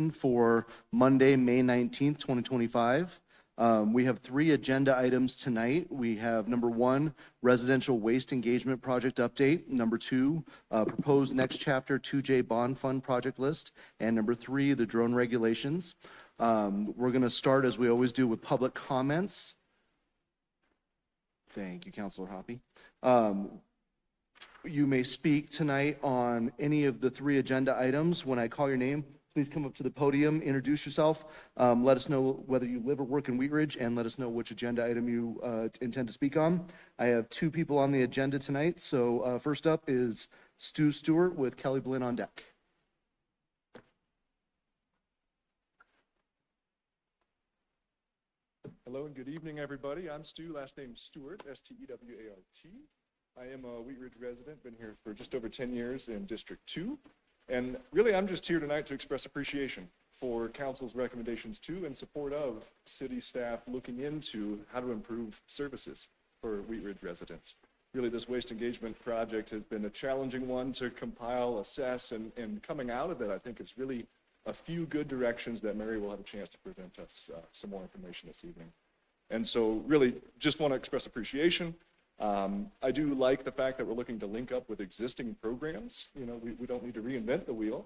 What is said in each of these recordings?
for Monday, May 19th, 2025. We have 3 agenda items tonight. We have number 1, residential waste engagement project update. Number 2, proposed next chapter 2J bond fund project list. And number 3, the drone regulations. We're going to start, as we always do, with public comments. Thank you, Councilor Hoppe. You may speak tonight on any of the 3 agenda items. When I call your name, please come up to the podium, introduce yourself, let us know whether you live or work in Wheat Ridge, and let us know which agenda item you intend to speak on. I have 2 people on the agenda tonight. So first up is Stu Stewart with Kelly Blinn on deck. Hello and good evening, everybody. I'm Stu, last name Stewart, S-T-E-W-A-R-T. I am a Wheat Ridge resident, been here for just over 10 years in District 2. And really, I'm just here tonight to express appreciation for Council's recommendations to and support of city staff looking into how to improve services for Wheat Ridge residents. Really, this waste engagement project has been a challenging one to compile, assess, and coming out of it, I think it's really a few good directions that Mary will have a chance to present us some more information this evening. And so really just want to express appreciation. I do like the fact that we're looking to link up with existing programs. You know, we don't need to reinvent the wheel.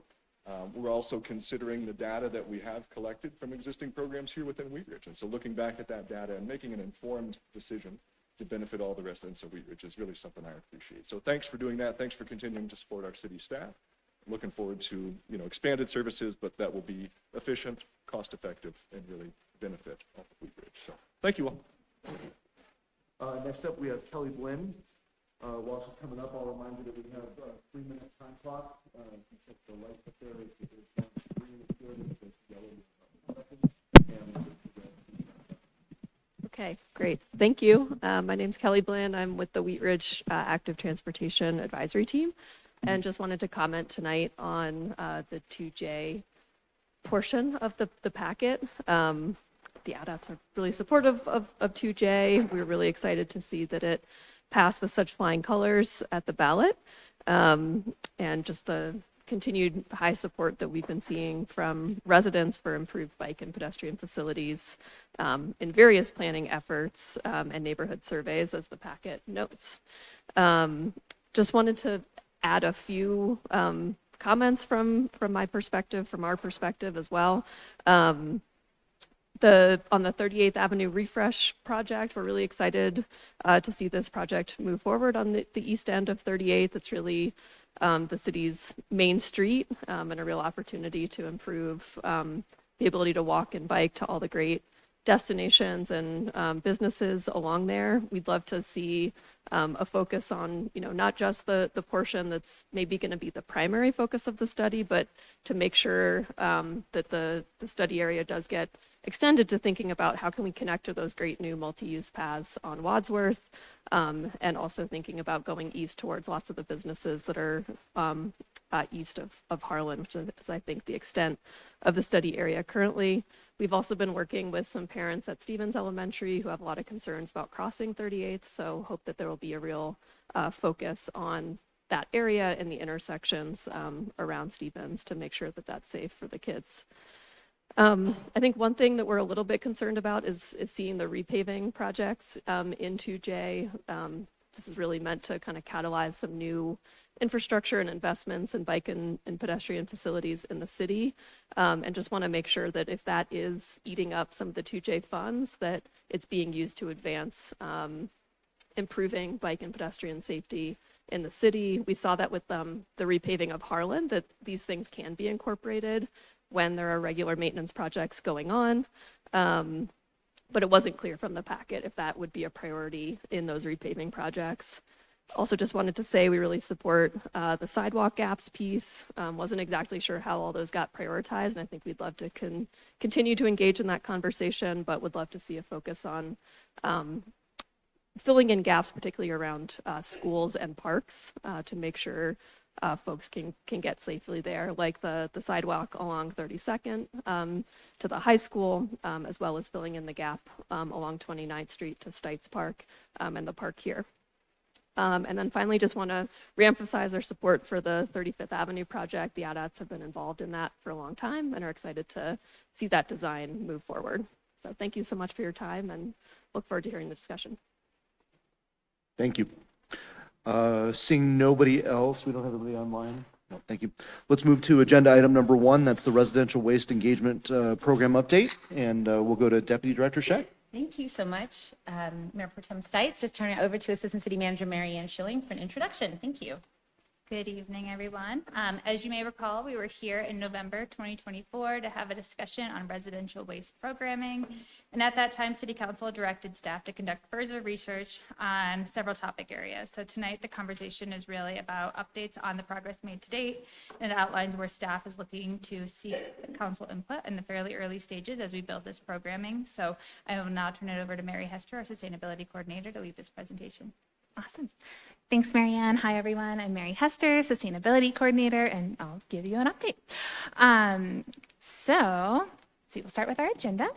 We're also considering the data that we have collected from existing programs here within Wheat Ridge. And so looking back at that data and making an informed decision to benefit all the residents of Wheat Ridge is really something I appreciate. So thanks for doing that. Thanks for continuing to support our city staff. Looking forward to, you know, expanded services, but that will be efficient, cost-effective, and really benefit all of Wheat Ridge. So thank you all. Next up, we have Kelly Blinn. While she's coming up, I'll remind you that we have a 3-minute time clock. You set the light up there. It's green, it's good. It's yellow. Okay, great. Thank you. My name's Kelly Blinn. I'm with the Wheat Ridge Active Transportation Advisory Team, and just wanted to comment tonight on the 2J portion of the packet. The ADATs are really supportive of 2J. We're really excited to see that it passed with such flying colors at the ballot, and just the continued high support that we've been seeing from residents for improved bike and pedestrian facilities in various planning efforts and neighborhood surveys, as the packet notes. Just wanted to add a few comments from my perspective, from our perspective as well. On the 38th Avenue refresh project, we're really excited to see this project move forward on the east end of 38th. It's really the city's main street and a real opportunity to improve the ability to walk and bike to all the great destinations and businesses along there. We'd love to see a focus on, you know, not just the portion that's maybe going to be the primary focus of the study, but to make sure that the study area does get extended to thinking about how can we connect to those great new multi-use paths on Wadsworth, and also thinking about going east towards lots of the businesses that are east of Harlan, which is, I think, the extent of the study area currently. We've also been working with some parents at Stevens Elementary who have a lot of concerns about crossing 38th, so hope that there will be a real focus on that area and the intersections around Stevens to make sure that that's safe for the kids. I think one thing that we're a little bit concerned about is seeing the repaving projects in 2J. This is really meant to kind of catalyze some new infrastructure and investments in bike and pedestrian facilities in the city, and just want to make sure that if that is eating up some of the 2J funds, that it's being used to advance improving bike and pedestrian safety in the city. We saw that with the repaving of Harlan, that these things can be incorporated when there are regular maintenance projects going on. But it wasn't clear from the packet if that would be a priority in those repaving projects. Also just wanted to say we really support the sidewalk gaps piece. Wasn't exactly sure how all those got prioritized, and I think we'd love to continue to engage in that conversation, but would love to see a focus on filling in gaps, particularly around schools and parks, to make sure folks can get safely there, like the sidewalk along 32nd to the high school, as well as filling in the gap along 29th Street to Stites Park and the park here. And then finally, just want to reemphasize our support for the 35th Avenue project. The ADATs have been involved in that for a long time and are excited to see that design move forward. So thank you so much for your time and look forward to hearing the discussion. Thank you. Seeing nobody else, we don't have anybody online. No, thank you. Let's move to agenda item number 1. That's the residential waste engagement program update. And we'll go to Deputy Director Scheck. Thank you so much, Mayor Pro Tem Stites. Just turn it over to Assistant City Manager Mary Ann Schilling for an introduction. Thank you. Good evening, everyone. As you may recall, we were here in November 2024 to have a discussion on residential waste programming. And at that time, City Council directed staff to conduct further research on several topic areas. So tonight, the conversation is really about updates on the progress made to date, and it outlines where staff is looking to seek council input in the fairly early stages as we build this programming. So I will now turn it over to Mary Hester, our Sustainability Coordinator, to lead this presentation. Awesome. Thanks, Marianne. Hi, everyone. I'm Mary Hester, Sustainability Coordinator, and I'll give you an update. We'll start with our agenda.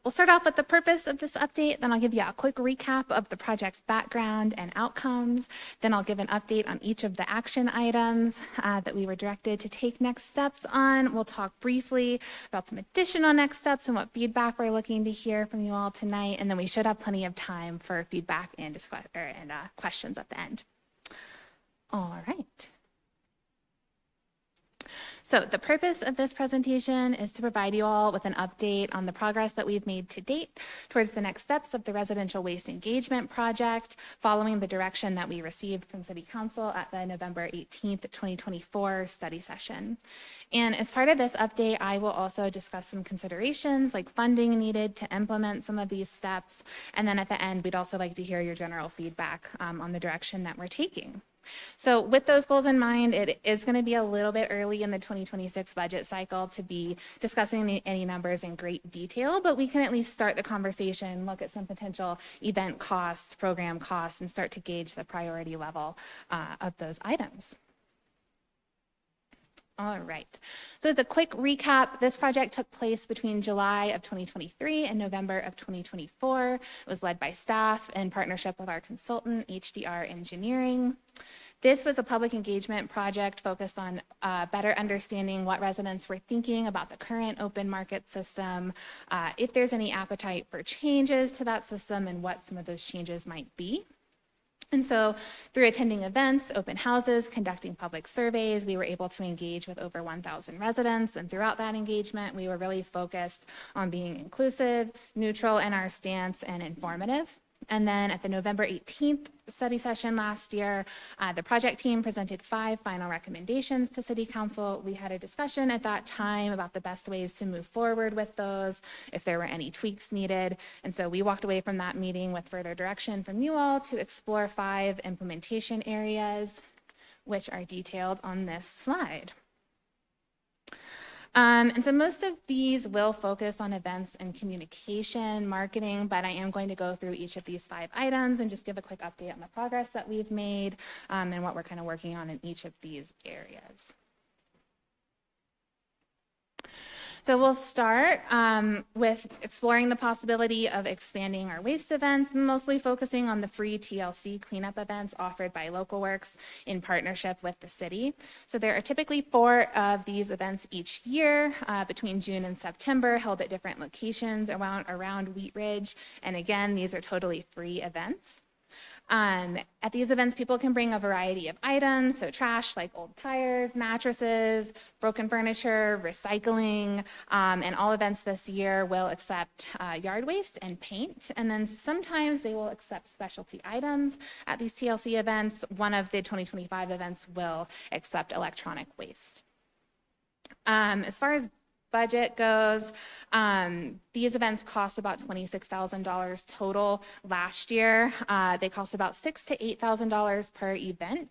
We'll start off with the purpose of this update, then I'll give you a quick recap of the project's background and outcomes. Then I'll give an update on each of the action items that we were directed to take next steps on. We'll talk briefly about some additional next steps and what feedback we're looking to hear from you all tonight. And then we should have plenty of time for feedback and questions at the end. All right. So the purpose of this presentation is to provide you all with an update on the progress that we've made to date towards the next steps of the residential waste engagement project, following the direction that we received from City Council at the November 18th, 2024 study session. And as part of this update, I will also discuss some considerations like funding needed to implement some of these steps. And then at the end, we'd also like to hear your general feedback on the direction that we're taking. So with those goals in mind, it is going to be a little bit early in the 2026 budget cycle to be discussing any numbers in great detail, but we can at least start the conversation, look at some potential event costs, program costs, and start to gauge the priority level of those items. All right. So as a quick recap, this project took place between July of 2023 and November of 2024. It was led by staff in partnership with our consultant, HDR Engineering. This was a public engagement project focused on better understanding what residents were thinking about the current open market system, if there's any appetite for changes to that system, and what some of those changes might be. And so through attending events, open houses, conducting public surveys, we were able to engage with over 1,000 residents. And throughout that engagement, we were really focused on being inclusive, neutral in our stance, and informative. And then at the November 18th study session last year, the project team presented 5 final recommendations to City Council. We had a discussion at that time about the best ways to move forward with those, if there were any tweaks needed. And so we walked away from that meeting with further direction from you all to explore 5 implementation areas, which are detailed on this slide. And so most of these will focus on events and communication, marketing, but I am going to go through each of these 5 items and just give a quick update on the progress that we've made and what we're kind of working on in each of these areas. So we'll start with exploring the possibility of expanding our waste events, mostly focusing on the free TLC cleanup events offered by Local Works in partnership with the city. So there are typically 4 of these events each year between June and September, held at different locations around Wheat Ridge. And again, these are totally free events. At these events, people can bring a variety of items, so trash like old tires, mattresses, broken furniture, recycling, and all events this year will accept yard waste and paint, and then sometimes they will accept specialty items. At these TLC events, one of the 2025 events will accept electronic waste. As far as budget goes, these events cost about $26,000 total last year. They cost about $6,000 to $8,000 per event,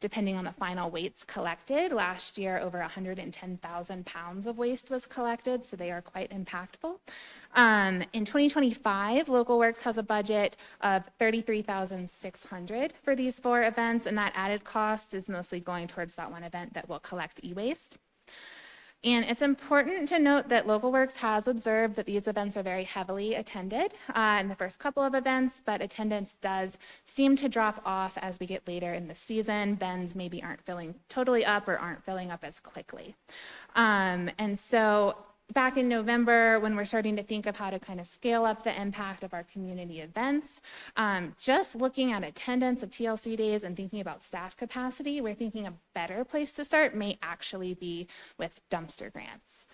depending on the final weights collected. Last year, over 110,000 pounds of waste was collected, so they are quite impactful. In 2025, Local Works has a budget of $33,600 for these 4 events, and that added cost is mostly going towards that one event that will collect e-waste. And it's important to note that Local Works has observed that these events are very heavily attended in the first couple of events, but attendance does seem to drop off as we get later in the season. Bends maybe aren't filling totally up or aren't filling up as quickly. And so back in November, when we're starting to think of how to kind of scale up the impact of our community events, just looking at attendance of TLC days and thinking about staff capacity, we're thinking a better place to start may actually be with dumpster grants.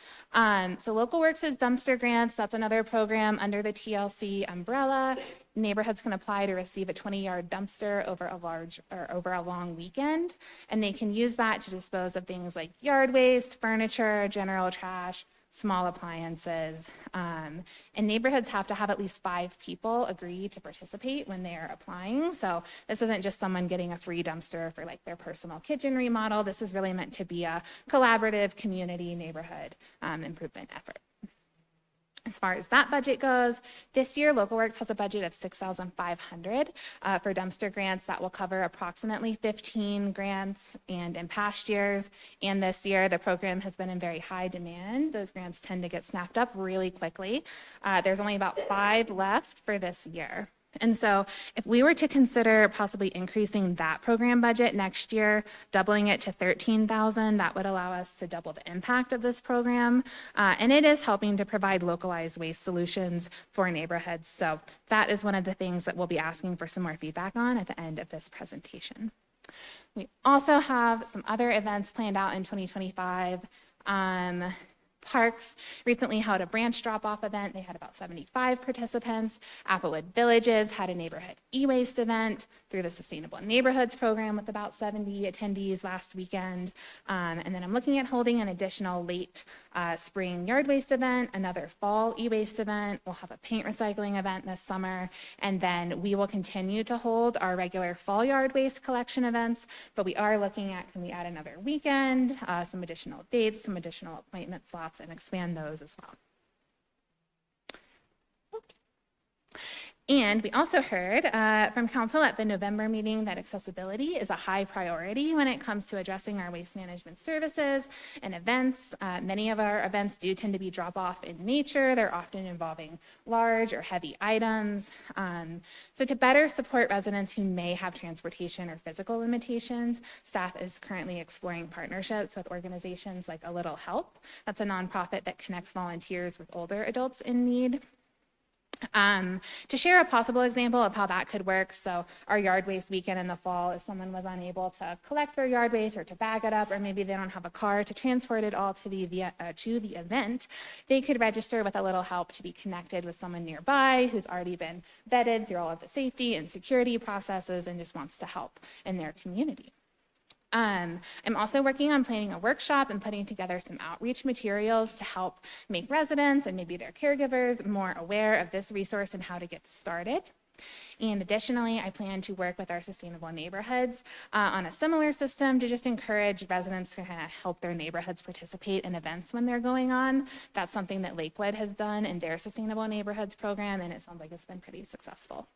So Local Works is dumpster grants. That's another program under the TLC umbrella. Neighborhoods can apply to receive a 20-yard dumpster over a long weekend, and they can use that to dispose of things like yard waste, furniture, general trash, small appliances, and neighborhoods have to have at least 5 people agree to participate when they are applying. So this isn't just someone getting a free dumpster for like their personal kitchen remodel. This is really meant to be a collaborative community neighborhood improvement effort. As far as that budget goes, this year Local Works has a budget of $6,500 for dumpster grants that will cover approximately 15 grants. And in past years and this year, the program has been in very high demand. Those grants tend to get snapped up really quickly. There's only about 5 left for this year. And so if we were to consider possibly increasing that program budget next year, doubling it to $13,000, that would allow us to double the impact of this program. And it is helping to provide localized waste solutions for neighborhoods. So that is one of the things that we'll be asking for some more feedback on at the end of this presentation. We also have some other events planned out in 2025. Parks recently held a branch drop-off event. They had about 75 participants. Applewood Villages had a neighborhood e-waste event through the Sustainable Neighborhoods program with about 70 attendees last weekend. And then I'm looking at holding an additional late spring yard waste event, another fall e-waste event. We'll have a paint recycling event this summer. And then we will continue to hold our regular fall yard waste collection events, but we are looking at, can we add another weekend, some additional dates, some additional appointment slots, and expand those as well. And we also heard from council at the November meeting that accessibility is a high priority when it comes to addressing our waste management services and events. Many of our events do tend to be drop-off in nature. They're often involving large or heavy items. So to better support residents who may have transportation or physical limitations, staff is currently exploring partnerships with organizations like A Little Help. That's a nonprofit that connects volunteers with older adults in need. To share a possible example of how that could work, so our yard waste weekend in the fall, if someone was unable to collect their yard waste or to bag it up, or maybe they don't have a car to transport it all to the event, they could register with A Little Help to be connected with someone nearby who's already been vetted through all of the safety and security processes and just wants to help in their community. I'm also working on planning a workshop and putting together some outreach materials to help make residents and maybe their caregivers more aware of this resource and how to get started. And additionally, I plan to work with our Sustainable Neighborhoods on a similar system to just encourage residents to kind of help their neighborhoods participate in events when they're going on. That's something that Lakewood has done in their Sustainable Neighborhoods program, and it sounds like it's been pretty successful.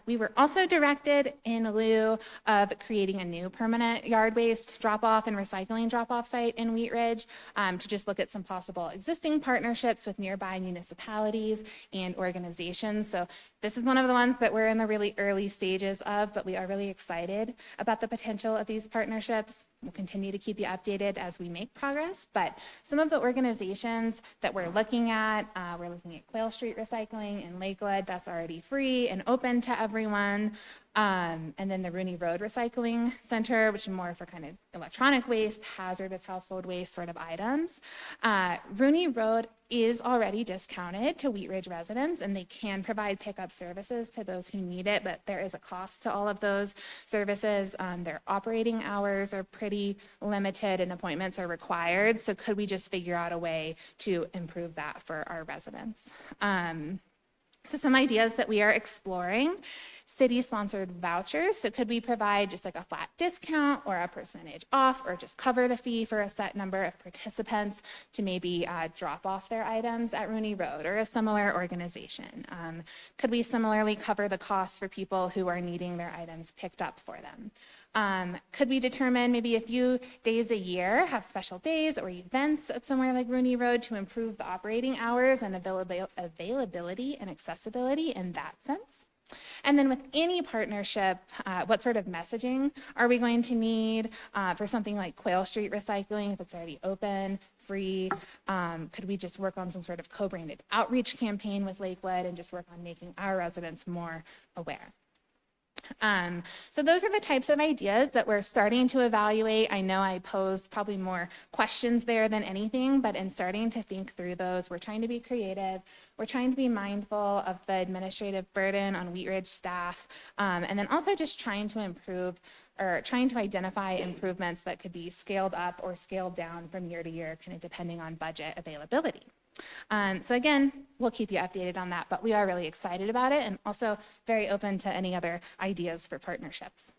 We were also directed in lieu of creating a new permanent yard waste drop-off and recycling drop-off site in Wheat Ridge to just look at some possible existing partnerships with nearby municipalities and organizations. So this is one of the ones that we're in the really early stages of, but we are really excited about the potential of these partnerships. We'll continue to keep you updated as we make progress, but some of the organizations that we're looking at Quail Street Recycling in Lakewood, that's already free and open to everyone. And then the Rooney Road Recycling Center, which is more for kind of electronic waste, hazardous household waste sort of items. Rooney Road is already discounted to Wheat Ridge residents, and they can provide pickup services to those who need it, but there is a cost to all of those services. Their operating hours are pretty limited and appointments are required. So could we just figure out a way to improve that for our residents? So some ideas that we are exploring: city-sponsored vouchers. So could we provide just like a flat discount or a percentage off, or just cover the fee for a set number of participants to maybe drop off their items at Rooney Road or a similar organization? Could we similarly cover the costs for people who are needing their items picked up for them? Could we determine maybe a few days a year, have special days or events at somewhere like Rooney Road to improve the operating hours and availability and accessibility in that sense? And then with any partnership, what sort of messaging are we going to need for something like Quail Street Recycling, if it's already open, free? Could we just work on some sort of co-branded outreach campaign with Lakewood and just work on making our residents more aware? So those are the types of ideas that we're starting to evaluate. I know I posed probably more questions there than anything, but in starting to think through those, we're trying to be creative. We're trying to be mindful of the administrative burden on Wheat Ridge staff, and then also just trying to improve or trying to identify improvements that could be scaled up or scaled down from year to year, kind of depending on budget availability. So again, we'll keep you updated on that, but we are really excited about it and also very open to any other ideas for partnerships.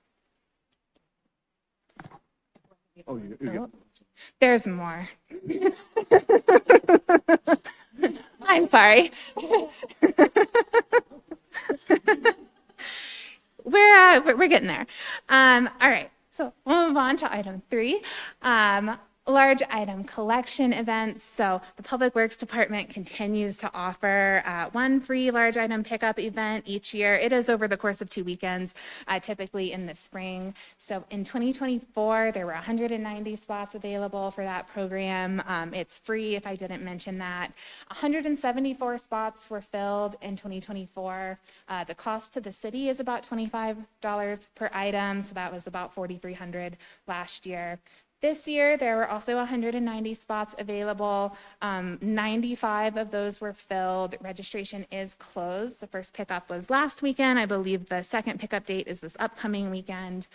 Oh, you're good. There's more. I'm sorry. We're getting there. All right, so we'll move on to item 3. Large item collection events. So the Public Works Department continues to offer one free large item pickup event each year. It is over the course of 2 weekends, typically in the spring. So in 2024, there were 190 spots available for that program. It's free, if I didn't mention that. 174 spots were filled in 2024. The cost to the city is about $25 per item, so that was about $4,300 last year. This year, there were also 190 spots available. 95 of those were filled. Registration is closed. The first pickup was last weekend. I believe the second pickup date is this upcoming weekend.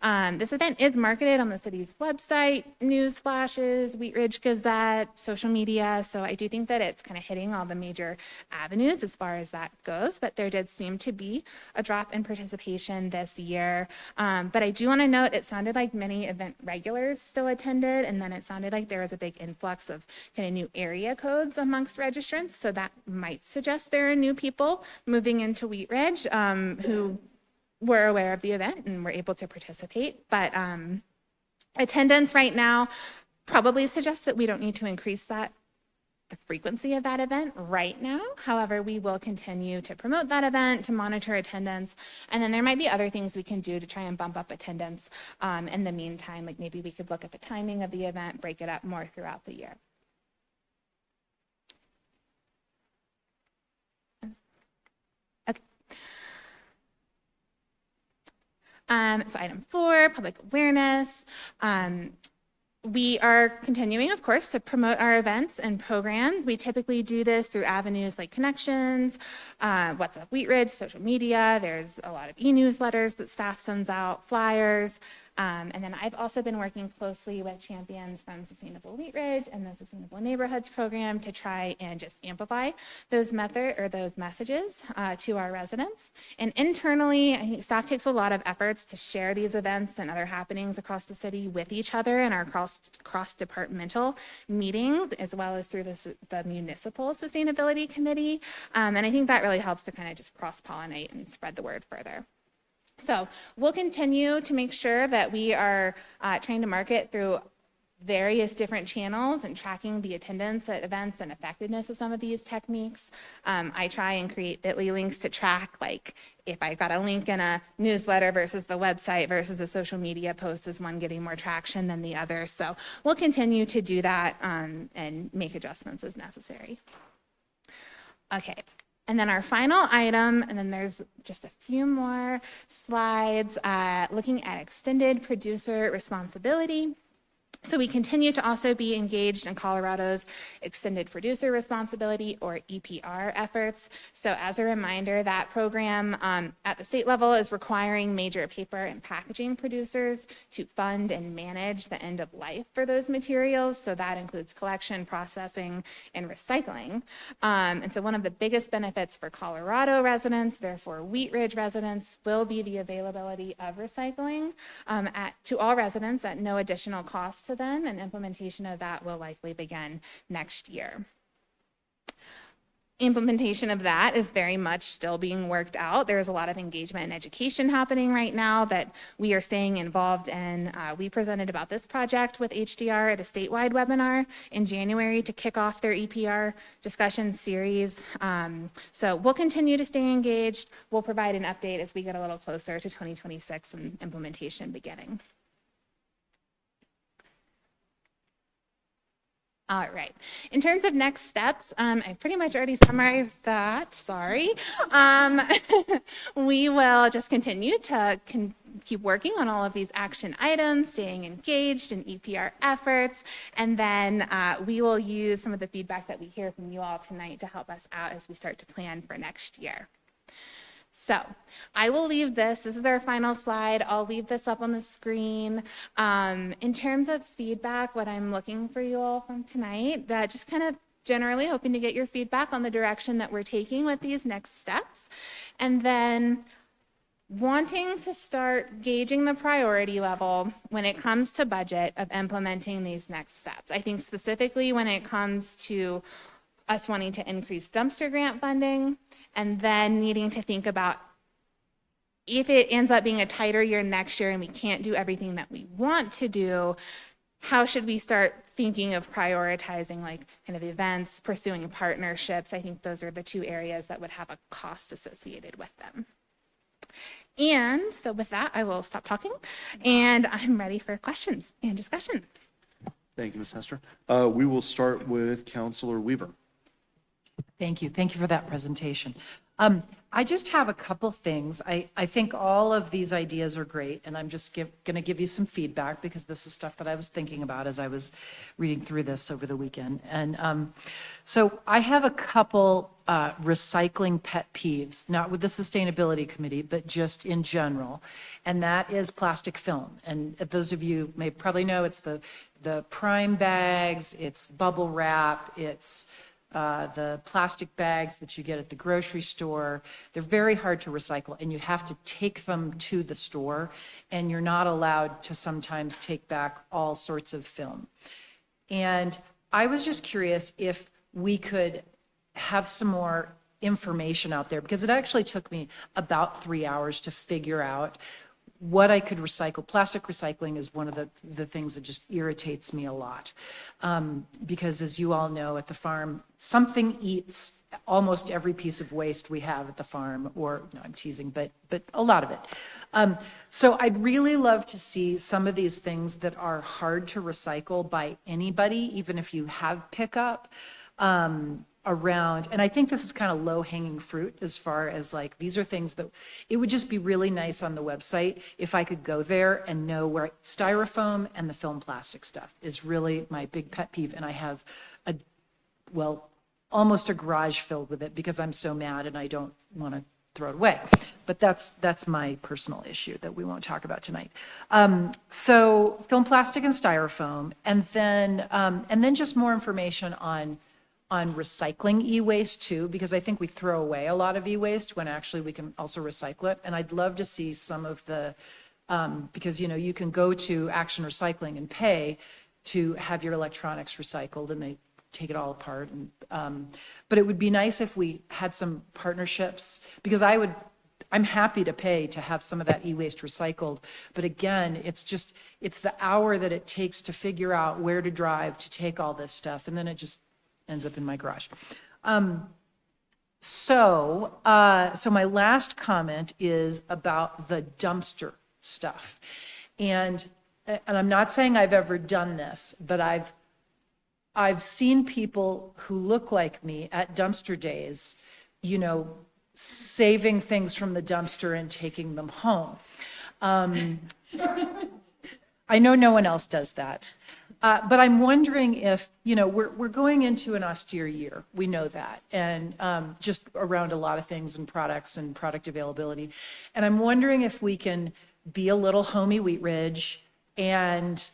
This event is marketed on the city's website, news flashes, Wheat Ridge Gazette, social media. So I do think that it's kind of hitting all the major avenues as far as that goes. But there did seem to be a drop in participation this year. But I do want to note, it sounded like many event regulars still attended, and then it sounded like there was a big influx of kind of new area codes amongst registrants, so that might suggest there are new people moving into Wheat Ridge who were aware of the event and were able to participate. But attendance right now probably suggests that we don't need to increase the frequency of that event right now. However, we will continue to promote that event, to monitor attendance, and then there might be other things we can do to try and bump up attendance in the meantime. Like maybe we could look at the timing of the event, break it up more throughout the year. Okay. So item 4, public awareness. We are continuing, of course, to promote our events and programs. We typically do this through avenues like Connections, What's Up Wheat Ridge, social media. There's a lot of e-newsletters that staff sends out, flyers. And then I've also been working closely with champions from Sustainable Wheat Ridge and the Sustainable Neighborhoods program to try and just amplify those messages to our residents. And internally, I think staff takes a lot of efforts to share these events and other happenings across the city with each other in our cross-departmental meetings, as well as through the Municipal Sustainability Committee. And I think that really helps to kind of just cross-pollinate and spread the word further. So we'll continue to make sure that we are trying to market through various different channels and tracking the attendance at events and effectiveness of some of these techniques. I try and create bit.ly links to track, like if I got a link in a newsletter versus the website versus a social media post, is one getting more traction than the other. So we'll continue to do that and make adjustments as necessary. Okay. And then our final item, and then there's just a few more slides, looking at extended producer responsibility. So we continue to also be engaged in Colorado's Extended Producer Responsibility, or EPR, efforts. So as a reminder, that program at the state level is requiring major paper and packaging producers to fund and manage the end of life for those materials. So that includes collection, processing, and recycling. And so one of the biggest benefits for Colorado residents, therefore Wheat Ridge residents, will be the availability of recycling to all residents at no additional cost to them, and implementation of that will likely begin next year. Implementation of that is very much still being worked out. There's a lot of engagement and education happening right now that we are staying involved in. We presented about this project with HDR at a statewide webinar in January to kick off their EPR discussion series. So we'll continue to stay engaged. We'll provide an update as we get a little closer to 2026 and implementation beginning. All right. In terms of next steps, I pretty much already summarized that. Sorry. We will just continue to keep working on all of these action items, staying engaged in EPR efforts, and then we will use some of the feedback that we hear from you all tonight to help us out as we start to plan for next year. So I will leave this is our final slide. I'll leave this up on the screen. In terms of feedback, what I'm looking for you all from tonight, that just kind of generally hoping to get your feedback on the direction that we're taking with these next steps. And then wanting to start gauging the priority level when it comes to budget of implementing these next steps. I think specifically when it comes to us wanting to increase dumpster grant funding, and then needing to think about if it ends up being a tighter year next year and we can't do everything that we want to do, how should we start thinking of prioritizing like kind of events, pursuing partnerships? I think those are the two areas that would have a cost associated with them. And so with that, I will stop talking and I'm ready for questions and discussion. Thank you, Ms. Hester. We will start with Councilor Weaver. Thank you. Thank you for that presentation. I just have a couple things. I think all of these ideas are great, and I'm just going to give you some feedback because this is stuff that I was thinking about as I was reading through this over the weekend. And so I have a couple recycling pet peeves, not with the Sustainability Committee, but just in general, and that is plastic film. And those of you may probably know it's the prime bags, it's bubble wrap, it's the plastic bags that you get at the grocery store. They're very hard to recycle, and you have to take them to the store, and you're not allowed to sometimes take back all sorts of film. And I was just curious if we could have some more information out there, because it actually took me about 3 hours to figure out what I could recycle. Plastic recycling is one of the things that just irritates me a lot. Because as you all know, at the farm, something eats almost every piece of waste we have at the farm, or, no, I'm teasing, but a lot of it. So I'd really love to see some of these things that are hard to recycle by anybody, even if you have pickup, around, and I think this is kind of low-hanging fruit as far as like, these are things that it would just be really nice on the website if I could go there and know where styrofoam and the film plastic stuff is really my big pet peeve. And I have almost a garage filled with it because I'm so mad and I don't want to throw it away. But that's my personal issue that we won't talk about tonight. So film plastic and styrofoam, and then just more information on recycling e-waste too, because I think we throw away a lot of e-waste when actually we can also recycle it. And I'd love to see some of the, because you can go to Action Recycling and pay to have your electronics recycled, and they take it all apart. And, but it would be nice if we had some partnerships, because I'm happy to pay to have some of that e-waste recycled. But again, it's the hour that it takes to figure out where to drive to take all this stuff. And then it just ends up in my garage. So my last comment is about the dumpster stuff. And I'm not saying I've ever done this, but I've seen people who look like me at dumpster days, saving things from the dumpster and taking them home. I know no one else does that. But I'm wondering if, we're going into an austere year. We know that. And just around a lot of things and products and product availability. And I'm wondering if we can be a little homey Wheat Ridge and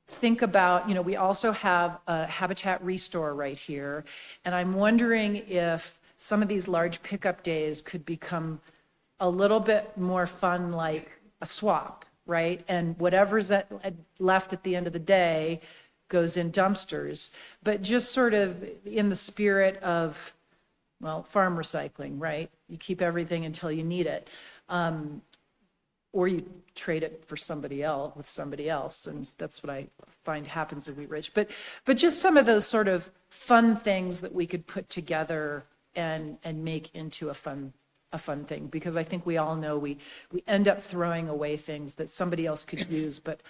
think about, we also have a Habitat Restore right here. And I'm wondering if some of these large pickup days could become a little bit more fun, like a swap, right? And whatever's left at the end of the day goes in dumpsters, but just sort of in the spirit of, well, farm recycling, right? You keep everything until you need it. Or you trade it for somebody else with somebody else. And that's what I find happens in Wheat Ridge. But just some of those sort of fun things that we could put together and make into a fun thing, because I think we all know we end up throwing away things that somebody else could use, but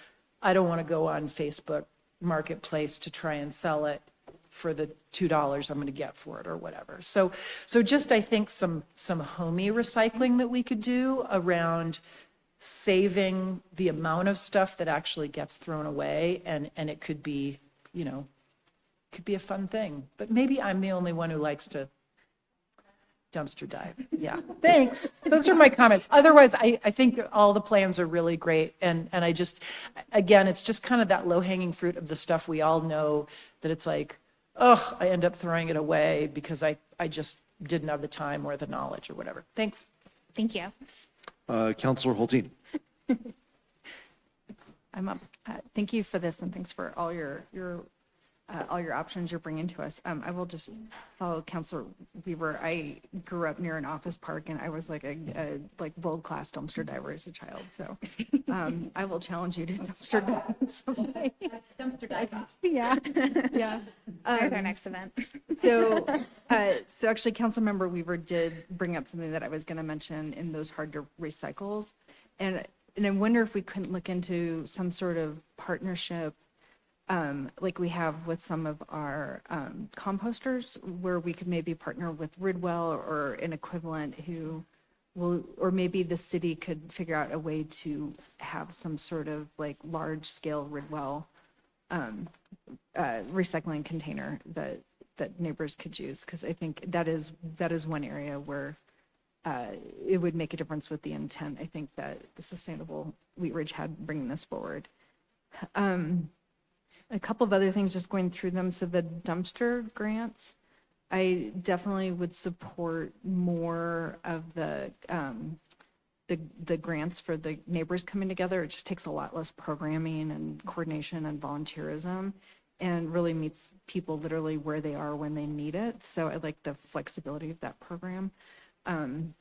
I don't want to go on Facebook Marketplace to try and sell it for the $2 I'm going to get for it or whatever. So just, I think some homey recycling that we could do around saving the amount of stuff that actually gets thrown away, and it could be, could be a fun thing. But maybe I'm the only one who likes to dumpster dive. Yeah, thanks. Those are my comments. Otherwise, I think all the plans are really great. And I just, again, it's just kind of that low hanging fruit of the stuff we all know that it's like, oh, I end up throwing it away because I just didn't have the time or the knowledge or whatever. Thanks. Thank you. Counselor Hulteen. I'm up. Thank you for this, and thanks for all your options you're bringing to us. I will just follow Councilor Weaver. I grew up near an office park, and I was like a world-class dumpster diver as a child. So I will challenge you to dumpster dive someday. Dumpster dive. Yeah, yeah. There's our next event. So actually, Councilmember Weaver did bring up something that I was going to mention in those hard to recycles, and I wonder if we couldn't look into some sort of partnership, like we have with some of our composters, where we could maybe partner with Ridwell or an equivalent who will, or maybe the city could figure out a way to have some sort of like large scale Ridwell recycling container that neighbors could use, because I think that is one area where it would make a difference with the intent. I think that the Sustainable Wheat Ridge had bringing this forward. A couple of other things, just going through them. So the dumpster grants, I definitely would support more of the grants for the neighbors coming together. It just takes a lot less programming and coordination and volunteerism, and really meets people literally where they are when they need it. So I like the flexibility of that program. And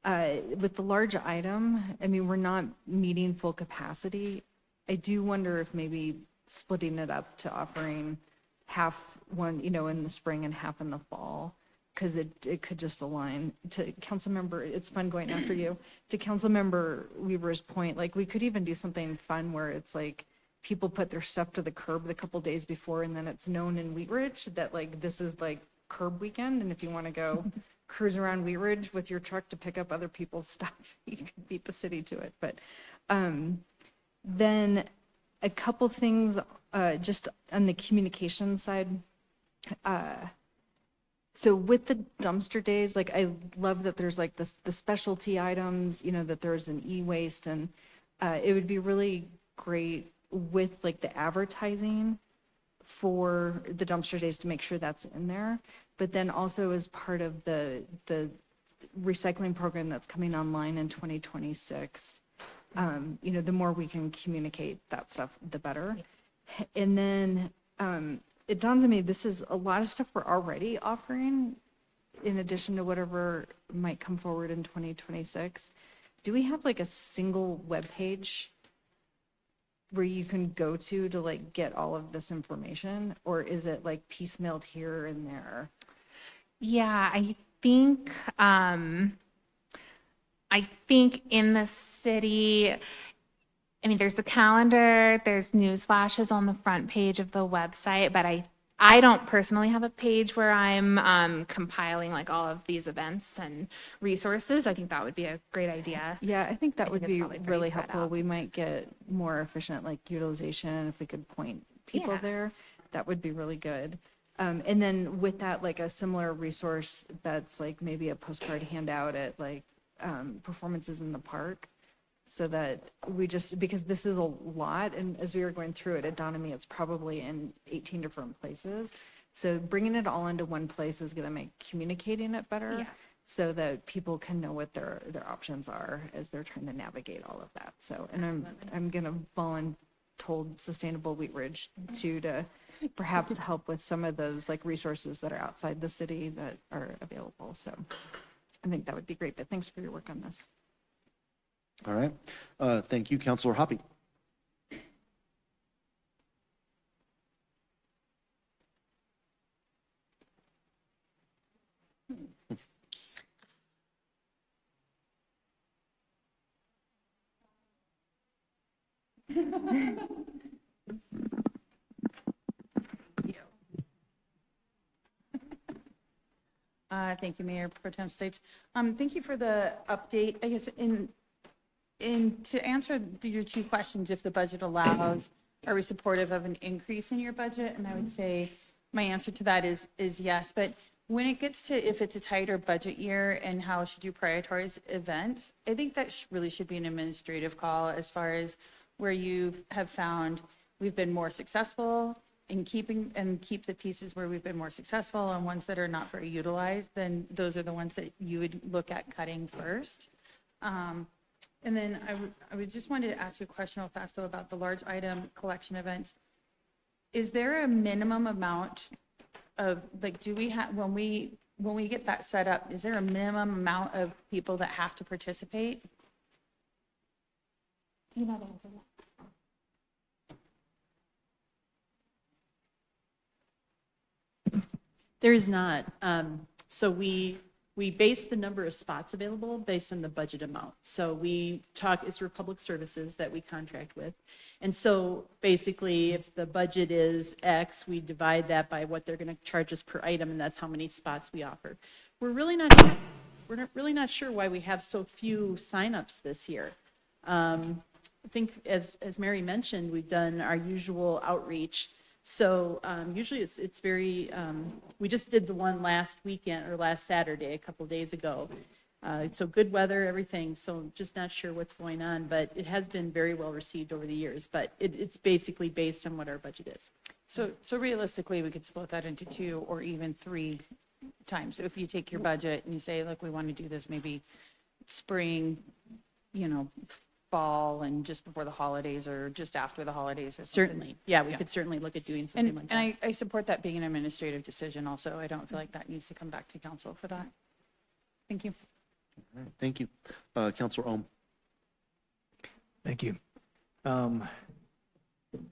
with the large item, I mean, we're not meeting full capacity. I do wonder if maybe splitting it up to offering half one, in the spring and half in the fall, because it could just align. To Councilmember, it's fun going after you. To Councilmember Weaver's point, like we could even do something fun where it's like people put their stuff to the curb the couple days before, and then it's known in Wheat Ridge that like this is like curb weekend, and if you want to go cruise around Wheat Ridge with your truck to pick up other people's stuff, you could beat the city to it. But then a couple things just on the communication side. So with the dumpster days, like I love that there's like the specialty items, that there's an e-waste, and it would be really great with like the advertising for the dumpster days to make sure that's in there. But then also as part of the recycling program that's coming online in 2026, the more we can communicate that stuff, the better. And then it dawns on me, this is a lot of stuff we're already offering in addition to whatever might come forward in 2026. Do we have like a single webpage where you can go to like get all of this information, or is it like piecemealed here and there? Yeah, I think in the city, I mean, there's the calendar, there's news flashes on the front page of the website, but I don't personally have a page where I'm compiling like all of these events and resources. I think that would be a great idea. Yeah, I think that I would think it's be probably pretty really spread helpful. out. We might get more efficient like utilization if we could point people Yeah. there. That would be really good. And then with that, like a similar resource that's like maybe a postcard handout at like performances in the park. So that we just, because this is a lot, and as we were going through it, it dawned on me it's probably in 18 different places. So bringing it all into one place is going to make communicating it better. Yeah. So that people can know what their options are as they're trying to navigate all of that. So, and I'm going to voluntold Sustainable Wheat Ridge to perhaps help with some of those like resources that are outside the city that are available. So I think that would be great, but thanks for your work on this. All right. Thank you, Counselor Hoppy. Thank you, Mayor Pro Tem States. Thank you for the update. I guess to answer your two questions, if the budget allows, are we supportive of an increase in your budget? And I would say my answer to that is yes. But when it gets to if it's a tighter budget year and how should you prioritize events, I think that really should be an administrative call as far as where you have found we've been more successful in keep the pieces where we've been more successful and ones that are not very utilized, then those are the ones that you would look at cutting first. And then I would just wanted to ask you a question real fast though about the large item collection events. Is there a minimum amount of, like, do we have, when we get that set up, is there a minimum amount of people that have to participate? You know the answer to that. There is not. So we base the number of spots available based on the budget amount. So we talk, it's Republic Services that we contract with. And so basically, if the budget is X, we divide that by what they're going to charge us per item, and that's how many spots we offer. We're really not sure why we have so few signups this year. I think as Mary mentioned, we've done our usual outreach. So usually it's very, we just did the one last weekend or last Saturday, a couple of days ago. So good weather, everything. So just not sure what's going on, but it has been very well received over the years. But it's basically based on what our budget is. So realistically, we could split that into 2 or even 3 times. So if you take your budget and you say, look, we want to do this maybe spring, fall and just before the holidays or just after the holidays or something. Certainly. Yeah, we could certainly look at doing something like that. And I support that being an administrative decision also. I don't feel like that needs to come back to council for that. Thank you. All right, thank you. Counselor Ohm. Thank you.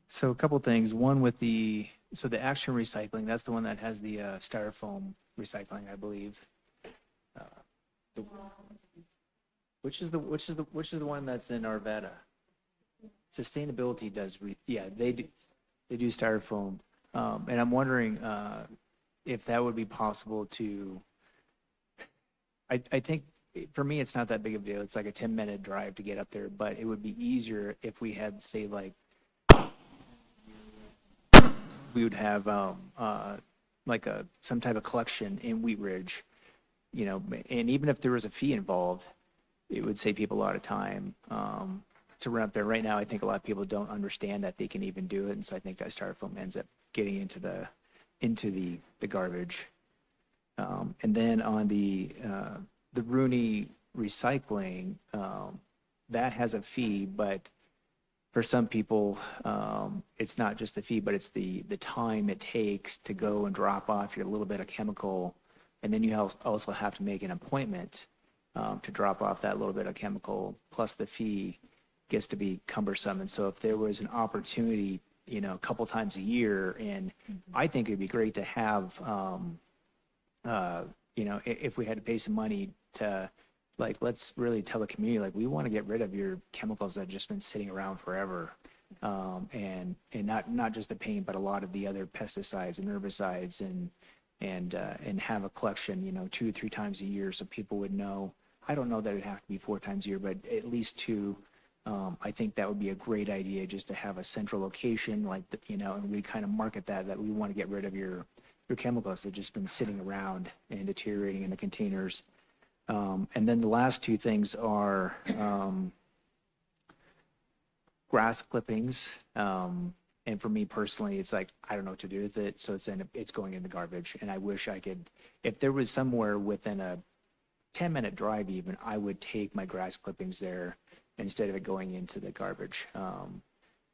So a couple things. One with the Action Recycling, that's the one that has the styrofoam recycling, I believe. Which is the one that's in Arvada? Sustainability does, they do styrofoam. And I'm wondering if that would be possible to, I think for me, it's not that big of a deal. It's like a 10-minute drive to get up there, but it would be easier if we had, say, like, we would have like some type of collection in Wheat Ridge, and even if there was a fee involved, it would save people a lot of time to run up there. Right now, I think a lot of people don't understand that they can even do it, and so I think that styrofoam ends up getting into the garbage. And then on the Rooney recycling, that has a fee, but for some people, it's not just the fee, but it's the time it takes to go and drop off your little bit of chemical, and then you also have to make an appointment to drop off that little bit of chemical, plus the fee gets to be cumbersome. And so if there was an opportunity, a couple times a year, and I think it'd be great to have, if we had to pay some money to, like, let's really tell the community, like, we want to get rid of your chemicals that have just been sitting around forever. And not just the paint, but a lot of the other pesticides and herbicides and have a collection, 2 or 3 times a year so people would know. I don't know that it'd have to be 4 times a year, but at least 2. I think that would be a great idea just to have a central location and we kind of market that we want to get rid of your chemicals that have just been sitting around and deteriorating in the containers. And then the last 2 things are grass clippings. And for me personally, it's like, I don't know what to do with it. So it's going in the garbage. And I wish I could, if there was somewhere within a 10-minute drive even, I would take my grass clippings there instead of it going into the garbage.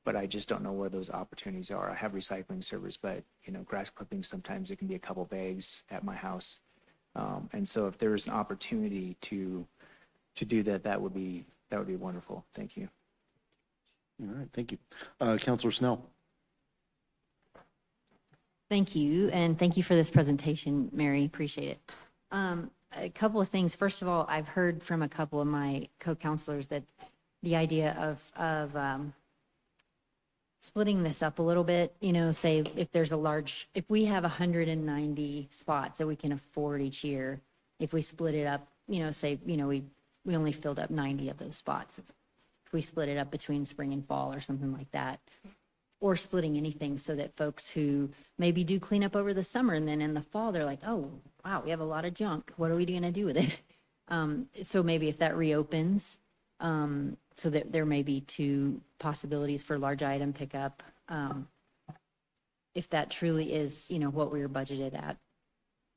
But I just don't know where those opportunities are. I have recycling service, but grass clippings, sometimes it can be a couple bags at my house. And so if there's an opportunity to do that, that would be wonderful. Thank you. All right, thank you. Counselor Snell. Thank you, and thank you for this presentation, Mary. Appreciate it. A couple of things. First of all, I've heard from a couple of my co-counselors that the idea of splitting this up a little bit, say if we have 190 spots that we can afford each year, if we split it up, say, we only filled up 90 of those spots. If we split it up between spring and fall or something like that, or splitting anything so that folks who maybe do clean up over the summer and then in the fall, they're like, oh, wow, we have a lot of junk. What are we going to do with it? So maybe if that reopens, so that there may be 2 possibilities for large item pickup. If that truly is, what we were budgeted at,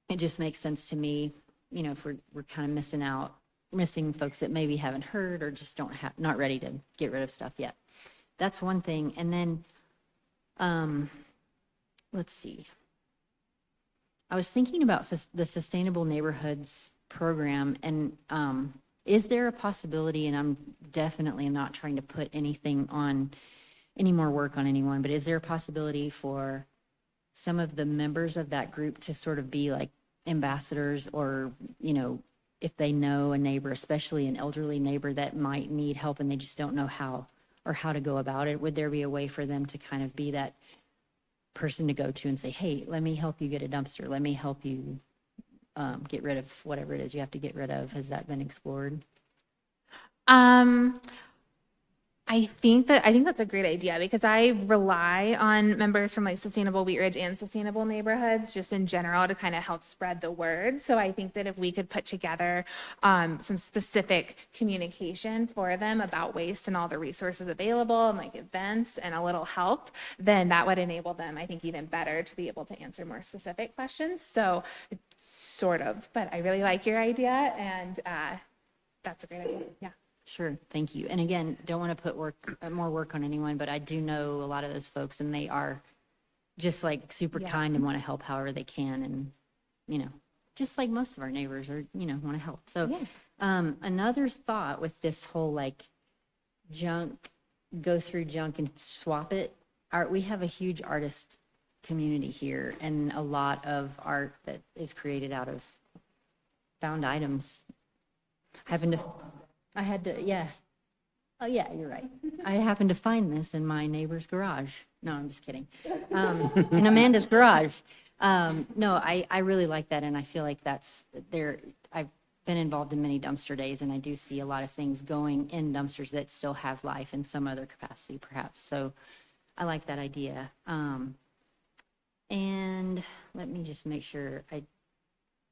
it just makes sense to me, if we're kind of missing folks that maybe haven't heard or just not ready to get rid of stuff yet. That's one thing. And then, let's see. I was thinking about the Sustainable Neighborhoods program, and is there a possibility, and I'm definitely not trying to put any more work on anyone, but is there a possibility for some of the members of that group to sort of be like ambassadors, or, if they know a neighbor, especially an elderly neighbor that might need help and they just don't know how to go about it, would there be a way for them to kind of be that person to go to and say, hey, let me help you get a dumpster. Let me help you get rid of whatever it is you have to get rid of. Has that been explored? I think that's a great idea, because I rely on members from like Sustainable Wheat Ridge and Sustainable Neighborhoods just in general to kind of help spread the word. So I think that if we could put together some specific communication for them about waste and all the resources available and like events and a little help, then that would enable them, I think, even better to be able to answer more specific questions. So sort of, but I really like your idea, and that's a great idea. Yeah. Sure, thank you. And again, don't want to put more work on anyone, but I do know a lot of those folks, and they are just like super kind and want to help however they can, and just like most of our neighbors are, want to help. So another thought with this whole like go through junk and swap it. We have a huge artist community here, and a lot of art that is created out of found items. Oh, yeah, you're right. I happened to find this in my neighbor's garage. No, I'm just kidding. In Amanda's garage. No, I really like that, and I feel like I've been involved in many dumpster days, and I do see a lot of things going in dumpsters that still have life in some other capacity, perhaps. So I like that idea. And let me just make sure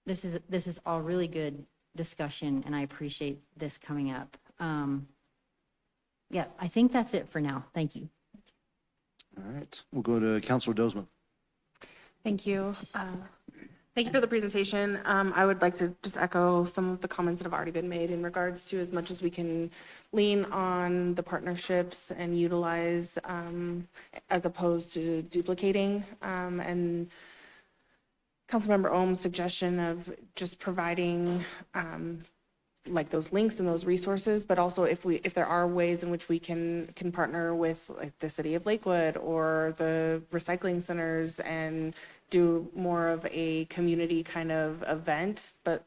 this is all really good discussion, and I appreciate this coming up. I think that's it for now. Thank you. All right, we'll go to Counselor Dozman. Thank you. Thank you for the presentation. I would like to just echo some of the comments that have already been made in regards to as much as we can lean on the partnerships and utilize as opposed to duplicating. And Councilmember Ohm's suggestion of just providing like those links and those resources, but also if there are ways in which we can partner with like the city of Lakewood or the recycling centers and do more of a community kind of event, but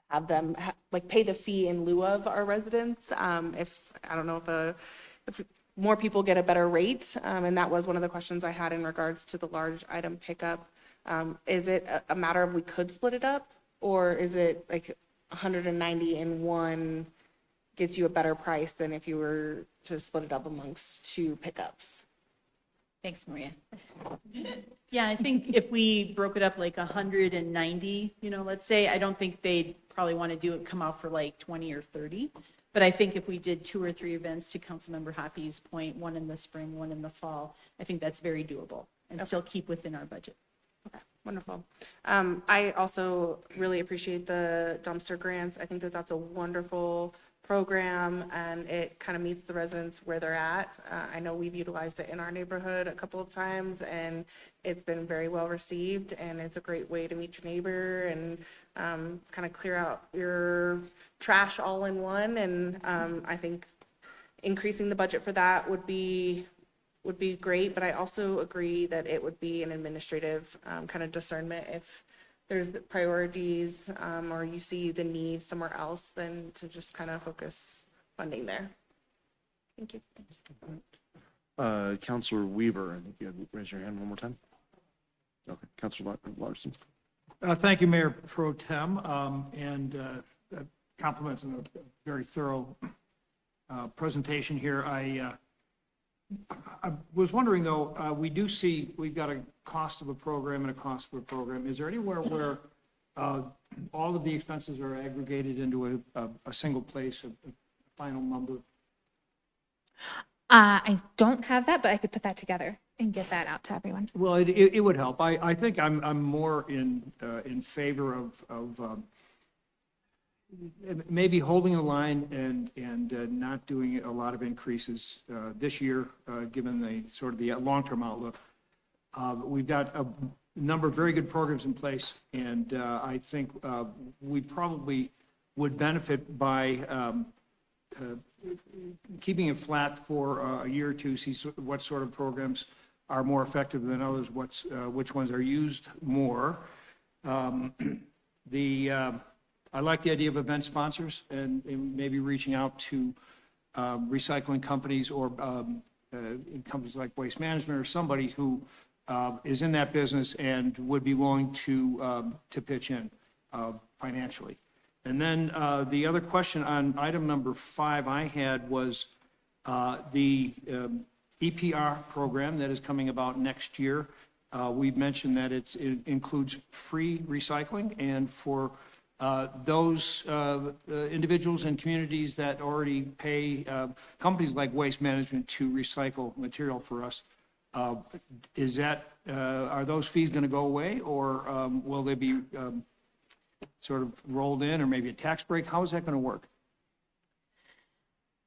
have them like pay the fee in lieu of our residents. If I don't know if more people get a better rate. And that was one of the questions I had in regards to the large item pickup. Is it a matter of we could split it up, or is it like 190 in one gets you a better price than if you were to split it up amongst two pickups? Thanks, Maria. Yeah, I think if we broke it up like 190, let's say, I don't think they'd probably want to come out for like 20 or 30. But I think if we did 2 or 3 events, to Councilmember Hoppy's point, one in the spring, one in the fall, I think that's very doable and still keep within our budget. Okay, wonderful. I also really appreciate the dumpster grants. I think that that's a wonderful program, and it kind of meets the residents where they're at. I know we've utilized it in our neighborhood a couple of times, and it's been very well received, and it's a great way to meet your neighbor and kind of clear out your trash all in one. And I think increasing the budget for that would be great, but I also agree that it would be an administrative kind of discernment if there's priorities or you see the need somewhere else, then to just kind of focus funding there. Thank you. Counselor Weaver, I think you had raised your hand one more time. Okay, Counselor Larson. Thank you, Mayor Pro Tem, and compliments on a very thorough presentation here. I was wondering, though, we do see we've got a cost of a program and a cost of a program. Is there anywhere where all of the expenses are aggregated into a single place, a final number? I don't have that, but I could put that together and get that out to everyone. Well, it would help. I think I'm more in favor of maybe holding the line and not doing a lot of increases this year, given the sort of the long-term outlook. We've got a number of very good programs in place, and I think we probably would benefit by keeping it flat for a year or two, see what sort of programs are more effective than others, which ones are used more. I like the idea of event sponsors and maybe reaching out to recycling companies or companies like Waste Management or somebody who is in that business and would be willing to pitch in financially. And then the other question on item number 5 I had was the EPR program that is coming about next year. We've mentioned that it includes free recycling, and for those individuals and communities that already pay companies like Waste Management to recycle material for us, are those fees going to go away, or will they be sort of rolled in, or maybe a tax break? How is that going to work?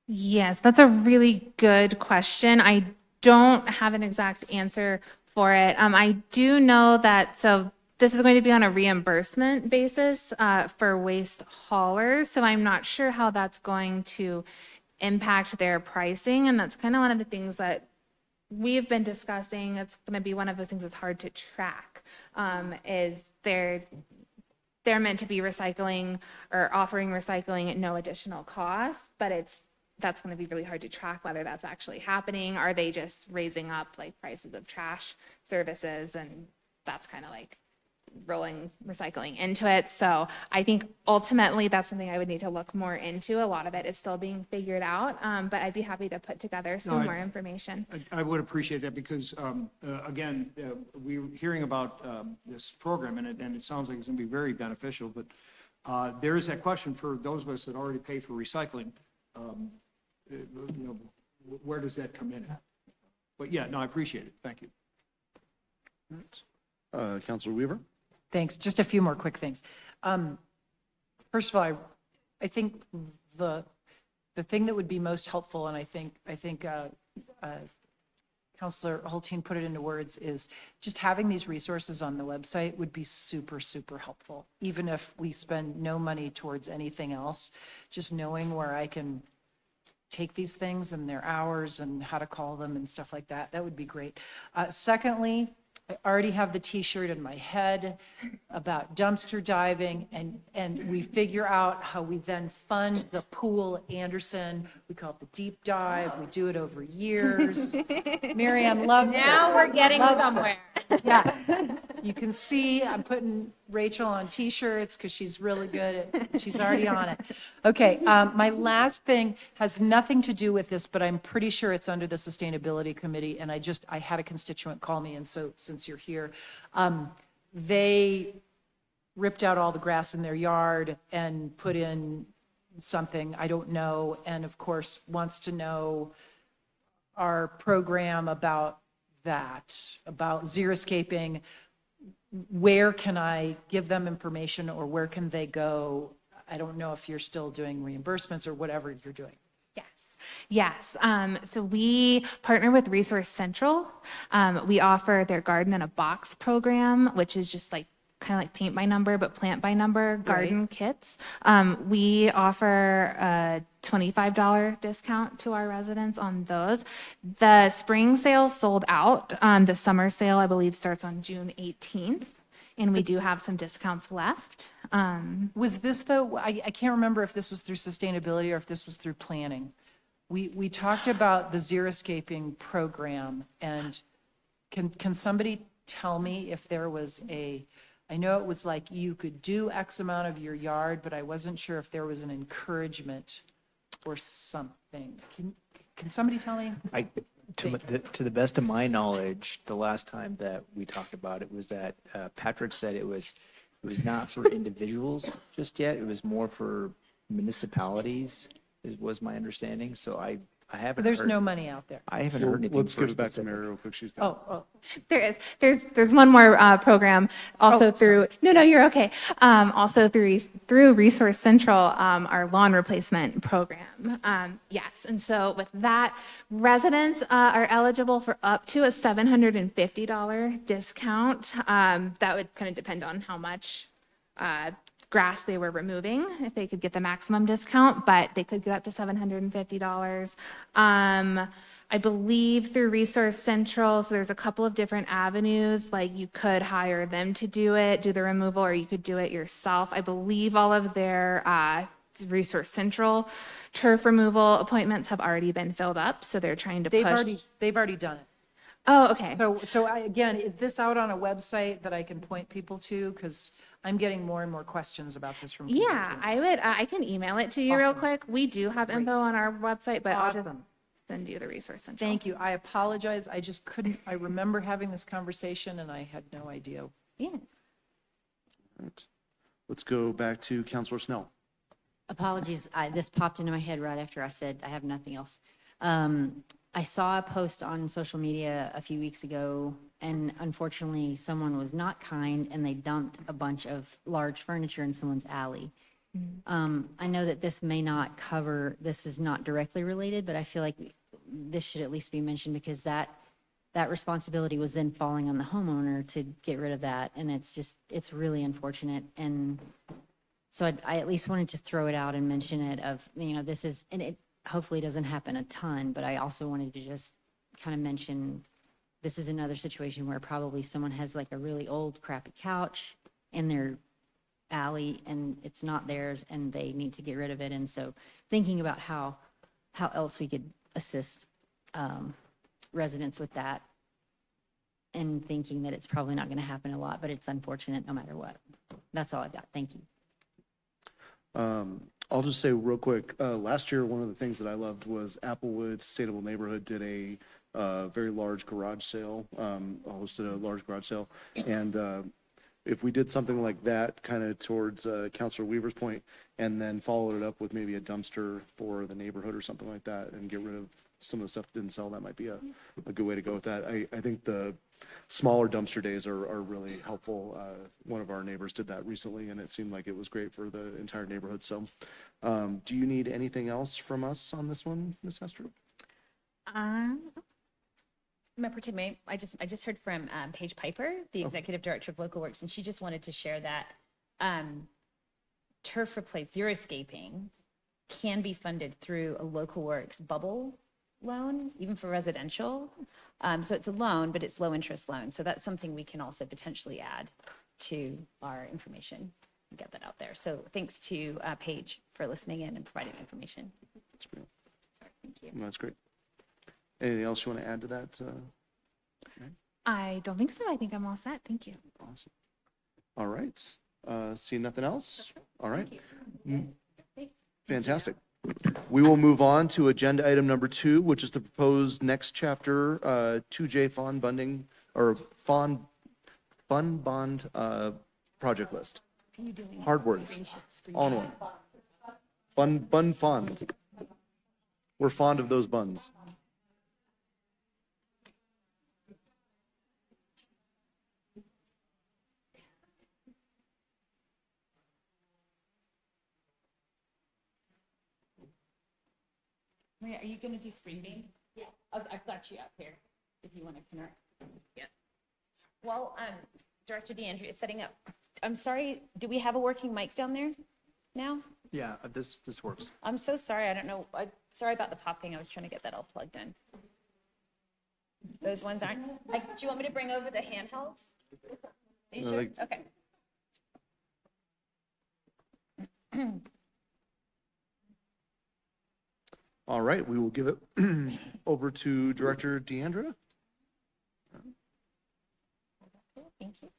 Yes, that's a really good question. I don't have an exact answer for it. I do know that, so this is going to be on a reimbursement basis for waste haulers. So I'm not sure how that's going to impact their pricing. And that's kind of one of the things that we've been discussing. It's going to be one of those things that's hard to track, is they're meant to be recycling or offering recycling at no additional cost, but that's going to be really hard to track whether that's actually happening. Are they just raising up like prices of trash services, and that's kind of like rolling recycling into it? So I think ultimately that's something I would need to look more into. A lot of it is still being figured out, but I'd be happy to put together some more information. I would appreciate that because, again, we're hearing about this program, and it sounds like it's going to be very beneficial, but there is that question for those of us that already pay for recycling. Where does that come in at? But yeah, no, I appreciate it. Thank you. All right. Counselor Weaver? Thanks. Just a few more quick things. First of all, I think the thing that would be most helpful, and I think Councilor Hulteen put it into words, is just having these resources on the website would be super, super helpful. Even if we spend no money towards anything else, just knowing where I can take these things and their hours and how to call them and stuff like that, that would be great. Secondly, I already have the T-shirt in my head about dumpster diving, and we figure out how we then fund the pool at Anderson. We call it the deep dive. We do it over years. Mary Ann loves this. Now we're getting somewhere. Yeah. You can see I'm putting Rachel on T-shirts because she's really good at, she's already on it. Okay, my last thing has nothing to do with this, but I'm pretty sure it's under the Sustainability Committee, and I had a constituent call me, and so since you're here, they ripped out all the grass in their yard and put in something, I don't know, and of course wants to know our program about that, about xeriscaping. Where can I give them information, or where can they go? I don't know if you're still doing reimbursements or whatever you're doing. Yes. So we partner with Resource Central. We offer their Garden in a Box program, which is just like kind of like paint by number, but plant by number garden kits. We offer a $25 discount to our residents on those. The spring sale sold out. The summer sale, I believe, starts on June 18th. And we do have some discounts left. Was this though, I can't remember if this was through sustainability or if this was through planning. We talked about the xeriscaping program, and can somebody tell me if there was I know it was like you could do X amount of your yard, but I wasn't sure if there was an encouragement or something. Can somebody tell me? To the best of my knowledge, the last time that we talked about it was that Patrick said it was not for individuals just yet. It was more for municipalities, was my understanding. So I haven't So there's heard- no money out there. I haven't heard anything. Let's give for it back to specific. Mary real quick. She's got Oh, There is. There's one more program also through. No, you're okay. Also through Resource Central, our lawn replacement program. Yes, and so with that, residents are eligible for up to a $750 discount. That would kind of depend on how much grass they were removing, if they could get the maximum discount, but they could get up to $750. I believe through Resource Central, so there's a couple of different avenues, like you could hire them to do the removal, or you could do it yourself. I believe all of their Resource Central turf removal appointments have already been filled up, so they're trying to push. They've already done it. Oh, okay. So again, is this out on a website that I can point people to? Because I'm getting more and more questions about this from people. Yeah, I can email it to you real Awesome. quick. We do have info on our website, but I'll just Awesome. send you the Resource Central. Thank you. I apologize. I just couldn't, I remember having this conversation and I had no idea. Yeah. right. Let's go back to Councilor Snell. Apologies, this popped into my head right after I said I have nothing else. I saw a post on social media a few weeks ago, and unfortunately, someone was not kind, and they dumped a bunch of large furniture in someone's alley. I know that this may not cover, this is not directly related, but I feel like this should at least be mentioned, because that responsibility was then falling on the homeowner to get rid of that, and it's really unfortunate. And so I at least wanted to throw it out and mention it this is, and it hopefully doesn't happen a ton, but I also wanted to just kind of mention, this is another situation where probably someone has like a really old crappy couch in their alley and it's not theirs and they need to get rid of it. And so thinking about how else we could assist residents with that, and thinking that it's probably not going to happen a lot, but it's unfortunate no matter what. That's all I've got. Thank you. I'll just say real quick, last year, one of the things that I loved was Applewood Sustainable Neighborhood did a very large garage sale, hosted a large garage sale. And if we did something like that, kind of towards Councilor Weaver's point, and then followed it up with maybe a dumpster for the neighborhood or something like that, and get rid of some of the stuff that didn't sell, that might be a good way to go with that. I think the smaller dumpster days are really helpful. One of our neighbors did that recently, and it seemed like it was great for the entire neighborhood. So do you need anything else from us on this one, Ms. Hester? Member Tim, I just heard from Paige Piper, the Executive Director of Local Works, and she just wanted to share that turf replace xeriscaping can be funded through a Local Works bubble loan, even for residential. So it's a loan, but it's low interest loan. So that's something we can also potentially add to our information and get that out there. So thanks to Paige for listening in and providing information. That's great. Sorry, thank you. No, that's great. Anything else you want to add to that? I don't think so. I think I'm all set. Thank you. Awesome. All right. Seeing nothing else? All right. Fantastic. We will move on to agenda item number 2, which is the proposed next chapter 2J Fund Bunding or Fund Bond project list. Hard words. All in one. Bun fond. We're fond of those buns. Maria, are you going to do screen beam? Yeah. I've got you up here if you want to connect. Yeah. Well, Director DeAndrea is setting up. I'm sorry, do we have a working mic down there now? Yeah, this works. I'm so sorry. I don't know. Sorry about the popping. I was trying to get that all plugged in. Those ones aren't. Do you want me to bring over the handheld? Are you sure? Okay. All right, we will give it over to Director DeAndrea. Thank you.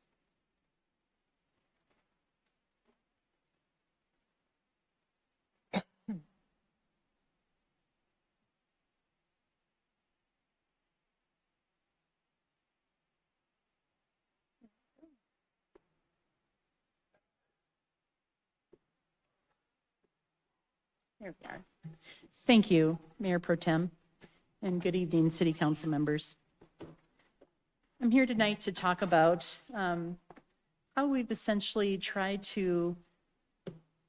Here we are. Thank you, Mayor Pro Tem, and good evening, City Council members. I'm here tonight to talk about how we've essentially tried to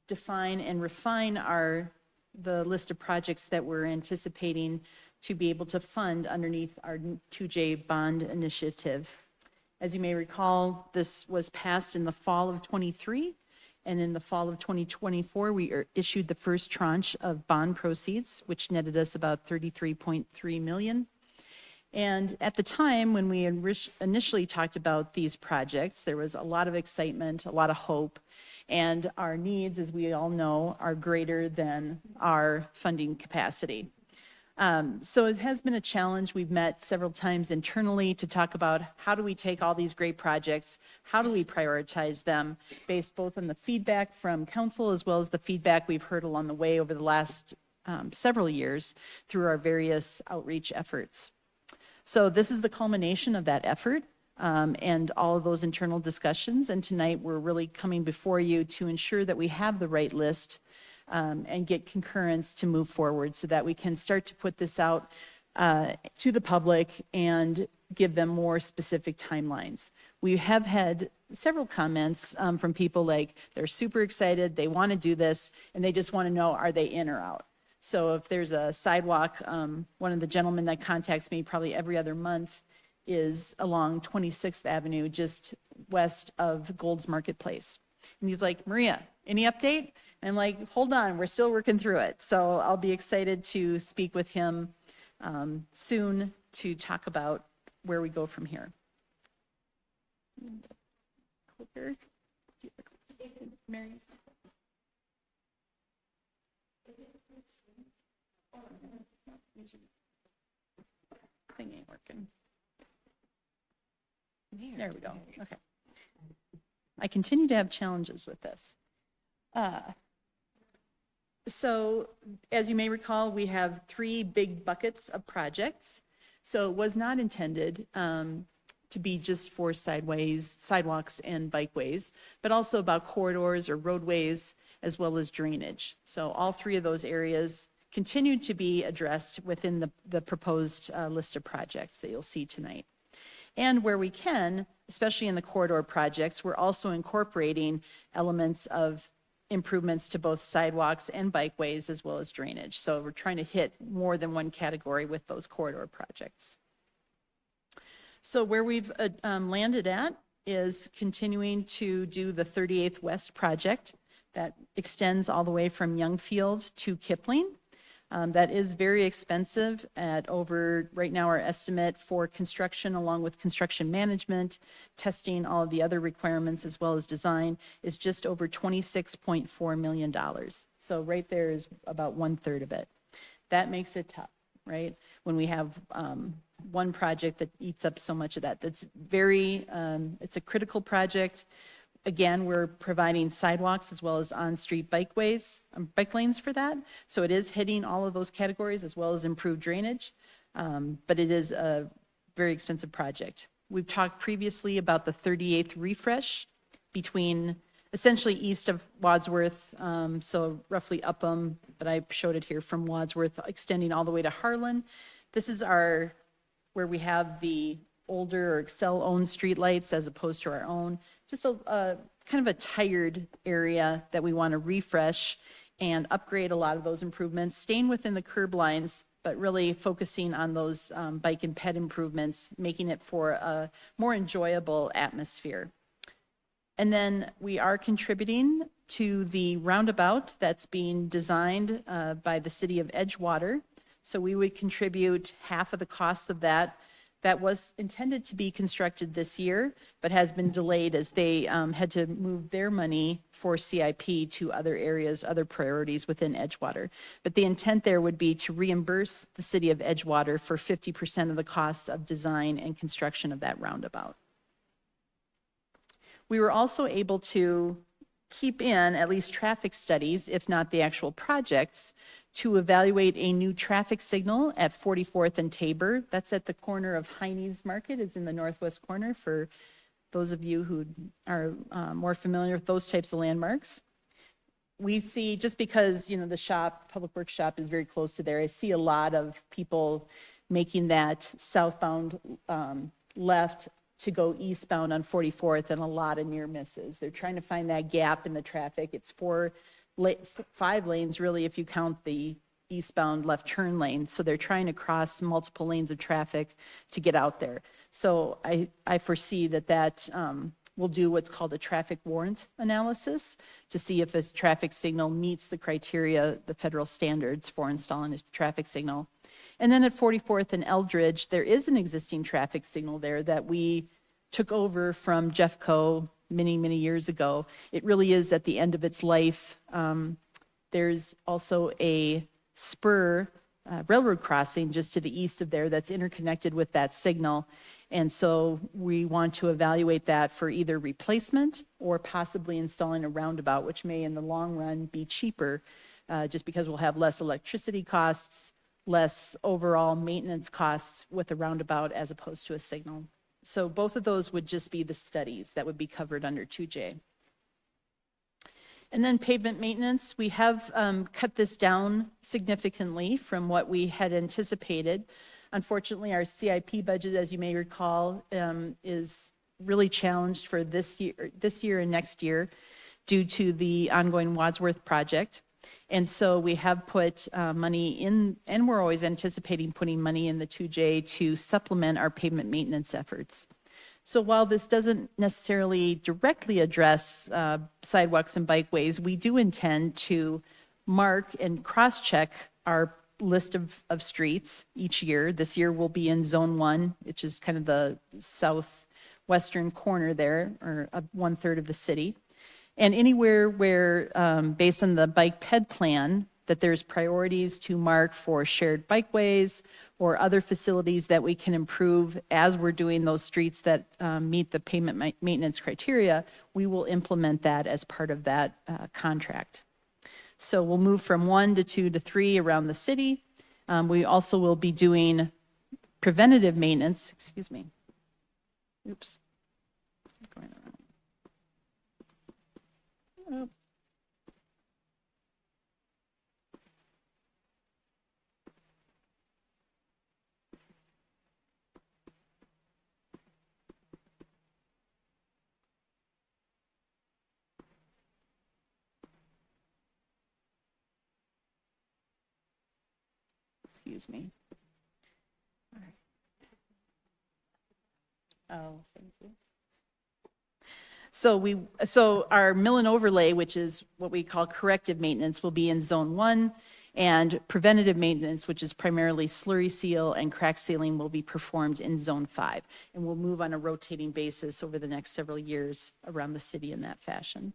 define and refine the list of projects that we're anticipating to be able to fund underneath our 2J bond initiative. As you may recall, this was passed in the fall of '23. And in the fall of 2024, we issued the first tranche of bond proceeds, which netted us about $33.3 million. And at the time when we initially talked about these projects, there was a lot of excitement, a lot of hope, and our needs, as we all know, are greater than our funding capacity. So it has been a challenge. We've met several times internally to talk about how do we take all these great projects, how do we prioritize them based both on the feedback from council as well as the feedback we've heard along the way over the last several years through our various outreach efforts. So this is the culmination of that effort and all of those internal discussions. And tonight we're really coming before you to ensure that we have the right list and get concurrence to move forward so that we can start to put this out to the public and give them more specific timelines. We have had several comments from people like they're super excited, they want to do this, and they just want to know, are they in or out? So if there's a sidewalk, one of the gentlemen that contacts me probably every other month is along 26th Avenue, just west of Gold's Marketplace. And he's like, Maria, any update? And I'm like, hold on, we're still working through it. So I'll be excited to speak with him soon to talk about where we go from here. Clicker. Mary. Thing ain't working. There we go. Okay. I continue to have challenges with this. So as you may recall, we have 3 big buckets of projects. So it was not intended to be just for sidewalks and bikeways, but also about corridors or roadways as well as drainage. So all 3 of those areas continue to be addressed within the proposed list of projects that you'll see tonight. And where we can, especially in the corridor projects, we're also incorporating elements of improvements to both sidewalks and bikeways as well as drainage. So we're trying to hit more than one category with those corridor projects. So where we've landed at is continuing to do the 38th West project that extends all the way from Youngfield to Kipling. That is very expensive at over, right now, our estimate for construction, along with construction management, testing, all of the other requirements, as well as design, is just over $26.4 million. So right there is about 1/3 of it. That makes it tough, right? When we have one project that eats up so much of that. That's very, it's a critical project. Again, we're providing sidewalks as well as on-street bikeways, bike lanes for that. So it is hitting all of those categories as well as improved drainage. But it is a very expensive project. We've talked previously about the 38th refresh between essentially east of Wadsworth, so roughly Upham, but I showed it here from Wadsworth, extending all the way to Harlan. This is where we have the older or Xcel-owned streetlights as opposed to our own. Just a kind of a tired area that we want to refresh and upgrade a lot of those improvements, staying within the curb lines, but really focusing on those bike and ped improvements, making it for a more enjoyable atmosphere. And then we are contributing to the roundabout that's being designed by the city of Edgewater. So we would contribute half of the cost of that. That was intended to be constructed this year, but has been delayed as they had to move their money for CIP to other areas, other priorities within Edgewater. But the intent there would be to reimburse the city of Edgewater for 50% of the costs of design and construction of that roundabout. We were also able to keep in at least traffic studies, if not the actual projects, to evaluate a new traffic signal at 44th and Tabor. That's at the corner of Heine's Market. It's in the northwest corner for those of you who are more familiar with those types of landmarks. We see, just because, you know, the shop, Public Works shop is very close to there, I see a lot of people making that southbound left to go eastbound on 44th, and a lot of near misses. They're trying to find that gap in the traffic. It's 5 lanes really if you count the eastbound left turn lane. So they're trying to cross multiple lanes of traffic to get out there. So I foresee that will do what's called a traffic warrant analysis to see if a traffic signal meets the criteria, the federal standards for installing a traffic signal. And then at 44th and Eldridge, there is an existing traffic signal there that we took over from Jeffco many, many years ago. It really is at the end of its life. There's also a spur railroad crossing just to the east of there that's interconnected with that signal. And so we want to evaluate that for either replacement or possibly installing a roundabout, which may in the long run be cheaper just because we'll have less electricity costs, less overall maintenance costs with a roundabout as opposed to a signal. So both of those would just be the studies that would be covered under 2J. And then pavement maintenance, we have cut this down significantly from what we had anticipated. Unfortunately, our CIP budget, as you may recall, is really challenged for this year and next year due to the ongoing Wadsworth project. And so we have put money in, and we're always anticipating putting money in the 2J to supplement our pavement maintenance efforts. So while this doesn't necessarily directly address sidewalks and bikeways, we do intend to mark and cross-check our list of streets each year. This year we'll be in Zone 1, which is kind of the southwestern corner there, or 1/3 of the city. And anywhere where, based on the bike ped plan, that there's priorities to mark for shared bikeways or other facilities that we can improve as we're doing those streets that meet the pavement maintenance criteria, we will implement that as part of that contract. So we'll move from 1 to 2 to 3 around the city. We also will be doing preventative maintenance, excuse me. Oops. Going around. Oh. Excuse me. All right. Oh, thank you. So our mill and overlay, which is what we call corrective maintenance, will be in Zone 1, And preventative maintenance, which is primarily slurry seal and crack sealing, will be performed in Zone 5. And we'll move on a rotating basis over the next several years around the city in that fashion.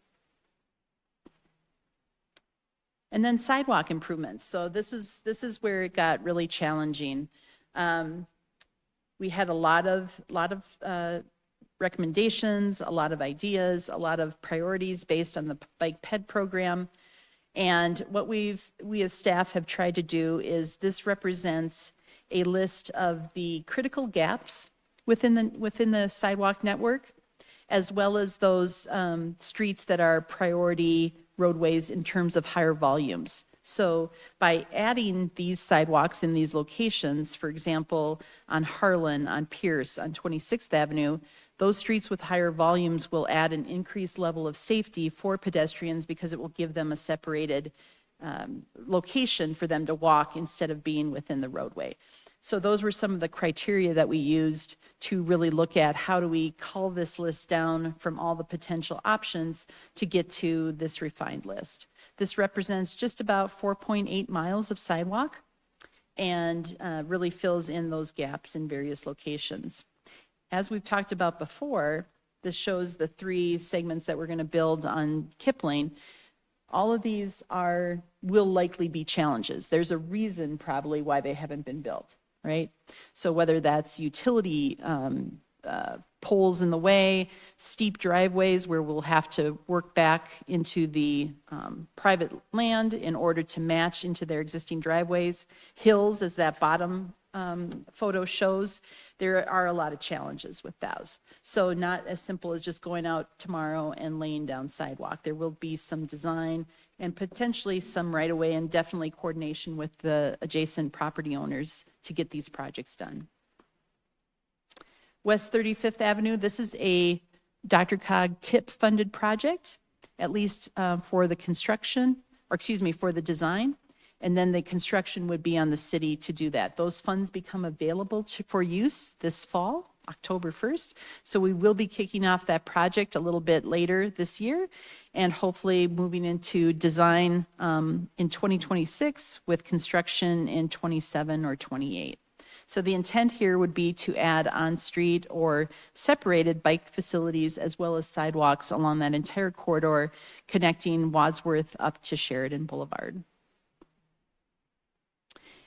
And then sidewalk improvements. So this is where it got really challenging. We had a lot of recommendations, a lot of ideas, a lot of priorities based on the Bike Ped program. And what we as staff have tried to do is this represents a list of the critical gaps within the sidewalk network, as well as those streets that are priority roadways in terms of higher volumes. So by adding these sidewalks in these locations, for example, on Harlan, on Pierce, on 26th Avenue, those streets with higher volumes will add an increased level of safety for pedestrians because it will give them a separated location for them to walk instead of being within the roadway. So those were some of the criteria that we used to really look at how do we cull this list down from all the potential options to get to this refined list. This represents just about 4.8 miles of sidewalk and really fills in those gaps in various locations. As we've talked about before, this shows the 3 segments that we're going to build on Kipling. All of these will likely be challenges. There's a reason probably why they haven't been built, right? So whether that's utility poles in the way, steep driveways where we'll have to work back into the private land in order to match into their existing driveways, hills as that bottom photo shows, there are a lot of challenges with those. So not as simple as just going out tomorrow and laying down sidewalk. There will be some design and potentially some right-of-way and definitely coordination with the adjacent property owners to get these projects done. West 35th Avenue, this is a DRCOG TIP-funded project, at least for the construction, or excuse me, for the design. And then the construction would be on the city to do that. Those funds become available for use this fall, October 1st. So we will be kicking off that project a little bit later this year and hopefully moving into design in 2026 with construction in 27 or 28. So the intent here would be to add on-street or separated bike facilities as well as sidewalks along that entire corridor connecting Wadsworth up to Sheridan Boulevard.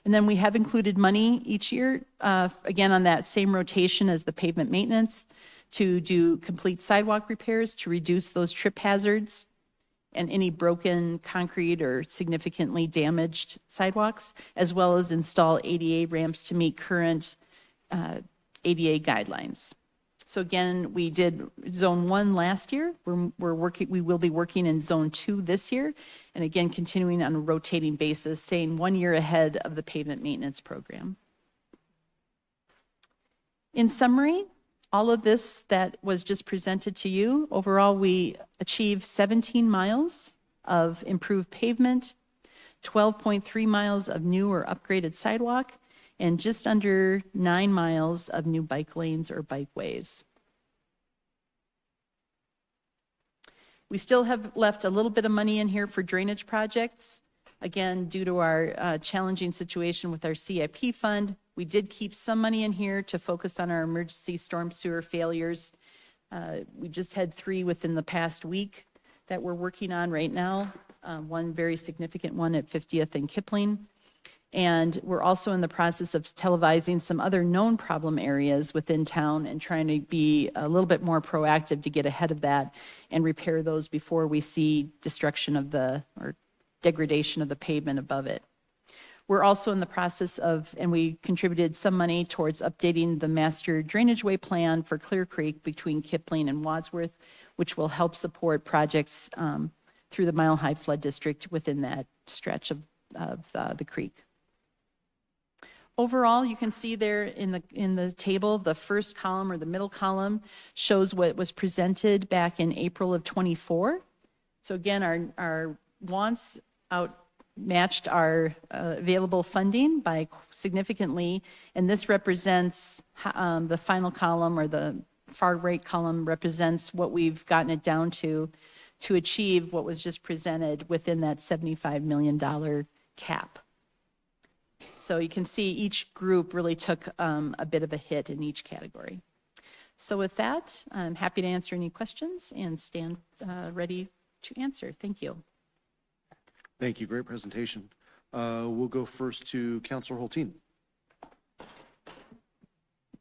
And then we have included money each year, again, on that same rotation as the pavement maintenance to do complete sidewalk repairs to reduce those trip hazards and any broken concrete or significantly damaged sidewalks, as well as install ADA ramps to meet current ADA guidelines. So again, we did Zone 1 last year. We will be working in Zone 2 this year, and again, continuing on a rotating basis, saying 1 year ahead of the pavement maintenance program. In summary, all of this that was just presented to you, overall, we achieved 17 miles of improved pavement, 12.3 miles of new or upgraded sidewalk, and just under 9 miles of new bike lanes or bikeways. We still have left a little bit of money in here for drainage projects. Again, due to our challenging situation with our CIP fund, we did keep some money in here to focus on our emergency storm sewer failures. We just had 3 within the past week that we're working on right now. One very significant one at 50th and Kipling. And we're also in the process of televising some other known problem areas within town and trying to be a little bit more proactive to get ahead of that and repair those before we see destruction of or degradation of the pavement above it. We're also in the process of, and we contributed some money towards updating the master drainage way plan for Clear Creek between Kipling and Wadsworth, which will help support projects through the Mile High Flood District within that stretch of the creek. Overall, you can see there in the table, the first column or the middle column shows what was presented back in April of 24. So again, our wants outmatched our available funding by significantly, and this represents the final column or the far right column represents what we've gotten it down to achieve what was just presented within that $75 million cap. So you can see each group really took a bit of a hit in each category. So with that, I'm happy to answer any questions and stand ready to answer. Thank you. Thank you. Great presentation. We'll go first to Counselor Hulteen.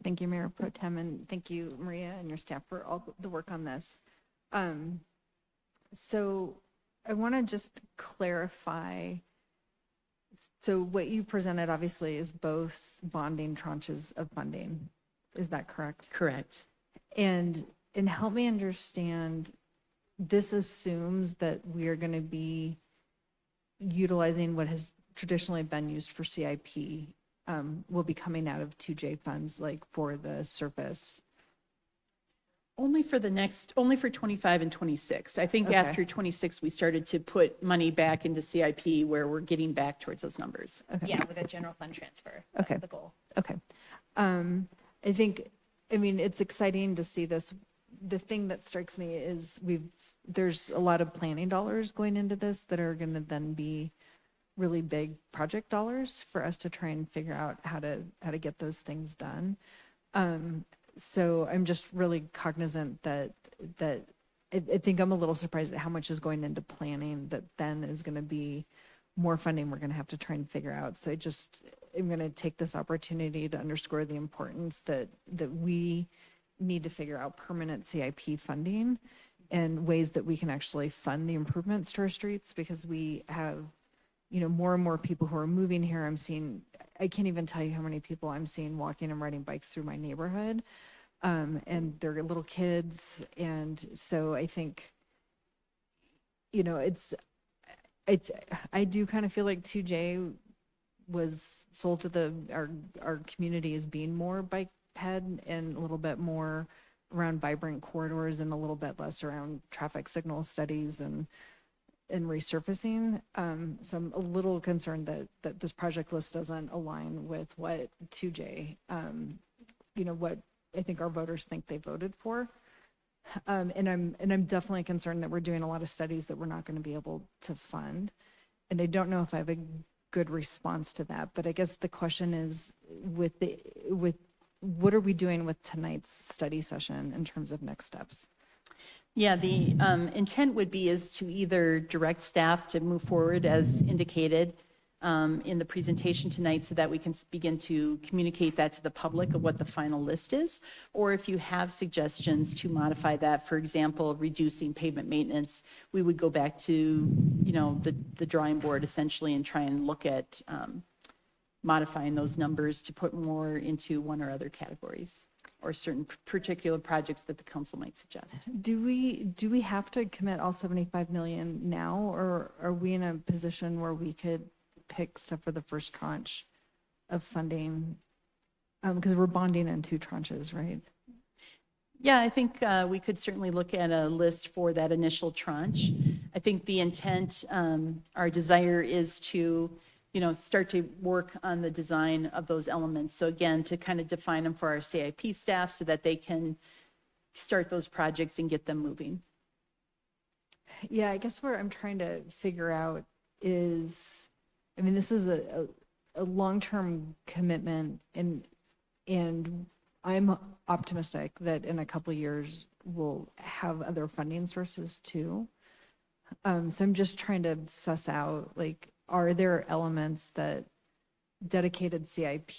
Thank you, Mayor Pro Tem, and thank you, Maria, and your staff for all the work on this. So I want to just clarify. So what you presented obviously is both bonding tranches of funding. Is that correct? Correct. And help me understand, this assumes that we are going to be utilizing what has traditionally been used for CIP, will be coming out of 2J funds, like for the surface. Only for 25 and 26. I think Okay. after 26, we started to put money back into CIP where we're getting back towards those numbers. Okay. Yeah, with a general fund transfer. Okay. That's the goal. Okay. I mean, it's exciting to see this. The thing that strikes me is there's a lot of planning dollars going into this that are going to then be really big project dollars for us to try and figure out how to get those things done. So I'm just really cognizant that I think I'm a little surprised at how much is going into planning that then is going to be more funding we're going to have to try and figure out. So I'm going to take this opportunity to underscore the importance that we need to figure out permanent CIP funding and ways that we can actually fund the improvements to our streets, because we have, more and more people who are moving here. I can't even tell you how many people I'm seeing walking and riding bikes through my neighborhood. And they're little kids. And so I think, I do kind of feel like 2J was sold to our community as being more bike ped and a little bit more around vibrant corridors and a little bit less around traffic signal studies and resurfacing. So I'm a little concerned that this project list doesn't align with what 2J, what I think our voters think they voted for. And I'm definitely concerned that we're doing a lot of studies that we're not going to be able to fund. And I don't know if I have a good response to that, but I guess the question is with what are we doing with tonight's study session in terms of next steps? Yeah, the intent would be is to either direct staff to move forward as indicated in the presentation tonight so that we can begin to communicate that to the public of what the final list is, or if you have suggestions to modify that, for example, reducing pavement maintenance, we would go back to, the drawing board essentially and try and look at modifying those numbers to put more into one or other categories or certain particular projects that the council might suggest. Do we have to commit all 75 million now, or are we in a position where we could pick stuff for the first tranche of funding? Because we're bonding in 2 tranches, right? Yeah, I think we could certainly look at a list for that initial tranche. I think the intent, our desire is to, start to work on the design of those elements. So again, to kind of define them for our CIP staff so that they can start those projects and get them moving. Yeah, I guess where I'm trying to figure out is, this is a long-term commitment, and I'm optimistic that in a couple of years we'll have other funding sources too. So I'm just trying to suss out, are there elements that dedicated CIP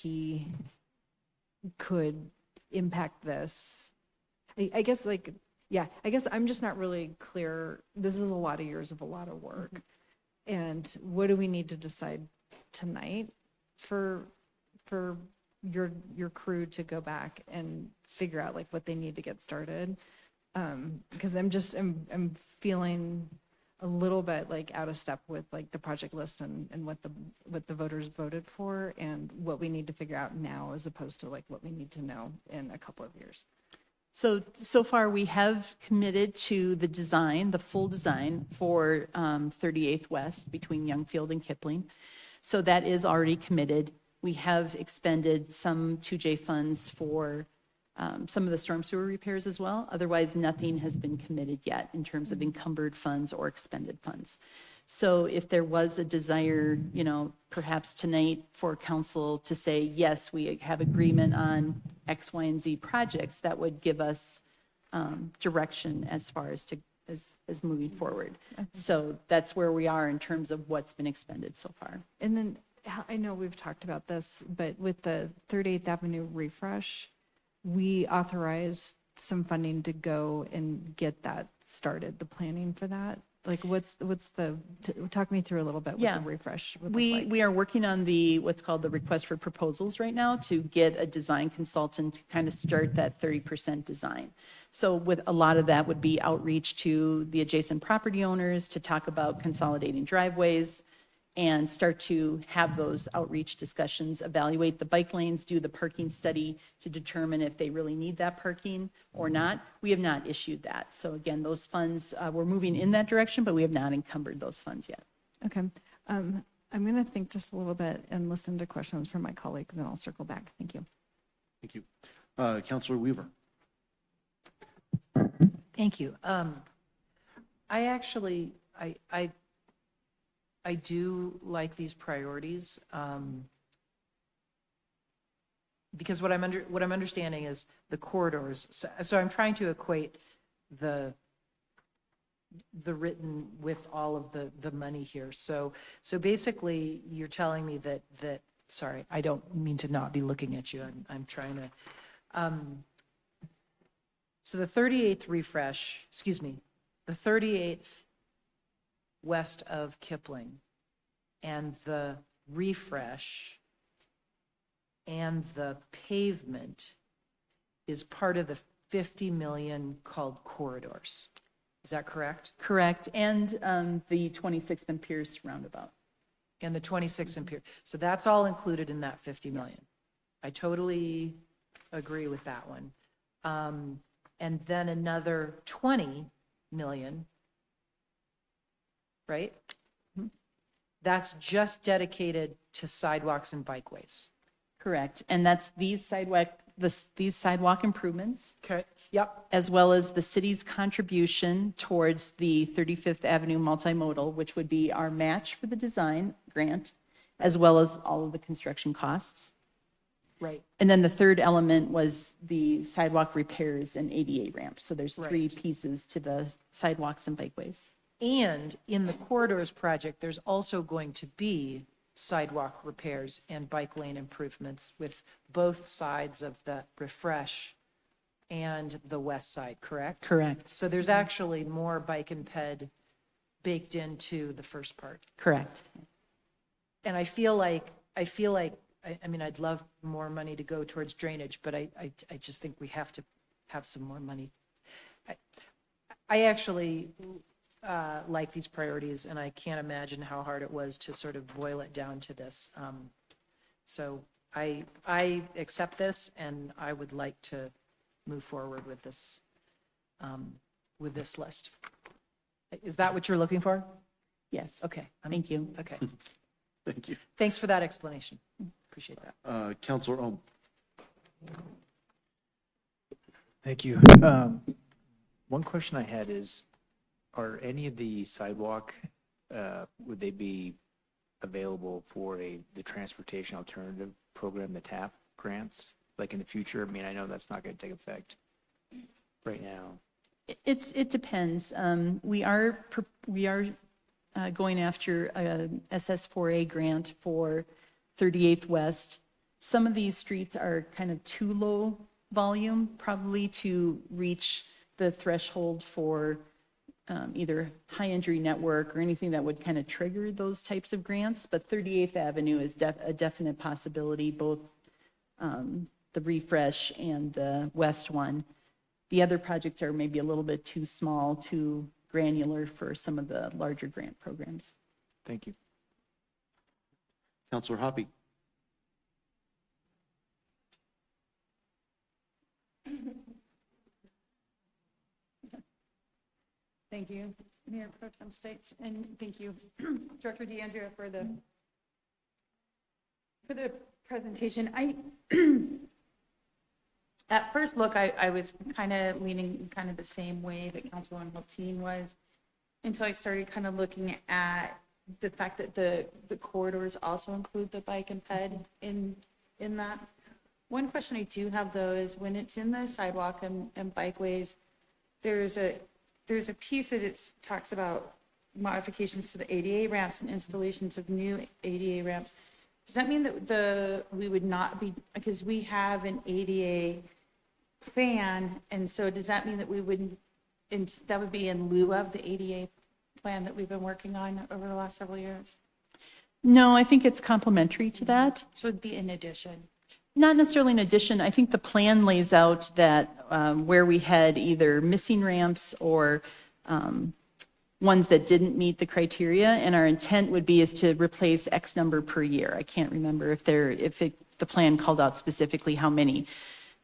could impact this? I guess I'm just not really clear. This is a lot of years of a lot of work. And what do we need to decide tonight for your crew to go back and figure out what they need to get started? Because I'm feeling a little bit out of step with the project list and what the voters voted for and what we need to figure out now as opposed to what we need to know in a couple of years. So far, we have committed to the design, the full design for 38th West between Youngfield and Kipling. So that is already committed. We have expended some 2J funds for some of the storm sewer repairs as well. Otherwise, nothing has been committed yet in terms of encumbered funds or expended funds. So if there was a desire, you know, perhaps tonight for council to say, yes, we have agreement on X, Y, and Z projects, that would give us direction as far as as moving forward. So that's where we are in terms of what's been expended so far. And then I know we've talked about this, but with the 38th Avenue refresh, we authorized some funding to go and get that started, the planning for that. Like talk me through a little bit what the refresh would look like. We are working on what's called the request for proposals right now to get a design consultant to kind of start that 30% design. So with a lot of that would be outreach to the adjacent property owners to talk about consolidating driveways and start to have those outreach discussions, evaluate the bike lanes, do the parking study to determine if they really need that parking or not. We have not issued that. So again, those funds, we're moving in that direction, but we have not encumbered those funds yet. Okay. I'm going to think just a little bit and listen to questions from my colleagues, and I'll circle back. Thank you. Thank you. Counselor Weaver. Thank you. I actually, I do like these priorities, because what I'm understanding is the corridors. So I'm trying to equate the written with all of the money here. So basically, you're telling me that sorry, I don't mean to not be looking at you. I'm trying to. So the 38th refresh, the 38th west of Kipling, and the refresh and the pavement is part of the 50 million called corridors. Is that correct? Correct. And the 26th and Pierce roundabout. And the 26th and Pierce. So that's all included in that 50 million. I totally agree with that one. And then another 20 million, right? That's just dedicated to sidewalks and bikeways. Correct. And that's these sidewalk improvements. Okay. Yep. As well as the city's contribution towards the 35th Avenue multimodal, which would be our match for the design grant, as well as all of the construction costs. Right. And then the third element was the sidewalk repairs and ADA ramps. So there's three pieces to the sidewalks and bikeways. And in the corridors project, there's also going to be sidewalk repairs and bike lane improvements with both sides of the refresh and the west side, correct? Correct. So there's actually more bike and ped baked into the first part. Correct. And I feel like, I mean, I'd love more money to go towards drainage, but I just think we have to have some more money. I actually like these priorities, and I can't imagine how hard it was to sort of boil it down to this. So I accept this, and I would like to move forward with this list. Is that what you're looking for? Yes. Okay. Thank you. Okay. Thank you. Thanks for that explanation. Appreciate that. Counselor Ohm. Thank you. One question I had is, are any of the sidewalk, would they be available for the Transportation Alternative Program, the TAP grants, like in the future? I mean, I know that's not going to take effect right now. It depends. We are going after a SS4A grant for 38th West. Some of these streets are kind of too low volume, probably to reach the threshold for either high injury network or anything that would kind of trigger those types of grants. But 38th Avenue is a definite possibility, both the refresh and the west one. The other projects are maybe a little bit too small, too granular for some of the larger grant programs. Thank you. Counselor Hoppy. Thank you, Mayor Pro Tem States, and thank you, Director DeAndrea, for the presentation. At first look, I was kind of leaning kind of the same way that Councilwoman Hulteen was. until I started kind of looking at the fact that the corridors also include the bike and ped in that. One question I do have though is when it's in the sidewalk and bikeways, there's a piece that it talks about modifications to the ADA ramps and installations of new ADA ramps. Does that mean that we would not be, because we have an ADA plan, and so does that mean that we wouldn't, that would be in lieu of the ADA plan that we've been working on over the last several years? No, I think it's complementary to that. So it'd be in addition? Not necessarily in addition. I think the plan lays out that where we had either missing ramps or ones that didn't meet the criteria, and our intent would be is to replace X number per year. I can't remember if the plan called out specifically how many.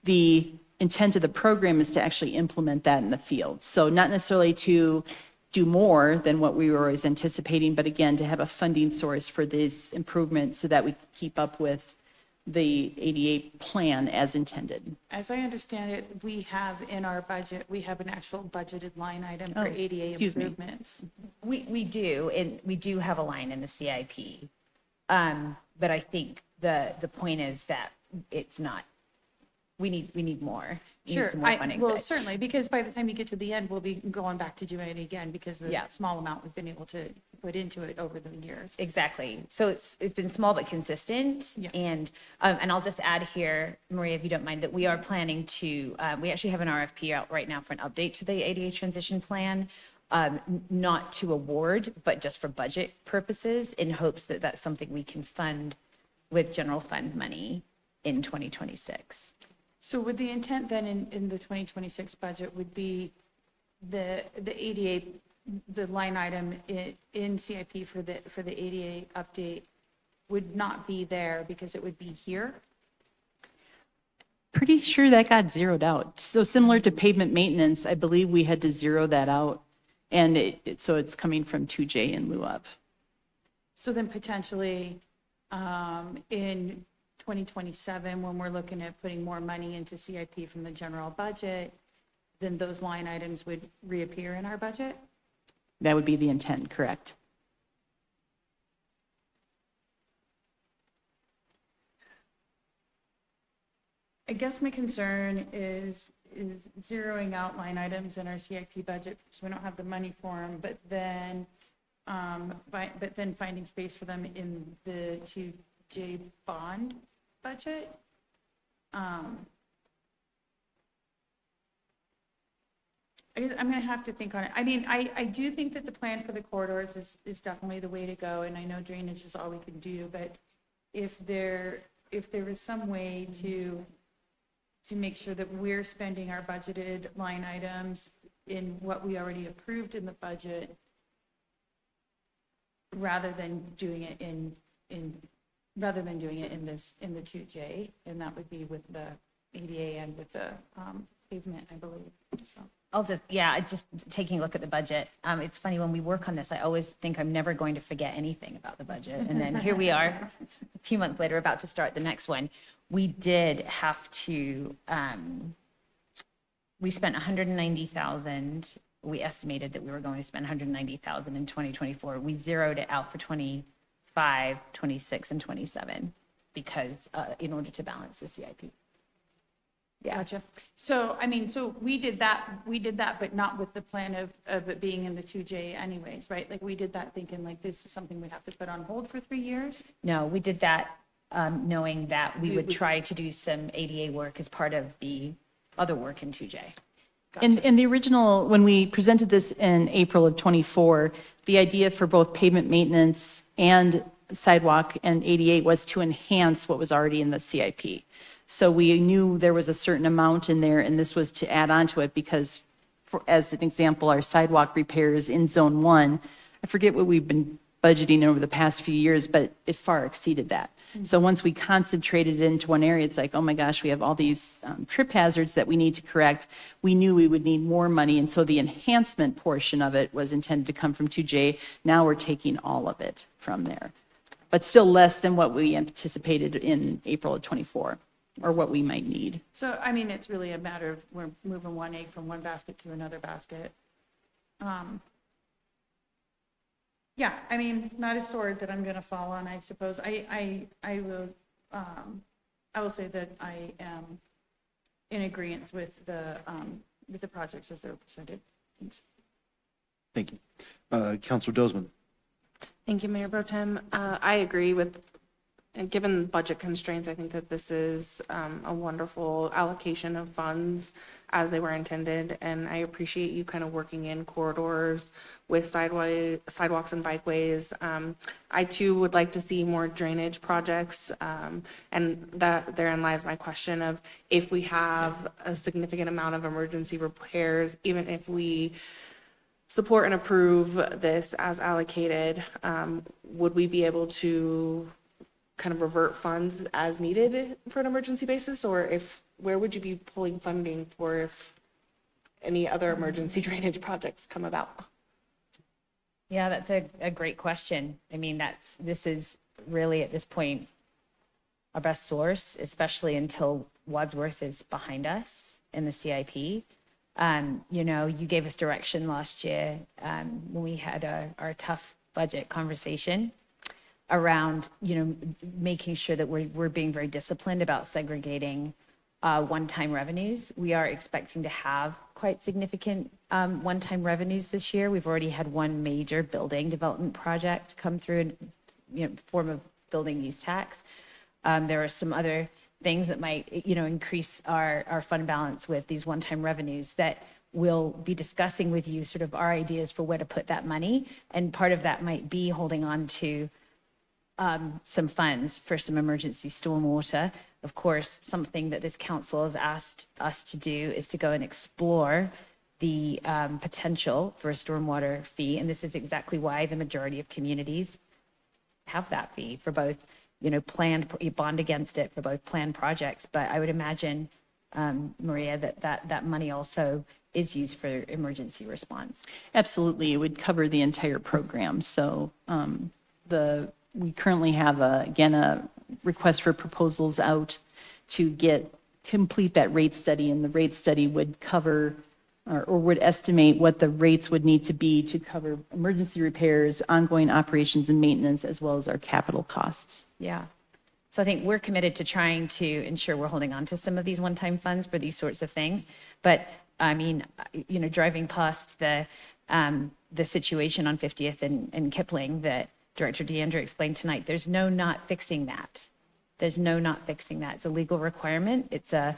The intent of the program is to actually implement that in the field. So not necessarily to do more than what we were always anticipating, but again, to have a funding source for this improvement so that we keep up with the ADA plan as intended. As I understand it, we have in our budget, we have an actual budgeted line item for Oh, ADA excuse me. improvements. We do, and we do have a line in the CIP. But I think the point is that it's not, we need more. We need Sure, some more funding. well, certainly, because by the time you get to the end, we'll be going back to doing it again because the Yeah. small amount we've been able to put into it over the years. Exactly. So it's been small but consistent. Yeah. And I'll just add here, Maria, if you don't mind, that we are planning to, we actually have an RFP out right now for an update to the ADA transition plan, not to award, but just for budget purposes in hopes that that's something we can fund with general fund money in 2026. So would the intent then in the 2026 budget would be the ADA, the line item in CIP for the ADA update would not be there because it would be here? Pretty sure that got zeroed out. So similar to pavement maintenance, I believe we had to zero that out. And so it's coming from 2J in lieu of. So then potentially in 2027, when we're looking at putting more money into CIP from the general budget, then those line items would reappear in our budget? That would be the intent, correct? I guess my concern is zeroing out line items in our CIP budget because we don't have the money for them, but then finding space for them in the 2J bond budget. I'm going to have to think on it. I mean, I do think that the plan for the corridors is definitely the way to go, and I know drainage is all we can do, but if there is some way to make sure that we're spending our budgeted line items in what we already approved in the budget, rather than doing it in the 2J, and that would be with the ADA and with the pavement, I believe, so. Just taking a look at the budget. It's funny, when we work on this, I always think I'm never going to forget anything about the budget. And then here we are, a few months later, about to start the next one. We did have to, we spent 190,000. We estimated that we were going to spend 190,000 in 2024. We zeroed it out for 25, 26, and 27 because in order to balance the CIP. Yeah. Gotcha. So, I mean, so we did that, but not with the plan of it being in the 2J anyways, right? Like we did that thinking like this is something we have to put on hold for 3 years? No, we did that knowing that we would try to do some ADA work as part of the other work in 2J. In the original, when we presented this in April of '24, the idea for both pavement maintenance and sidewalk and ADA was to enhance what was already in the CIP. So we knew there was a certain amount in there, and this was to add on to it because, as an example, our sidewalk repairs in Zone 1, I forget what we've been budgeting over the past few years, but it far exceeded that. So once we concentrated it into one area, it's like, oh my gosh, we have all these trip hazards that we need to correct. We knew we would need more money, and so the enhancement portion of it was intended to come from 2J. Now we're taking all of it from there, but still less than what we anticipated in April of '24. Or what we might need. So, I mean, it's really a matter of we're moving one egg from one basket to another basket. Yeah, I mean, not a sword that I'm going to fall on, I suppose. I will say that I am in agreement with the projects as they're presented. Thanks. Thank you. Counselor Dozeman. Thank you, Mayor Pro Tem. I agree with, and given budget constraints, I think that this is a wonderful allocation of funds as they were intended. And I appreciate you kind of working in corridors with sidewalks and bikeways. I too would like to see more drainage projects. And that therein lies my question of, if we have a significant amount of emergency repairs, even if we support and approve this as allocated, would we be able to kind of revert funds as needed for an emergency basis? Or where would you be pulling funding for if any other emergency drainage projects come about? Yeah, that's a great question. I mean, this is really at this point our best source, especially until Wadsworth is behind us in the CIP. You know, you gave us direction last year when we had our tough budget conversation around, you know, making sure that we're being very disciplined about segregating one-time revenues. We are expecting to have quite significant one-time revenues this year. We've already had one major building development project come through in, you know, form of building use tax. There are some other things that might, you know, increase our fund balance with these one-time revenues that we'll be discussing with you, sort of our ideas for where to put that money. And part of that might be holding on to some funds for some emergency stormwater. Of course, something that this council has asked us to do is to go and explore the potential for a stormwater fee. And this is exactly why the majority of communities have that fee for both, you know, planned, you bond against it for both planned projects. But I would imagine, Maria, that money also is used for emergency response. Absolutely, it would cover the entire program. So we currently have a request for proposals out to complete that rate study, and the rate study would cover or would estimate what the rates would need to be to cover emergency repairs, ongoing operations and maintenance, as well as our capital costs. Yeah. So I think we're committed to trying to ensure we're holding on to some of these one-time funds for these sorts of things. But I mean, you know, driving past the situation on 50th and Kipling that Director DeAndrea explained tonight, there's no not fixing that. There's no not fixing that. It's a legal requirement. It's a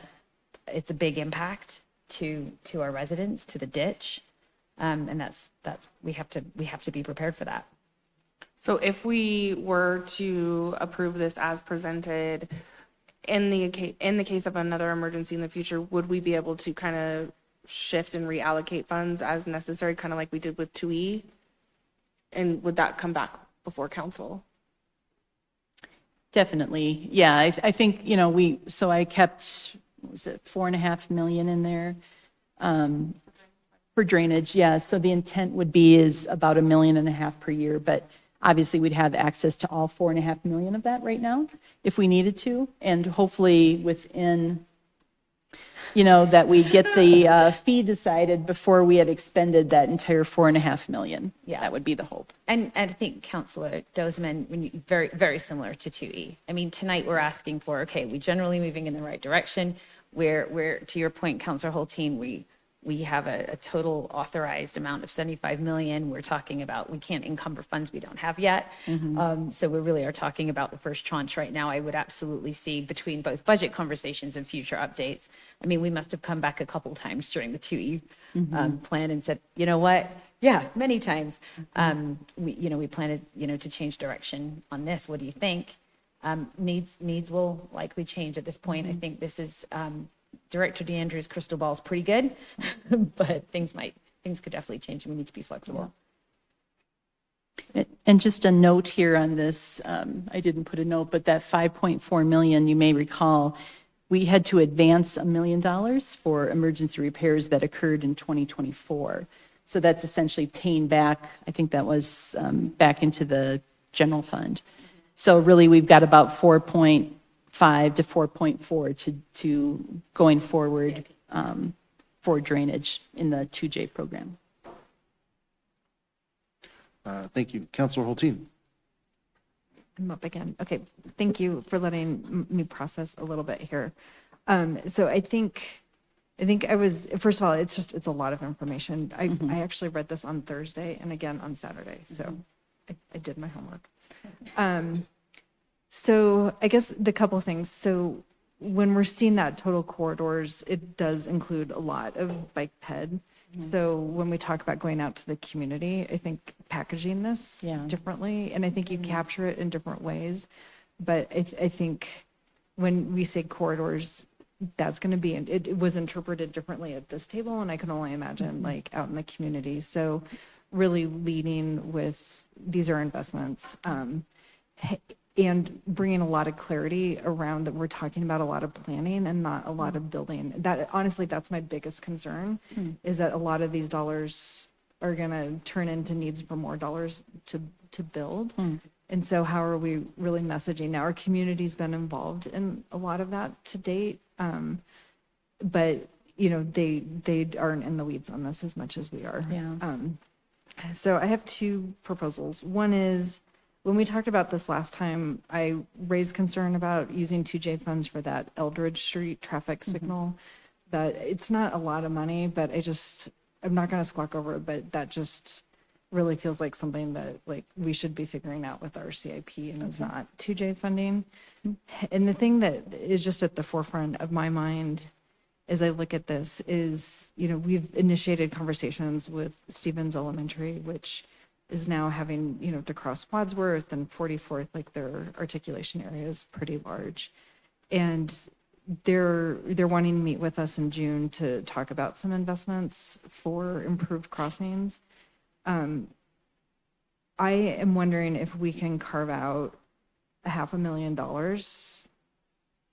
big impact to our residents, to the ditch, and that's we have to be prepared for that. So if we were to approve this as presented, in the case of another emergency in the future, would we be able to kind of shift and reallocate funds as necessary, kind of like we did with 2E? And would that come back before council? Definitely, yeah. I think, you know, I kept, what was it, 4.5 million in there for drainage. Yeah, so the intent would be is about $1.5 million per year, but obviously we'd have access to all 4.5 million of that right now if we needed to, and hopefully within, you know, that we get the fee decided before we had expended that entire 4.5 million. Yeah, that would be the hope. And I think Councillor Dozeman, very, very similar to 2E. I mean, tonight we're asking for, okay, we're generally moving in the right direction. We're to your point, Councillor Hulteen, we have a total authorized amount of 75 million. We're talking about, we can't encumber funds we don't have yet. So we really are talking about the first tranche right now. I would absolutely see between both budget conversations and future updates. I mean, we must have come back a couple times during the 2E plan and said, you know what? Yeah, many times. We planted, to change direction on this. What do you think? Needs will likely change at this point. I think this is, Director DeAndrea's crystal ball is pretty good, but things could definitely change, and we need to be flexible. And just a note here on this, I didn't put a note, but that 5.4 million, you may recall, we had to advance $1 million for emergency repairs that occurred in 2024. So that's essentially paying back, I think that was back into the general fund. So really, we've got about 4.5 to 4.4 to going forward for drainage in the 2J program. Thank you. Counselor Hulteen. I'm up again. Okay, thank you for letting me process a little bit here. So I think I was, first of all, it's a lot of information. I actually read this on Thursday and again on Saturday, so I did my homework. So I guess the couple things. So when we're seeing that total corridors, it does include a lot of bike ped. So when we talk about going out to the community, I think packaging this differently, and I think you capture it in different ways. But I think when we say corridors, that's going to be, it was interpreted differently at this table, and I can only imagine like out in the community. So really leading with, these are investments, and bringing a lot of clarity around that we're talking about a lot of planning and not a lot of building. That honestly, that's my biggest concern, is that a lot of these dollars are going to turn into needs for more dollars to build. And so how are we really messaging? Now, our community's been involved in a lot of that to date, but you know, they aren't in the weeds on this as much as we are. So I have two proposals. One is, when we talked about this last time, I raised concern about using 2J funds for that Eldridge Street traffic signal. That it's not a lot of money, but I'm not going to squawk over it, but that just really feels like something that like we should be figuring out with our CIP, and it's not 2J funding. And the thing that is just at the forefront of my mind as I look at this is, you know, we've initiated conversations with Stevens Elementary, which is now having, you know, to cross Wadsworth and 44th, like their articulation area is pretty large. And they're wanting to meet with us in June to talk about some investments for improved crossings. I am wondering if we can carve out $500,000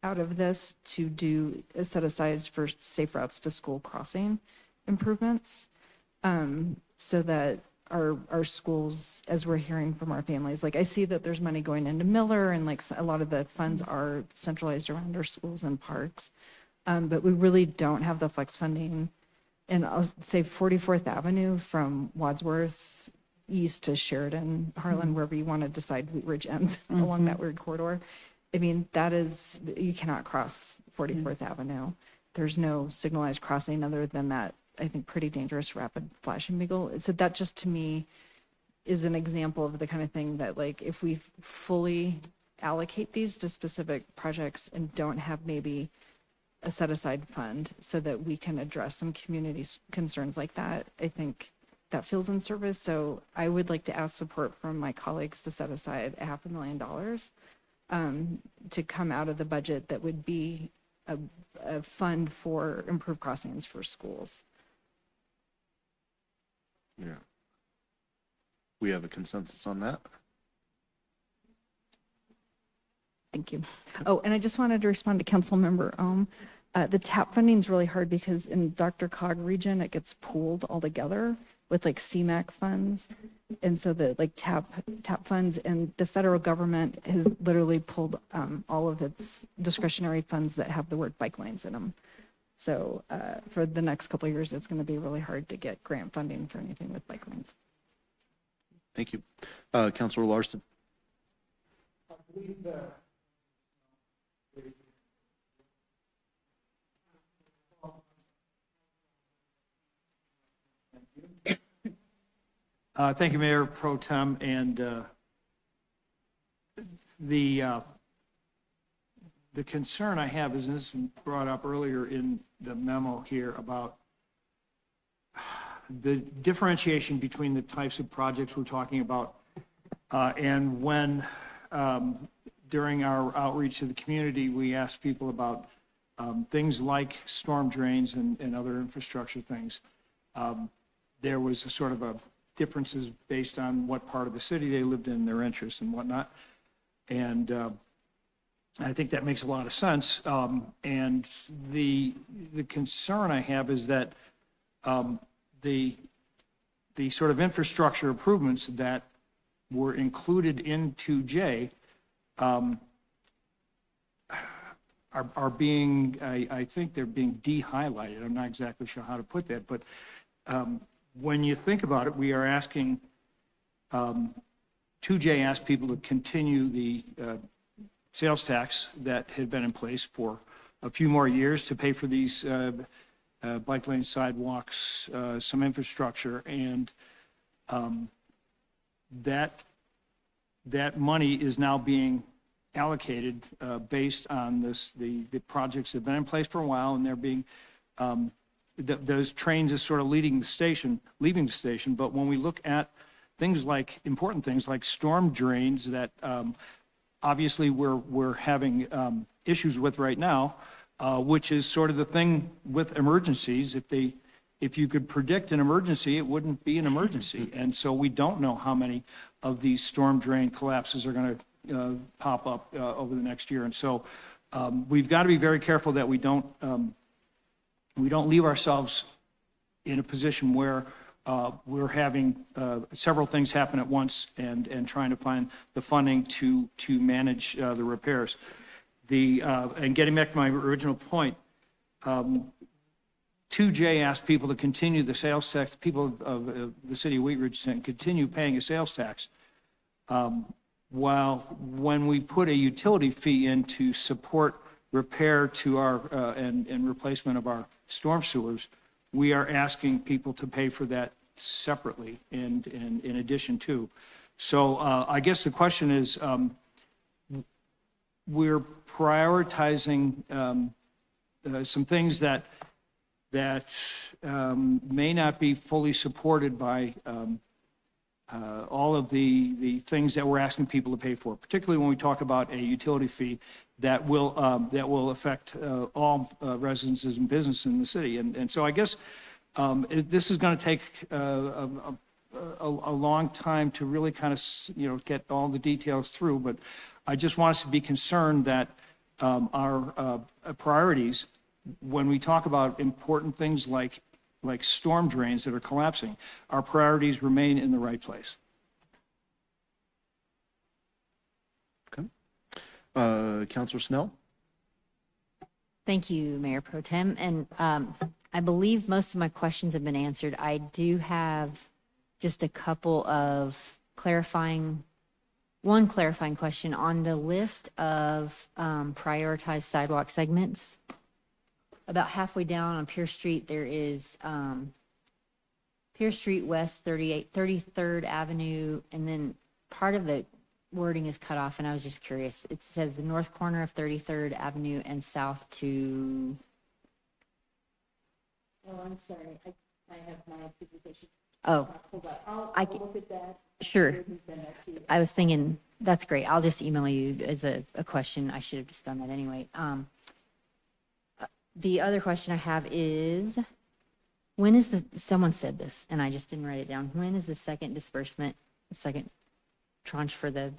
out of this to do set asides for safe routes to school crossing improvements, so that our schools, as we're hearing from our families, like I see that there's money going into Miller, and like a lot of the funds are centralized around our schools and parks, but we really don't have the flex funding. And I'll say 44th Avenue from Wadsworth east to Sheridan, Harlan, wherever you want to decide Wheat Ridge ends along that weird corridor. I mean, that is, you cannot cross 44th Avenue. There's no signalized crossing other than that, I think, pretty dangerous rapid flashing beagle. So that just to me is an example of the kind of thing that, like, if we fully allocate these to specific projects and don't have maybe a set aside fund so that we can address some community concerns like that, I think that feels in service. So I would like to ask support from my colleagues to set aside $500,000 to come out of the budget that would be a fund for improved crossings for schools. Yeah. We have a consensus on that. Thank you. Oh, and I just wanted to respond to Councilmember Ohm. The TAP funding is really hard because in Dr. Cog region, it gets pooled all together with like CMAQ funds. And so the like TAP funds, and the federal government has literally pulled all of its discretionary funds that have the word bike lanes in them. So for the next couple of years, it's going to be really hard to get grant funding for anything with bike lanes. Thank you. Councilor Larson. Thank you, Mayor Pro Tem. And the concern I have is, and this was brought up earlier in the memo here, about the differentiation between the types of projects we're talking about. And when, during our outreach to the community, we asked people about things like storm drains and other infrastructure things, there was a sort of a differences based on what part of the city they lived in, their interests and whatnot. And I think that makes a lot of sense. And the concern I have is that the sort of infrastructure improvements that were included in 2J are being, I think they're being de-highlighted. I'm not exactly sure how to put that, but when you think about it, we are asking 2J asked people to continue the sales tax that had been in place for a few more years to pay for these bike lanes, sidewalks, some infrastructure, and that money is now being allocated based on the projects that have been in place for a while, and they're being, those trains is sort of leaving the station, but when we look at important things like storm drains that obviously we're having issues with right now, which is sort of the thing with emergencies. If you could predict an emergency, it wouldn't be an emergency. And so we don't know how many of these storm drain collapses are going to pop up over the next year. And so we've got to be very careful that we don't leave ourselves in a position where we're having several things happen at once and trying to find the funding to manage the repairs. And getting back to my original point, 2J asked people to continue the sales tax, people of the city of Wheat Ridge to continue paying a sales tax, while when we put a utility fee in to support repair to our and replacement of our storm sewers, we are asking people to pay for that separately and in addition to. So I guess the question is, we're prioritizing some things that may not be fully supported by all of the things that we're asking people to pay for, particularly when we talk about a utility fee that will affect all residences and businesses in the city. And so I guess this is going to take a long time to really kind of get all the details through, but I just want us to be concerned that our priorities, when we talk about important things like storm drains that are collapsing, our priorities remain in the right place. Okay. Councilor Snell? Thank you, Mayor Pro Tem. And I believe most of my questions have been answered. I do have just a couple of clarifying question on the list of prioritized sidewalk segments. About halfway down on Pierce Street, there is Pierce Street West, 33rd Avenue, and then part of the wording is cut off, and I was just curious. It says the north corner of 33rd Avenue and south to... Oh, I'm sorry. I have my presentation. Oh. Hold on. I'll look at that. Sure. I was thinking, that's great. I'll just email you as a question. I should have just done that anyway. The other question I have is, when is someone said this, and I just didn't write it down. When is the second disbursement, the second tranche for the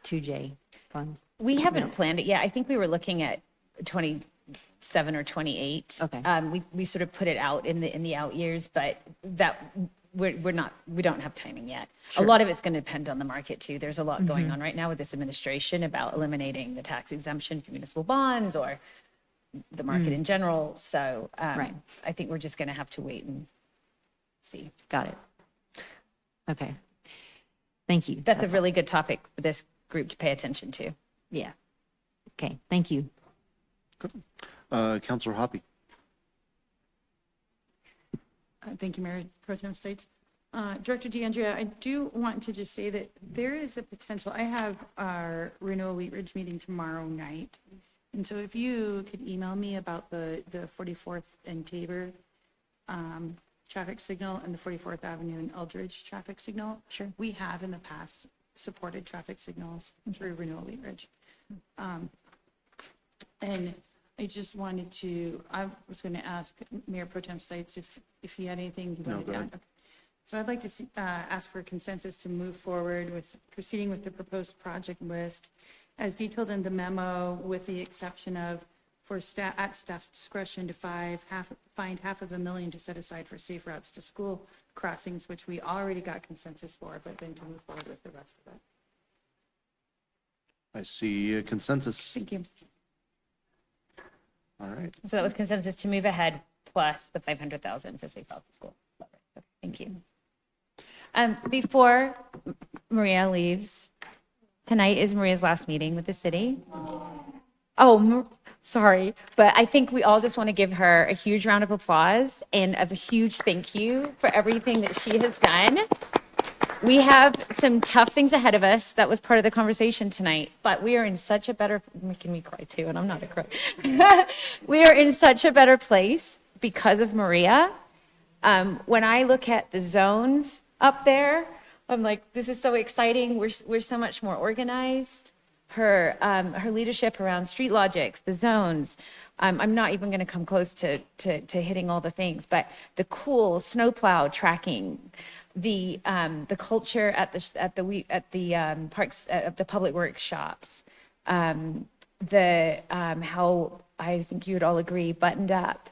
2J funds? We haven't planned it yet. I think we were looking at 27 or 28. Okay. We sort of put it out in the out years, but that we don't have timing yet. Sure. A lot of it's going to depend on the market too. There's a lot going on right now with this administration about eliminating the tax exemption for municipal bonds or the market in general. So Right. I think we're just going to have to wait and see. Got it. Okay. Thank you. That's a really good topic for this group to pay attention to. Yeah. Okay. Thank you. Councilor Hoppy? Thank you, Mayor Pro Tem States. Director DeAndrea, I do want to just say that there is a potential. I have our Renewal Wheat Ridge meeting tomorrow night. And so if you could email me about the 44th and Tabor traffic signal and the 44th Avenue and Eldridge traffic signal. Sure. We have in the past supported traffic signals through Renewal Wheat Ridge. And I just wanted to, I was going to ask Mayor Pro Tem Stites if he had anything he wanted to add. So I'd like to ask for a consensus to move forward with proceeding with the proposed project list as detailed in the memo, with the exception of at staff's discretion to find $500,000 to set aside for safe routes to school crossings, which we already got consensus for, but then to move forward with the rest of it. I see a consensus. Thank you. All right. So that was consensus to move ahead plus the 500,000 for safe routes to school. Okay, thank you. Before Maria leaves, tonight is Maria's last meeting with the city. Oh, sorry, but I think we all just want to give her a huge round of applause and a huge thank you for everything that she has done. We have some tough things ahead of us. That was part of the conversation tonight, but we are in such a better, making me cry too, and I'm not a cry. We are in such a better place because of Maria. When I look at the zones up there, I'm like, this is so exciting. We're so much more organized. Her leadership around street logics, the zones. I'm not even going to come close to hitting all the things, but the cool snowplow tracking, the culture at the parks at the public works shops, how I think you would all agree buttoned up.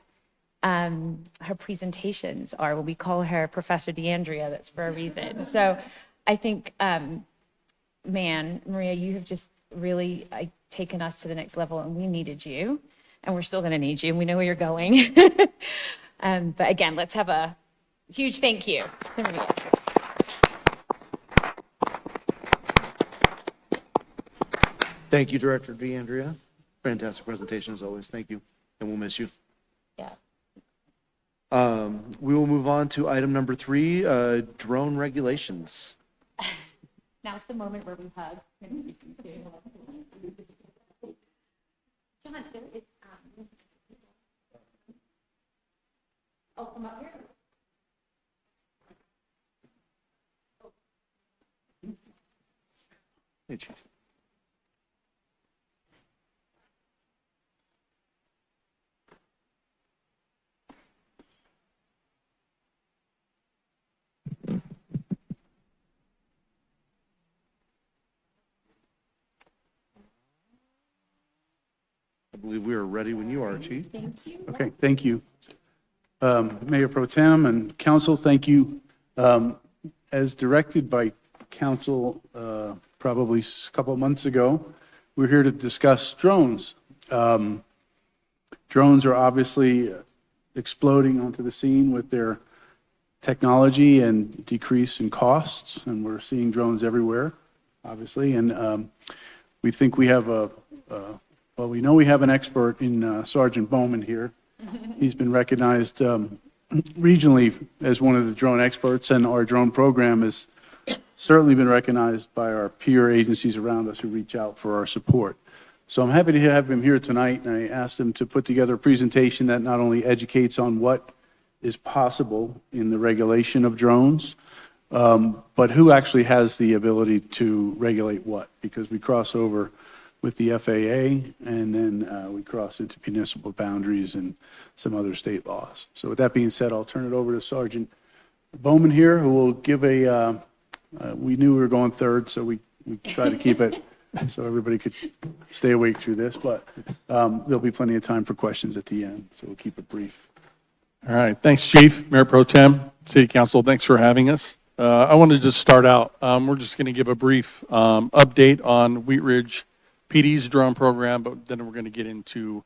Her presentations are, well, we call her Professor DeAndrea. That's for a reason. So I think, man, Maria, you have just really taken us to the next level, and we needed you, and we're still going to need you, and we know where you're going. But again, let's have a huge thank you to Maria. Thank you, Director DeAndrea. Fantastic presentation as always. Thank you, and we'll miss you. Yeah. We will move on to item number 3, drone regulations. Now's the moment where we hug. John, there is, oh, come up here. Hey, Chief. I believe we are ready when you are, Chief. Thank you. Okay, thank you. Mayor Pro Tem and council, thank you. As directed by council probably a couple of months ago, we're here to discuss drones. Drones are obviously exploding onto the scene with their technology and decrease in costs, and we're seeing drones everywhere, obviously. And we think we have well, we know we have an expert in Sergeant Bowman here. He's been recognized regionally as one of the drone experts, and our drone program has certainly been recognized by our peer agencies around us who reach out for our support. So I'm happy to have him here tonight, and I asked him to put together a presentation that not only educates on what is possible in the regulation of drones, but who actually has the ability to regulate what, because we cross over with the FAA, and then we cross into municipal boundaries and some other state laws. So with that being said, I'll turn it over to Sergeant Bowman here, who will give a, we knew we were going third, so we tried to keep it so everybody could stay awake through this, but there'll be plenty of time for questions at the end, so we'll keep it brief. All right, thanks, Chief, Mayor Pro Tem, City Council, thanks for having us. I wanted to just start out, we're just going to give a brief update on Wheat Ridge PD's drone program, but then we're going to get into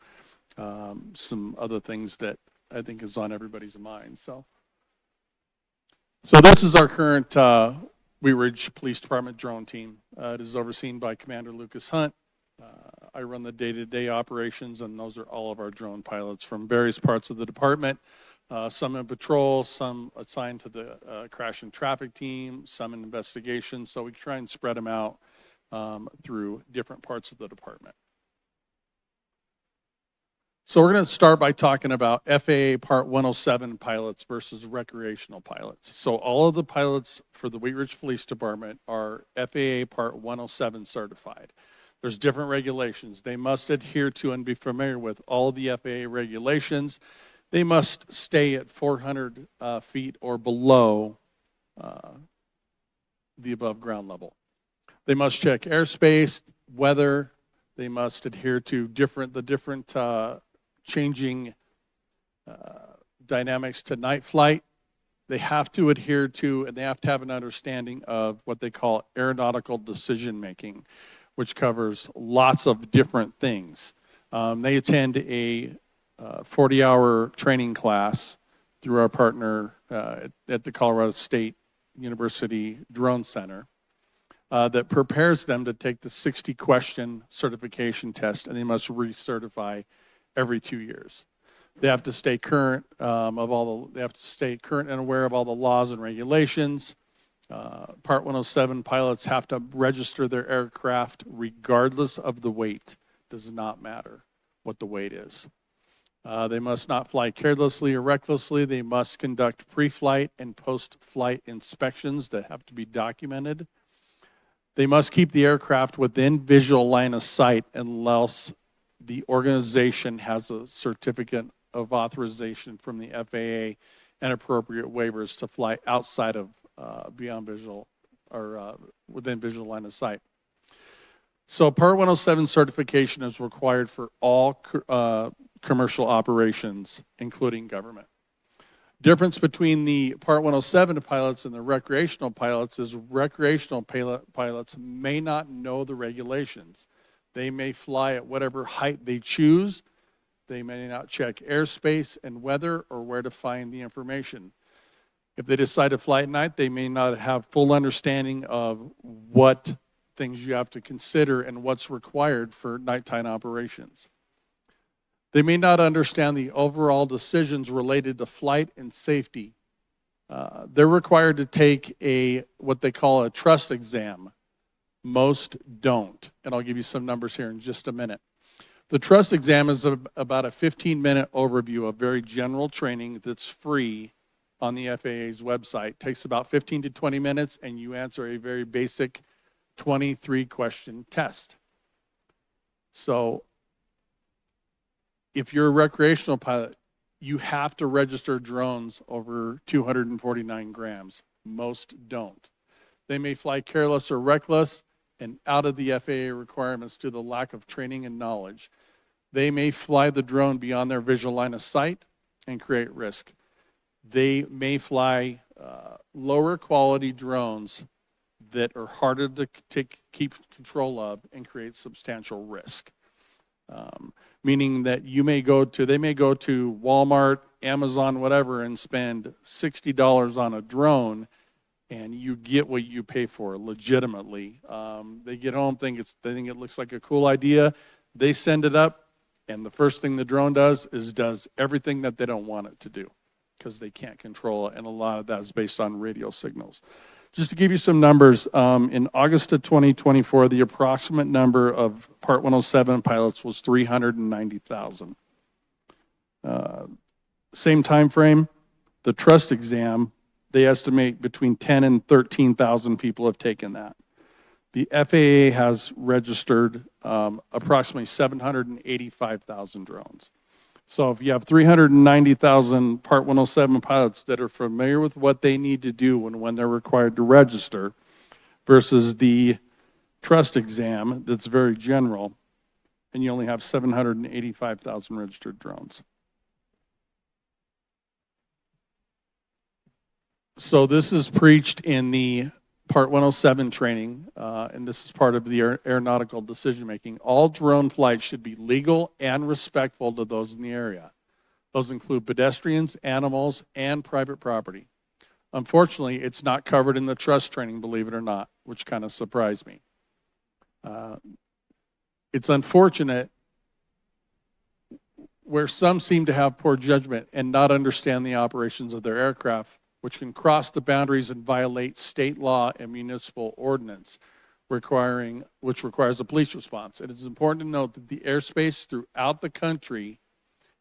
some other things that I think is on everybody's mind. So this is our current Wheat Ridge Police Department drone team. It is overseen by Commander Lucas Hunt. I run the day-to-day operations, and those are all of our drone pilots from various parts of the department. Some in patrol, some assigned to the crash and traffic team, some in investigation. So we try and spread them out through different parts of the department. So we're going to start by talking about FAA Part 107 pilots versus recreational pilots. So all of the pilots for the Wheat Ridge Police Department are FAA Part 107 certified. There's different regulations. They must adhere to and be familiar with all of the FAA regulations. They must stay at 400 feet or below the above ground level. They must check airspace, weather. They must adhere to the different changing dynamics to night flight. They have to adhere to, and they have to have an understanding of what they call aeronautical decision making, which covers lots of different things. They attend a 40-hour training class through our partner at the Colorado State University Drone Center that prepares them to take the 60-question certification test, and they must recertify every 2 years. They have to stay current they have to stay current and aware of all the laws and regulations. Part 107 pilots have to register their aircraft regardless of the weight. Does not matter what the weight is. They must not fly carelessly or recklessly. They must conduct pre-flight and post-flight inspections that have to be documented. They must keep the aircraft within visual line of sight unless the organization has a certificate of authorization from the FAA and appropriate waivers to fly outside of beyond visual or within visual line of sight. So Part 107 certification is required for all commercial operations, including government. Difference between the Part 107 pilots and the recreational pilots is recreational pilots may not know the regulations. They may fly at whatever height they choose. They may not check airspace and weather or where to find the information. If they decide to fly at night, they may not have full understanding of what things you have to consider and what's required for nighttime operations. They may not understand the overall decisions related to flight and safety. They're required to take what they call a trust exam. Most don't, and I'll give you some numbers here in just a minute. The trust exam is about a 15-minute overview of very general training that's free on the FAA's website. It takes about 15 to 20 minutes, and you answer a very basic 23-question test. So if you're a recreational pilot, you have to register drones over 249 grams. Most don't. They may fly careless or reckless and out of the FAA requirements due to the lack of training and knowledge. They may fly the drone beyond their visual line of sight and create risk. They may fly lower quality drones that are harder to keep control of and create substantial risk. Meaning that they may go to Walmart, Amazon, whatever, and spend $60 on a drone, and you get what you pay for legitimately. They get home, they think it looks like a cool idea. They send it up, and the first thing the drone does everything that they don't want it to do because they can't control it, and a lot of that is based on radio signals. Just to give you some numbers, in August of 2024, the approximate number of Part 107 pilots was 390,000. Same time frame, the trust exam, they estimate between 10 and 13,000 people have taken that. The FAA has registered approximately 785,000 drones. So if you have 390,000 Part 107 pilots that are familiar with what they need to do when they're required to register versus the trust exam that's very general, and you only have 785,000 registered drones. So this is preached in the Part 107 training, and this is part of the aeronautical decision-making. All drone flights should be legal and respectful to those in the area. Those include pedestrians, animals, and private property. Unfortunately, it's not covered in the trust training, believe it or not, which kind of surprised me. It's unfortunate where some seem to have poor judgment and not understand the operations of their aircraft, which can cross the boundaries and violate state law and municipal ordinance, which requires a police response. It is important to note that the airspace throughout the country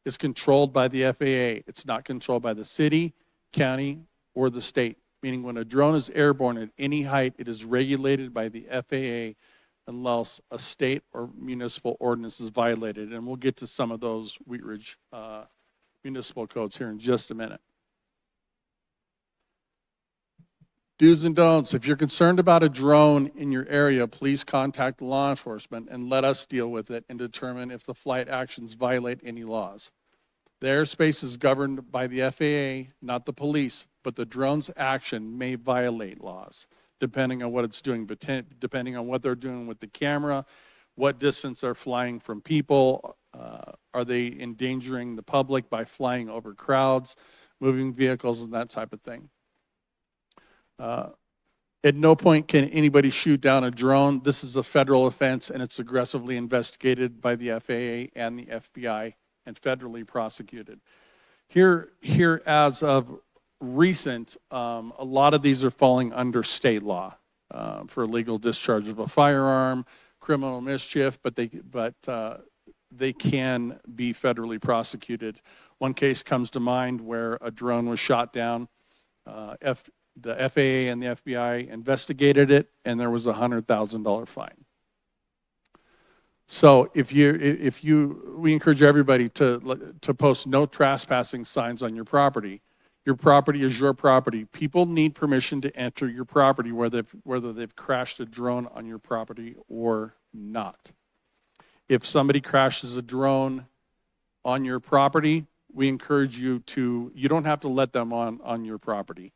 is controlled by the FAA. It's not controlled by the city, county, or the state, meaning when a drone is airborne at any height, it is regulated by the FAA unless a state or municipal ordinance is violated. And we'll get to some of those Wheat Ridge municipal codes here in just a minute. Do's and don'ts. If you're concerned about a drone in your area, please contact law enforcement and let us deal with it and determine if the flight actions violate any laws. The airspace is governed by the FAA, not the police, but the drone's action may violate laws, depending on what it's doing, depending on what they're doing with the camera, what distance they're flying from people, are they endangering the public by flying over crowds, moving vehicles, and that type of thing. At no point can anybody shoot down a drone. This is a federal offense, and it's aggressively investigated by the FAA and the FBI and federally prosecuted. Here as of recent, a lot of these are falling under state law for illegal discharge of a firearm, criminal mischief, but they can be federally prosecuted. One case comes to mind where a drone was shot down. The FAA and the FBI investigated it, and there was a $100,000 fine. So we encourage everybody to post no trespassing signs on your property. Your property is your property. People need permission to enter your property, whether they've crashed a drone on your property or not. If somebody crashes a drone on your property, we encourage you don't have to let them on your property.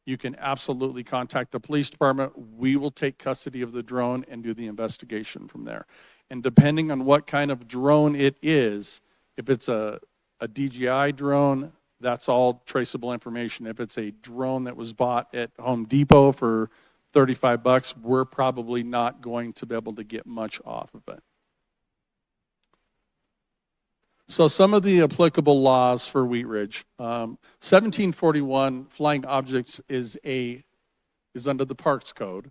You can absolutely contact the police department. We will take custody of the drone and do the investigation from there. And depending on what kind of drone it is, if it's a DJI drone, that's all traceable information. If it's a drone that was bought at Home Depot for $35, we're probably not going to be able to get much off of it. So some of the applicable laws for Wheat Ridge. 1741, flying objects is under the Parks Code.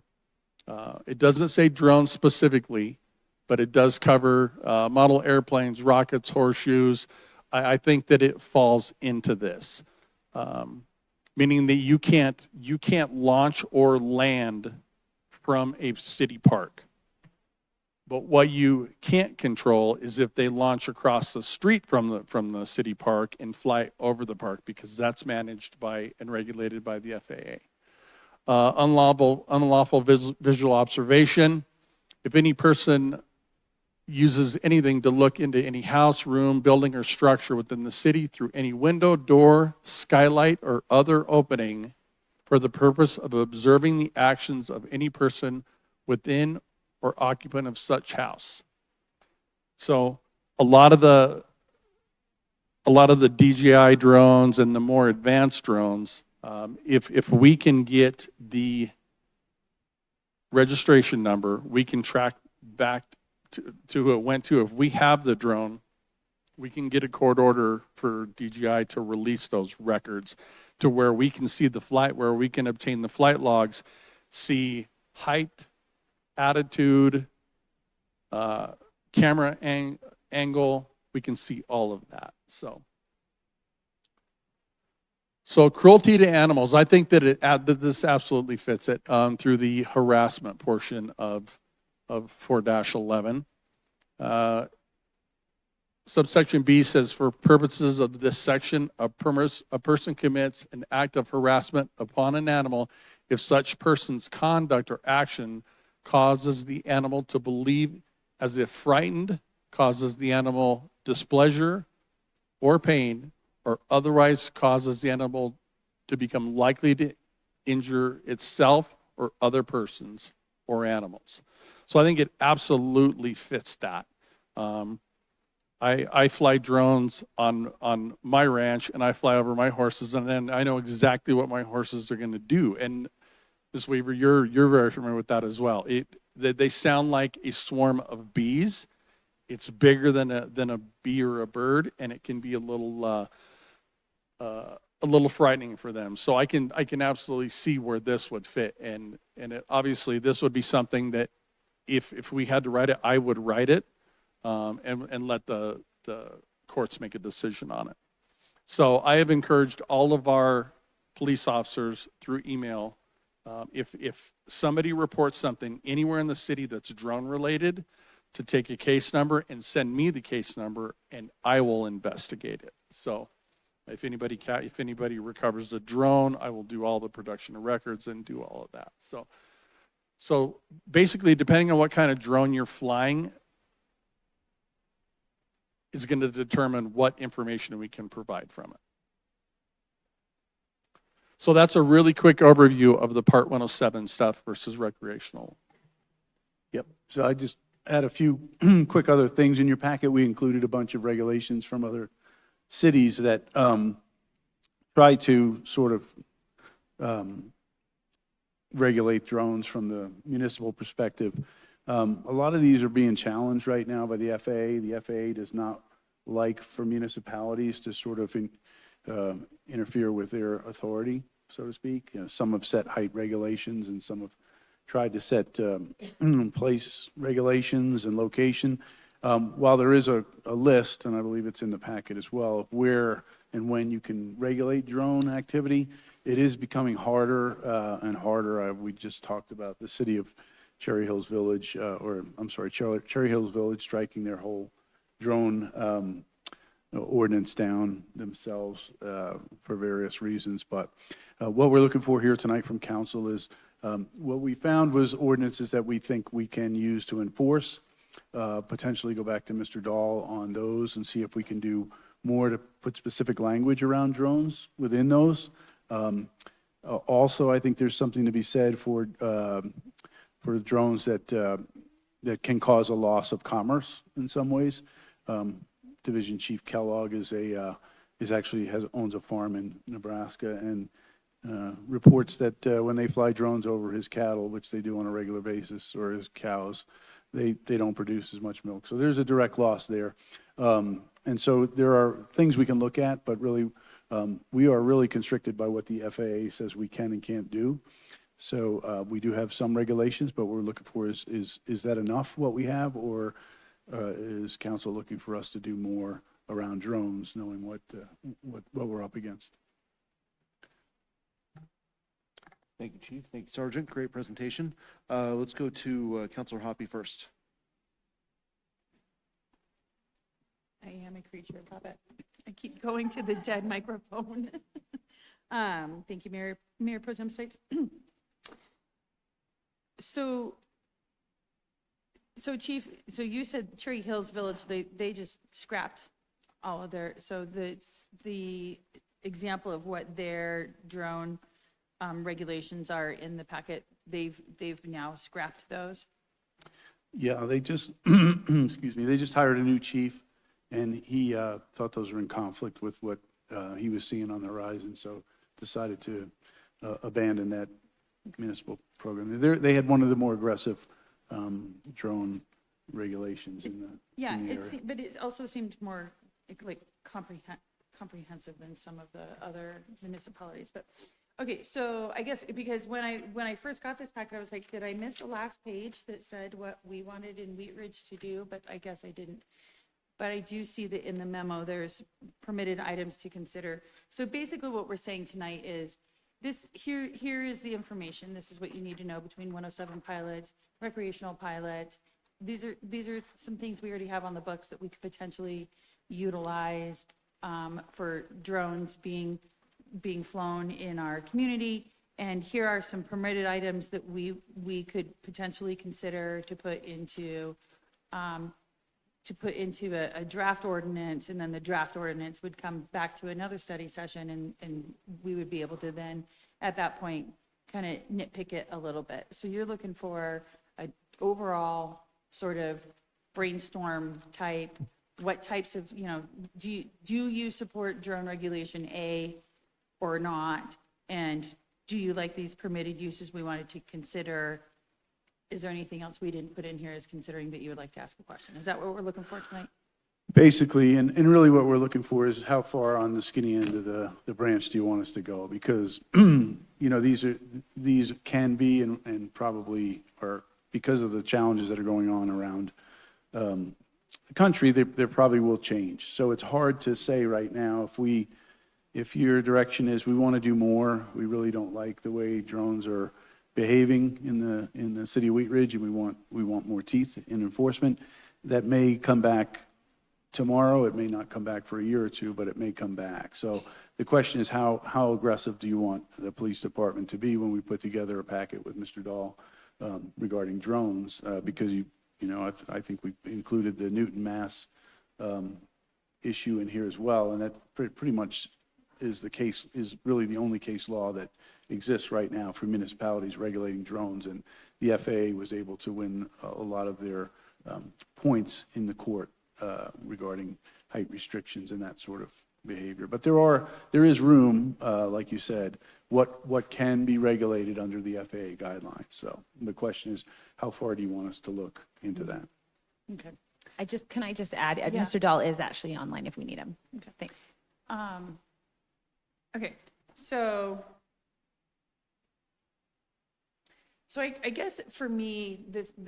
It doesn't say drones specifically, but it does cover model airplanes, rockets, horseshoes. I think that it falls into this, meaning that you can't launch or land from a city park. But what you can't control is if they launch across the street from the city park and fly over the park, because that's managed by and regulated by the FAA. Unlawful visual observation. If any person uses anything to look into any house, room, building, or structure within the city through any window, door, skylight, or other opening for the purpose of observing the actions of any person within or occupant of such house. So a lot of the DJI drones and the more advanced drones, if we can get the registration number, we can track back to who it went to. If we have the drone, we can get a court order for DJI to release those records to where we can see the flight, where we can obtain the flight logs, see height, attitude, camera angle, we can see all of that. So cruelty to animals, I think that that this absolutely fits it through the harassment portion of 4-11. Subsection B says, for purposes of this section, a person commits an act of harassment upon an animal if such person's conduct or action causes the animal to believe as if frightened, causes the animal displeasure or pain, or otherwise causes the animal to become likely to injure itself or other persons or animals. So I think it absolutely fits that. I fly drones on my ranch, and I fly over my horses, and then I know exactly what my horses are going to do. And Ms. Weaver, you're very familiar with that as well. They sound like a swarm of bees. It's bigger than a bee or a bird, and it can be a little frightening for them. So I can absolutely see where this would fit, and obviously this would be something that if we had to write it, I would write it, and let the courts make a decision on it. So I have encouraged all of our police officers through email. If somebody reports something anywhere in the city that's drone related, to take a case number and send me the case number, and I will investigate it. So if anybody recovers a drone, I will do all the production of records and do all of that. So basically, depending on what kind of drone you're flying, is going to determine what information we can provide from it. So that's a really quick overview of the Part 107 stuff versus recreational. Yep. So I just had a few quick other things in your packet. We included a bunch of regulations from other cities that try to sort of regulate drones from the municipal perspective. A lot of these are being challenged right now by the FAA. The FAA does not like for municipalities to sort of interfere with their authority, so to speak. Some have set height regulations and some have tried to set place regulations and location. While there is a list, and I believe it's in the packet as well, of where and when you can regulate drone activity, it is becoming harder and harder. We just talked about the city of Cherry Hills Village, Cherry Hills Village striking their whole drone ordinance down themselves for various reasons. But what we're looking for here tonight from council is what we found was ordinances that we think we can use to enforce, potentially go back to Mr. Dahl on those and see if we can do more to put specific language around drones within those. Also, I think there's something to be said for drones that can cause a loss of commerce in some ways. Division Chief Kellogg owns a farm in Nebraska and reports that when they fly drones over his cattle, which they do on a regular basis, or his cows, they don't produce as much milk. So there's a direct loss there. And so there are things we can look at, but really we are really constricted by what the FAA says we can and can't do. So we do have some regulations, but what we're looking for is that enough what we have, or is council looking for us to do more around drones, knowing what we're up against? Thank you, Chief. Thank you, Sergeant. Great presentation. Let's go to Councilor Hoppy first. I am a creature of habit. I keep going to the dead microphone. Thank you, Mayor Pro Tem Stites. So Chief, so you said Cherry Hills Village, they just scrapped all of their, so the example of what their drone regulations are in the packet, they've now scrapped those? Yeah, they just, excuse me, they just hired a new chief, and he thought those were in conflict with what he was seeing on the horizon, so decided to abandon that municipal program. They had one of the more aggressive drone regulations in the area. But it also seemed more like comprehensive than some of the other municipalities. But okay, so I guess because when I first got this packet, I was like, did I miss the last page that said what we wanted in Wheat Ridge to do? But I guess I didn't. But I do see that in the memo, there's permitted items to consider. So basically what we're saying tonight is here is the information. This is what you need to know between 107 pilots, recreational pilots. These are some things we already have on the books that we could potentially utilize for drones being flown in our community. And here are some permitted items that we could potentially consider to put into a draft ordinance, and then the draft ordinance would come back to another study session, and we would be able to then, at that point, kind of nitpick it a little bit. So you're looking for an overall sort of brainstorm type, what types of, do you support drone regulation A or not? And do you like these permitted uses we wanted to consider? Is there anything else we didn't put in here as considering that you would like to ask a question? Is that what we're looking for tonight? Basically, and really what we're looking for is how far on the skinny end of the branch do you want us to go? Because, these can be and probably are, because of the challenges that are going on around the country, they probably will change. So it's hard to say right now if your direction is we want to do more, we really don't like the way drones are behaving in the city of Wheat Ridge, and we want more teeth in enforcement. That may come back tomorrow. It may not come back for a year or two, but it may come back. So the question is how aggressive do you want the police department to be when we put together a packet with Mr. Dahl regarding drones? Because I think we included the Newton, Mass issue in here as well, and that pretty much is really the only case law that exists right now for municipalities regulating drones, and the FAA was able to win a lot of their points in the court regarding height restrictions and that sort of behavior. But there is room, like you said, what can be regulated under the FAA guidelines. So the question is, how far do you want us to look into that? Okay. Can I just add, Yeah. Mr. Dahl is actually online if we need him. Okay. Thanks. Okay, so I guess for me,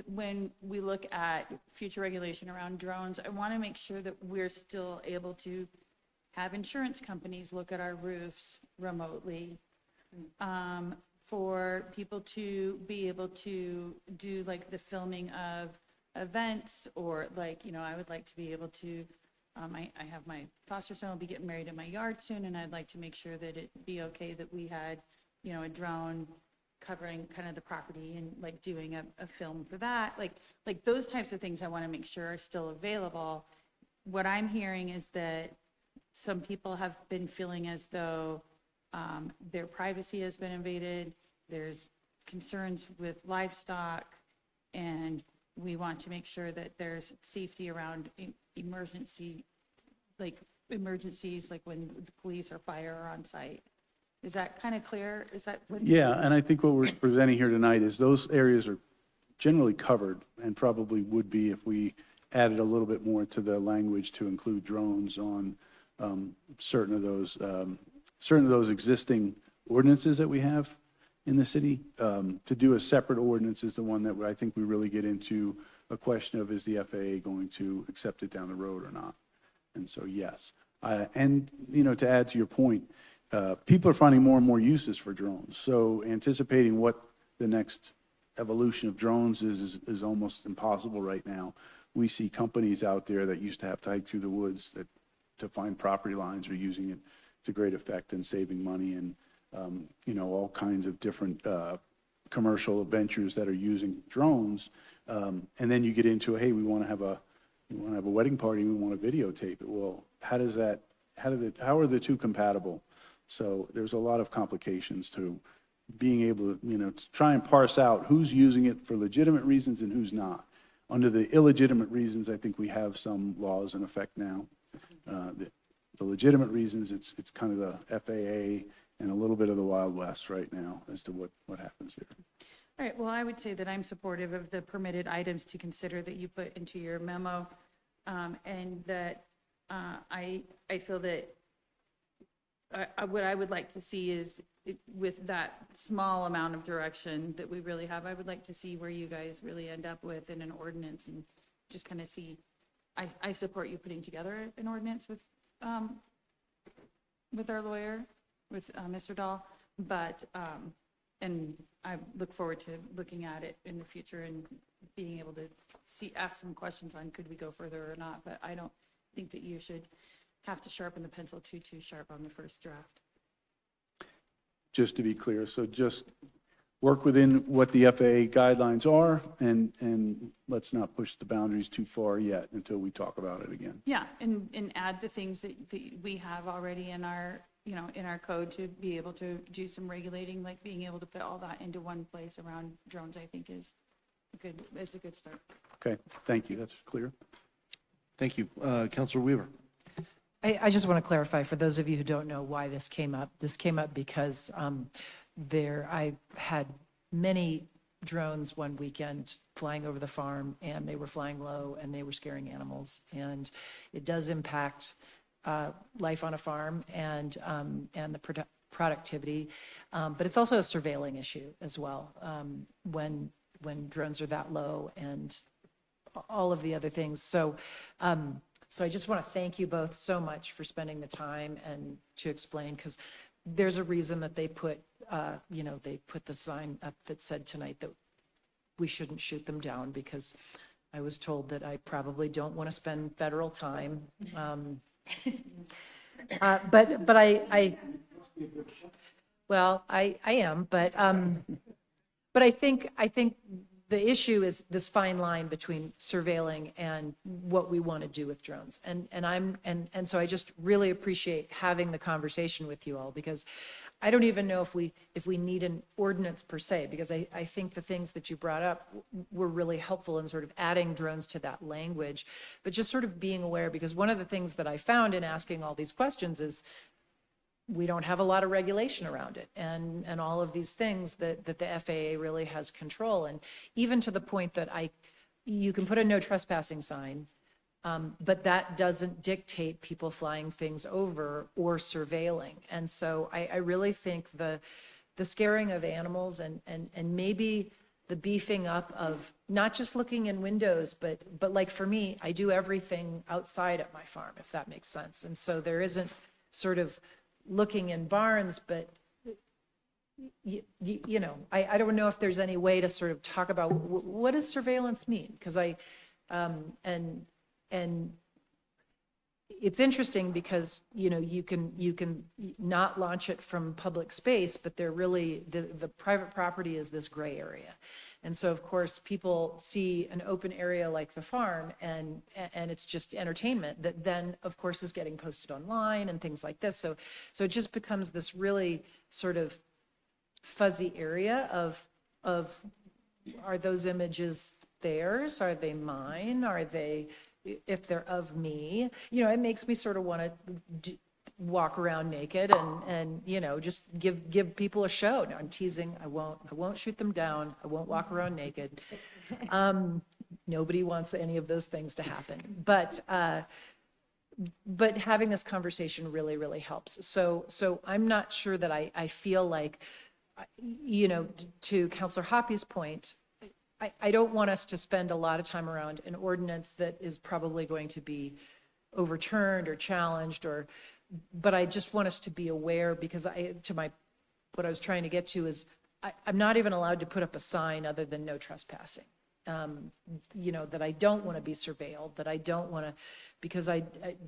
when we look at future regulation around drones, I want to make sure that we're still able to have insurance companies look at our roofs remotely, for people to be able to do like the filming of events, or like, I would like to be able to, I have my foster son will be getting married in my yard soon, and I'd like to make sure that it'd be okay that we had, a drone covering kind of the property and like doing a film for that. Like those types of things I want to make sure are still available. What I'm hearing is that some people have been feeling as though their privacy has been invaded. There's concerns with livestock, and we want to make sure that there's safety around emergencies, like when the police or fire are on site. Is that kind of clear? Is that what? Yeah, and I think what we're presenting here tonight is those areas are generally covered, and probably would be if we added a little bit more to the language to include drones on certain of those existing ordinances that we have in the city. To do a separate ordinance is the one that I think we really get into a question of, is the FAA going to accept it down the road or not? And so, yes. And, to add to your point, people are finding more and more uses for drones. So anticipating what the next evolution of drones is almost impossible right now. We see companies out there that used to have to hike through the woods to find property lines are using it to great effect and saving money, and all kinds of different commercial ventures that are using drones. And then you get into, hey, we want to have a wedding party, we want to videotape it. Well, how are the two compatible? So there's a lot of complications to being able to, to try and parse out who's using it for legitimate reasons and who's not. Under the illegitimate reasons, I think we have some laws in effect now. The legitimate reasons, it's kind of the FAA and a little bit of the Wild West right now as to what happens there. All right, well, I would say that I'm supportive of the permitted items to consider that you put into your memo, and that I feel that what I would like to see is, with that small amount of direction that we really have, I would like to see where you guys really end up with in an ordinance, and just kind of see. I support you putting together an ordinance with our lawyer, with Mr. Dahl, but and I look forward to looking at it in the future and being able to ask some questions on could we go further or not. But I don't think that you should have to sharpen the pencil too sharp on the first draft. Just to be clear, so just work within what the FAA guidelines are, and let's not push the boundaries too far yet until we talk about it again. Yeah, and add the things that we have already in our, in our code to be able to do some regulating, like being able to put all that into one place around drones, I think is it's a good start. Okay, thank you, that's clear. Thank you. Councilor Weaver. I just want to clarify, for those of you who don't know why this came up. This came up because I had many drones one weekend flying over the farm, and they were flying low and they were scaring animals. And it does impact life on a farm and the productivity. But it's also a surveilling issue as well, when drones are that low and all of the other things. So I just want to thank you both so much for spending the time and to explain, because there's a reason that they put the sign up that said tonight that we shouldn't shoot them down, because I was told that I probably don't want to spend federal time. But I am, but I think the issue is this fine line between surveilling and what we want to do with drones. And so I just really appreciate having the conversation with you all, because I don't even know if we need an ordinance per se, because I think the things that you brought up were really helpful in sort of adding drones to that language, but just sort of being aware, because one of the things that I found in asking all these questions is we don't have a lot of regulation around it, and all of these things that the FAA really has control. And even to the point that you can put a no trespassing sign, but that doesn't dictate people flying things over or surveilling. And so I really think the scaring of animals and maybe the beefing up of not just looking in windows, but like for me, I do everything outside at my farm, if that makes sense. And so there isn't sort of looking in barns, but you know, I don't know if there's any way to sort of talk about what does surveillance mean? Because and it's interesting because, you know, you can not launch it from public space, but they're really, the private property is this gray area. And so, of course, people see an open area like the farm and it's just entertainment that then, of course, is getting posted online and things like this. So it just becomes this really sort of fuzzy area of are those images theirs? Are they mine? Are they, if they're of me? You know, it makes me sort of want to walk around naked and you know, just give people a show. No, I'm teasing. I won't shoot them down. I won't walk around naked. Nobody wants any of those things to happen. But having this conversation really, really helps. So I'm not sure that I feel like, you know, to Councilor Hoppy's point, I don't want us to spend a lot of time around an ordinance that is probably going to be overturned or challenged, but I just want us to be aware, because what I was trying to get to is I'm not even allowed to put up a sign other than no trespassing. You know, that I don't want to be surveilled, that I don't want to, because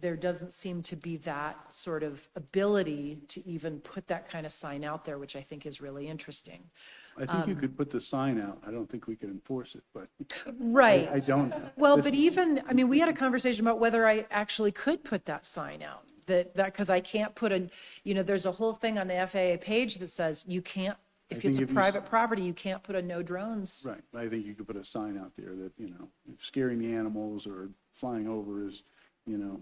there doesn't seem to be that sort of ability to even put that kind of sign out there, which I think is really interesting. I think you could put the sign out. I don't think we could enforce it, but. Right. I don't. Well, but even, I mean, we had a conversation about whether I actually could put that sign out, because I can't put you know, there's a whole thing on the FAA page that says you can't, if it's a private property, you can't put a no drones. Right. I think you could put a sign out there that, you know, if scaring the animals or flying over is, you know.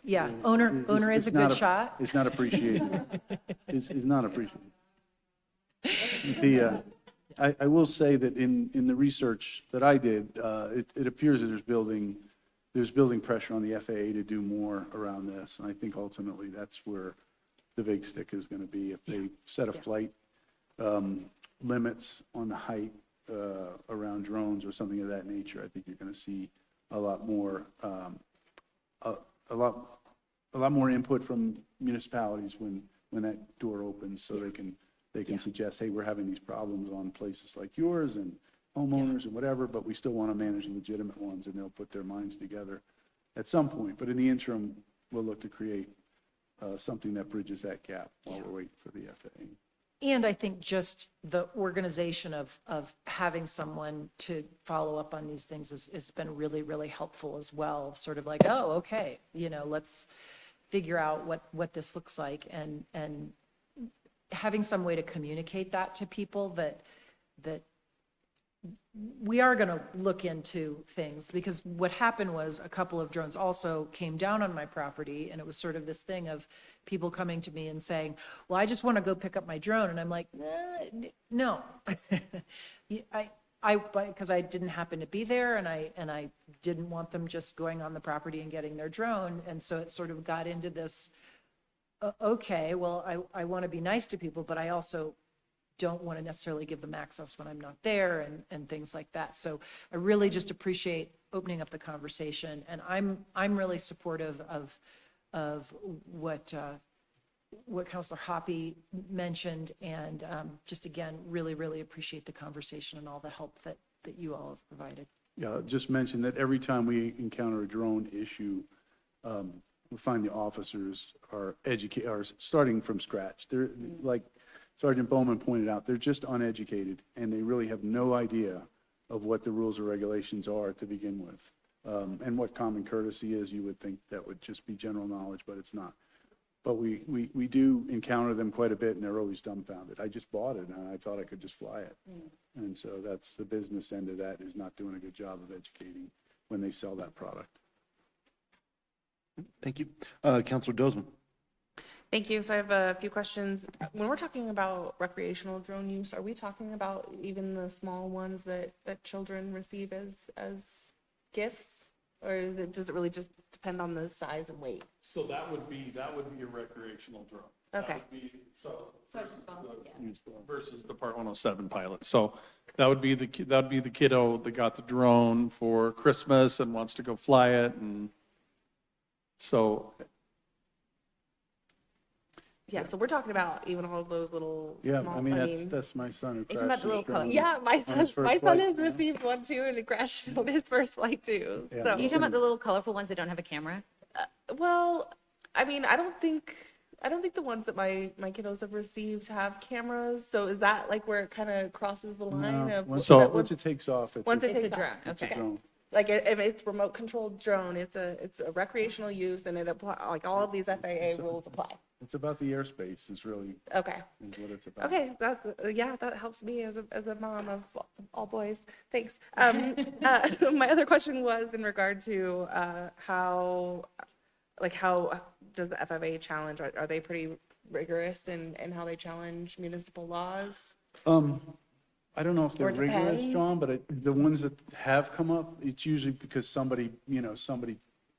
Yeah, owner is a good shot. It's not appreciated. It's not appreciated. I will say that in the research that I did, it appears that there's building pressure on the FAA to do more around this. And I think ultimately that's where the big stick is going to be. If they set a flight limits on the height around drones or something of that nature, I think you're going to see a lot more input from municipalities when that door opens, so they can suggest, hey, we're having these problems on places like yours and homeowners and whatever, but we still want to manage legitimate ones, and they'll put their minds together at some point. But in the interim, we'll look to create something that bridges that gap while we're waiting for the FAA. And I think just the organization of having someone to follow up on these things has been really, really helpful as well. Sort of like, oh, okay, you know, let's figure out what this looks like, and having some way to communicate that to people that we are going to look into things. Because what happened was a couple of drones also came down on my property, and it was sort of this thing of people coming to me and saying, well, I just want to go pick up my drone. And I'm like, no, because I didn't happen to be there, and I didn't want them just going on the property and getting their drone. And so it sort of got into this, okay, well, I want to be nice to people, but I also don't want to necessarily give them access when I'm not there, and things like that. So I really just appreciate opening up the conversation, and I'm really supportive of what Councilor Hoppy mentioned, and just again, really, really appreciate the conversation and all the help that you all have provided. Yeah, just mention that every time we encounter a drone issue, we find the officers are starting from scratch. They're like Sergeant Bowman pointed out, they're just uneducated, and they really have no idea of what the rules or regulations are to begin with. And what common courtesy is, you would think that would just be general knowledge, but it's not. But we do encounter them quite a bit, and they're always dumbfounded. I just bought it, and I thought I could just fly it. And so that's the business end of that, is not doing a good job of educating when they sell that product. Thank you. Counselor Dozman. Thank you. So I have a few questions. When we're talking about recreational drone use, are we talking about even the small ones that children receive as gifts? Or does it really just depend on the size and weight? So that would be a recreational drone. Okay. Versus the Part 107 pilot. So that would be the kiddo that got the drone for Christmas and wants to go fly it, and so. Yeah, so we're talking about even all of those little Yeah, small, I mean, that's my son who Thinking about crashed the little his drone Yeah, my on son, his first my son flight, has you know? received one too, and it crashed on his first flight too. Yeah. So, You talking about the little colorful ones that don't have a camera? well, I mean, I don't think the ones that my kiddos have received have cameras. So is that like where it kind of crosses the line No, of once So- once it takes off, it's once a it It's takes a drone, off? it's a okay. drone. Like if it's remote controlled drone, it's a recreational use, and it apply like all of these FAA rules apply. It's about the airspace is really, Okay. is what it's about. Okay, that helps me as a mom of all boys. Thanks. My other question was in regard to how does the FFA challenge? Are they pretty rigorous in how they challenge municipal laws? I don't know if they're Or it rigorous, depends. John, but the ones that have come up, it's usually because somebody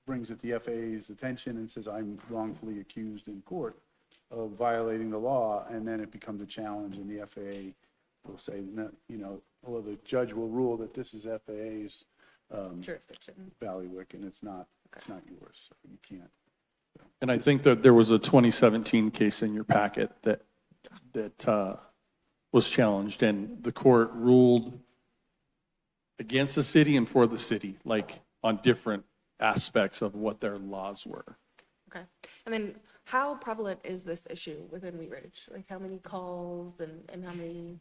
brings it to the FAA's attention and says, I'm wrongfully accused in court of violating the law, and then it becomes a challenge, and the FAA will say, no, or the judge will rule that this is FAA's Jurisdiction. bailiwick, and it's not yours, so you can't. And I think that there was a 2017 case in your packet that was challenged, and the court ruled against the city and for the city, like on different aspects of what their laws were. Okay. And then how prevalent is this issue within Wheat Ridge? Like how many calls and how many,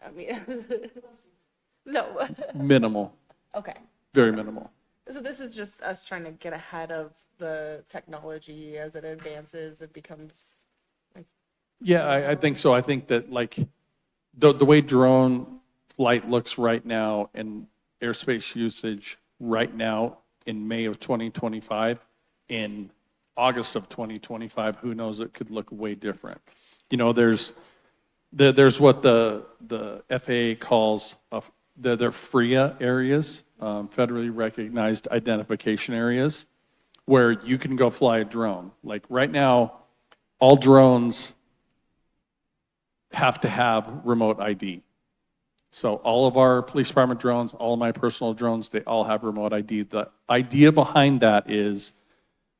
I mean, no. Minimal, Okay. very minimal. So this is just us trying to get ahead of the technology as it advances, it becomes like. Yeah, I think so. I think that like the way drone flight looks right now and airspace usage right now in May of 2025, in August of 2025, who knows, it could look way different. There's what the FAA calls their FRIA areas, federally recognized identification areas, where you can go fly a drone. Like right now, all drones have to have remote ID. So all of our police department drones, all of my personal drones, they all have remote ID. The idea behind that is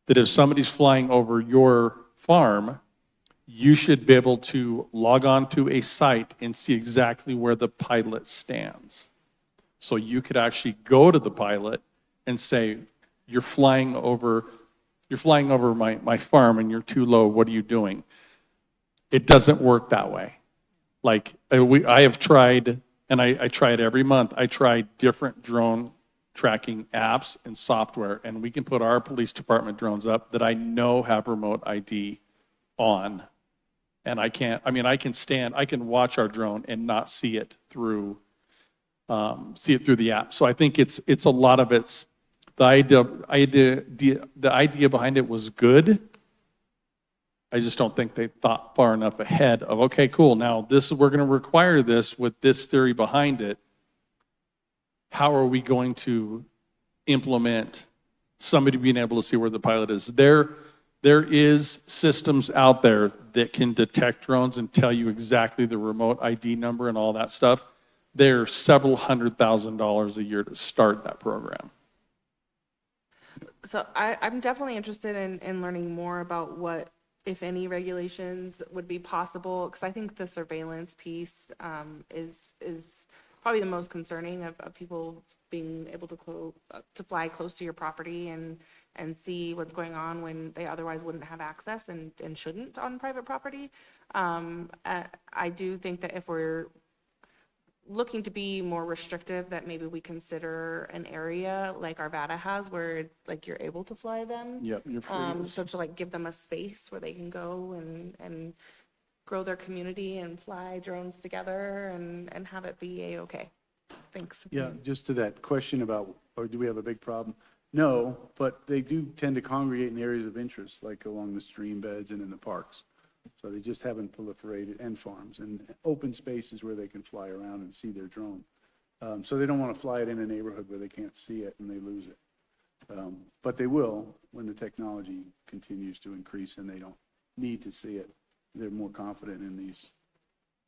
that if somebody's flying over your farm, you should be able to log on to a site and see exactly where the pilot stands. So you could actually go to the pilot and say, you're flying over my farm and you're too low, what are you doing? It doesn't work that way. Like I have tried, and I try it every month, I try different drone tracking apps and software, and we can put our police department drones up that I know have remote ID on. And I can watch our drone and not see it through the app. So I think it's a lot of it's, the idea behind it was good. I just don't think they thought far enough ahead of, okay, cool, now we're going to require this with this theory behind it. How are we going to implement somebody being able to see where the pilot is? There is systems out there that can detect drones and tell you exactly the remote ID number and all that stuff. They're several $100,000 a year to start that program. So I'm definitely interested in learning more about what, if any, regulations would be possible, because I think the surveillance piece is probably the most concerning of people being able to fly close to your property and see what's going on when they otherwise wouldn't have access and shouldn't on private property. I do think that if we're looking to be more restrictive, that maybe we consider an area like Arvada has where like you're able to fly them. Yep, you're free. So to like give them a space where they can go and grow their community and fly drones together and have it be a-okay. Thanks. Yeah, just to that question about, or do we have a big problem? No, but they do tend to congregate in areas of interest, like along the stream beds and in the parks. So they just haven't proliferated, and farms, and open spaces where they can fly around and see their drone. So they don't want to fly it in a neighborhood where they can't see it and they lose it. But they will when the technology continues to increase and they don't need to see it. They're more confident in these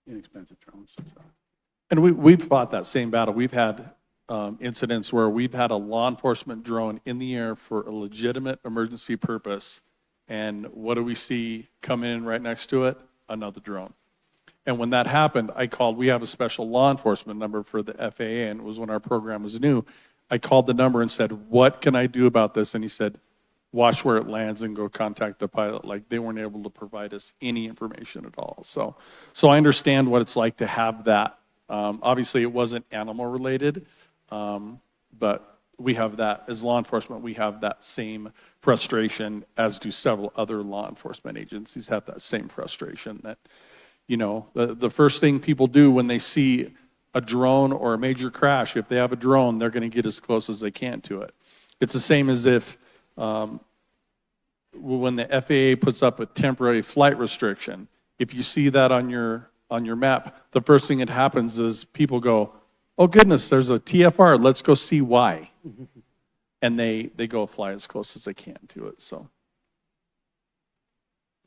inexpensive drones. So. And we've fought that same battle. We've had incidents where we've had a law enforcement drone in the air for a legitimate emergency purpose. And what do we see come in right next to it? Another drone. And when that happened, I called, we have a special law enforcement number for the FAA, and it was when our program was new. I called the number and said, what can I do about this? And he said, watch where it lands and go contact the pilot. Like, they weren't able to provide us any information at all. So I understand what it's like to have that. Obviously, it wasn't animal related, but we have that, as law enforcement, we have that same frustration, as do several other law enforcement agencies have that same frustration that, you know, the first thing people do when they see a drone or a major crash, if they have a drone, they're going to get as close as they can to it. It's the same as if when the FAA puts up a temporary flight restriction, if you see that on your map, the first thing that happens is people go, oh goodness, there's a TFR, let's go see why. And they go fly as close as they can to it, so.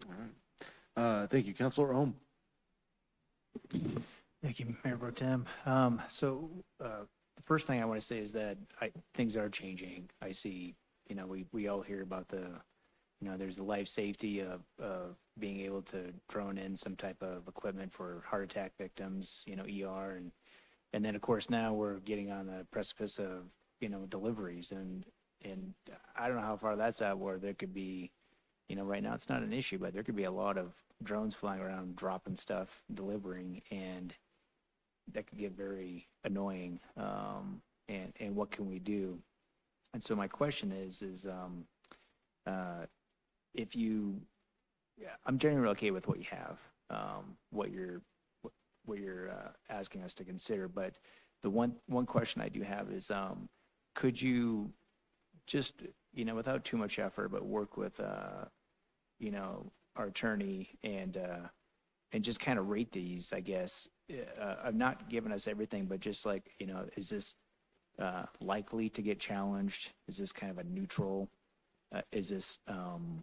All right. Thank you. Councilor Ohm. Thank you, Mayor Pro Tem. The first thing I want to say is that things are changing. I see, you know, we all hear about there's the life safety of being able to drone in some type of equipment for heart attack victims, you know, ER, and then of course now we're getting on the precipice of, you know, deliveries, and I don't know how far that's at, where there could be, you know, right now it's not an issue, but there could be a lot of drones flying around, dropping stuff, delivering, and that could get very annoying. And what can we do? And so my question is if you, I'm generally okay with what you have, what you're asking us to consider, but the one question I do have is, could you just, you know, without too much effort, but work with, you know, our attorney and just kind of rate these, I guess. I've not given us everything, but just like, you know, is this likely to get challenged? Is this kind of a neutral? Is this, you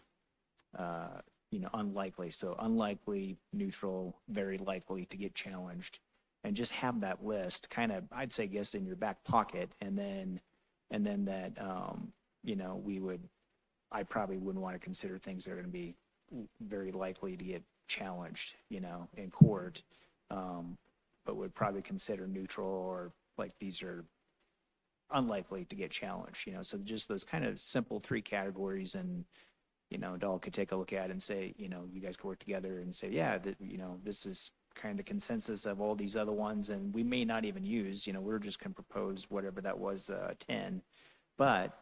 know, unlikely? So unlikely, neutral, very likely to get challenged. And just have that list kind of, I'd say, guess in your back pocket. And then that, you know, I probably wouldn't want to consider things that are going to be very likely to get challenged, you know, in court, but would probably consider neutral, or like these are unlikely to get challenged, you know. So just those kind of simple 3 categories, and, you know, Dahl could take a look at and say, you know, you guys could work together and say, yeah, that, you know, this is kind of the consensus of all these other ones, and we may not even use, you know, we're just going to propose whatever that was, 10. But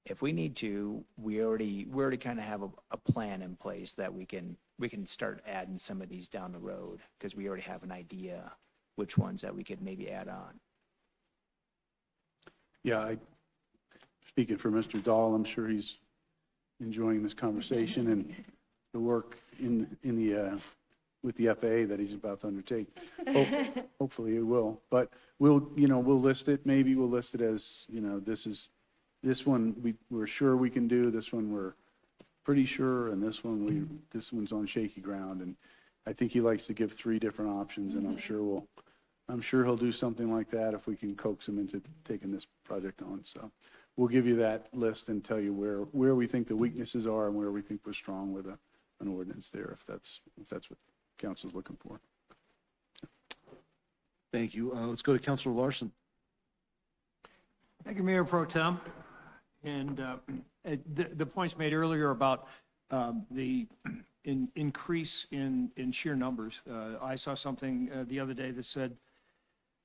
if we need to, we already kind of have a plan in place that we can start adding some of these down the road, because we already have an idea which ones that we could maybe add on. Yeah, speaking for Mr. Dahl, I'm sure he's enjoying this conversation and the work in the with the FAA that he's about to undertake. Hopefully he will. But we'll list it. Maybe we'll list it as, you know, this one we're sure we can do. This one we're pretty sure, and this one's on shaky ground. And I think he likes to give 3 different options, and I'm sure he'll do something like that if we can coax him into taking this project on. So we'll give you that list and tell you where we think the weaknesses are and where we think we're strong with an ordinance there, if that's what council's looking for. Thank you. Let's go to Councilor Larson. Thank you, Mayor Pro Tem. And the points made earlier about the increase in sheer numbers. I saw something the other day that said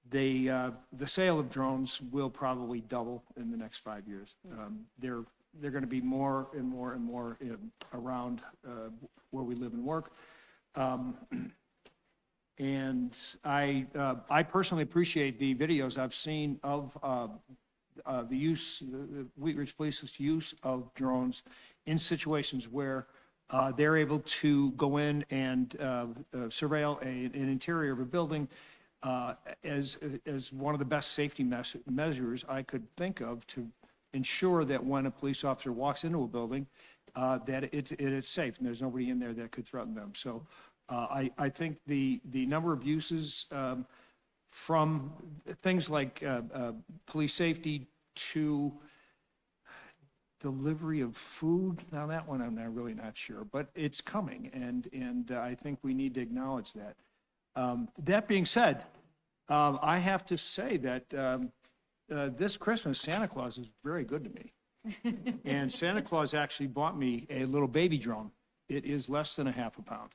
the sale of drones will probably double in the next 5 years. They're going to be more and more and more around where we live and work. And I personally appreciate the videos I've seen of the Wheat Ridge Police's use of drones in situations where they're able to go in and surveil an interior of a building as one of the best safety measures I could think of to ensure that when a police officer walks into a building, that it is safe and there's nobody in there that could threaten them. So I think the number of uses from things like police safety to delivery of food, now that one I'm really not sure, but it's coming, and I think we need to acknowledge that. That being said, I have to say that this Christmas, Santa Claus is very good to me. And Santa Claus actually bought me a little baby drone. It is less than a half a pound.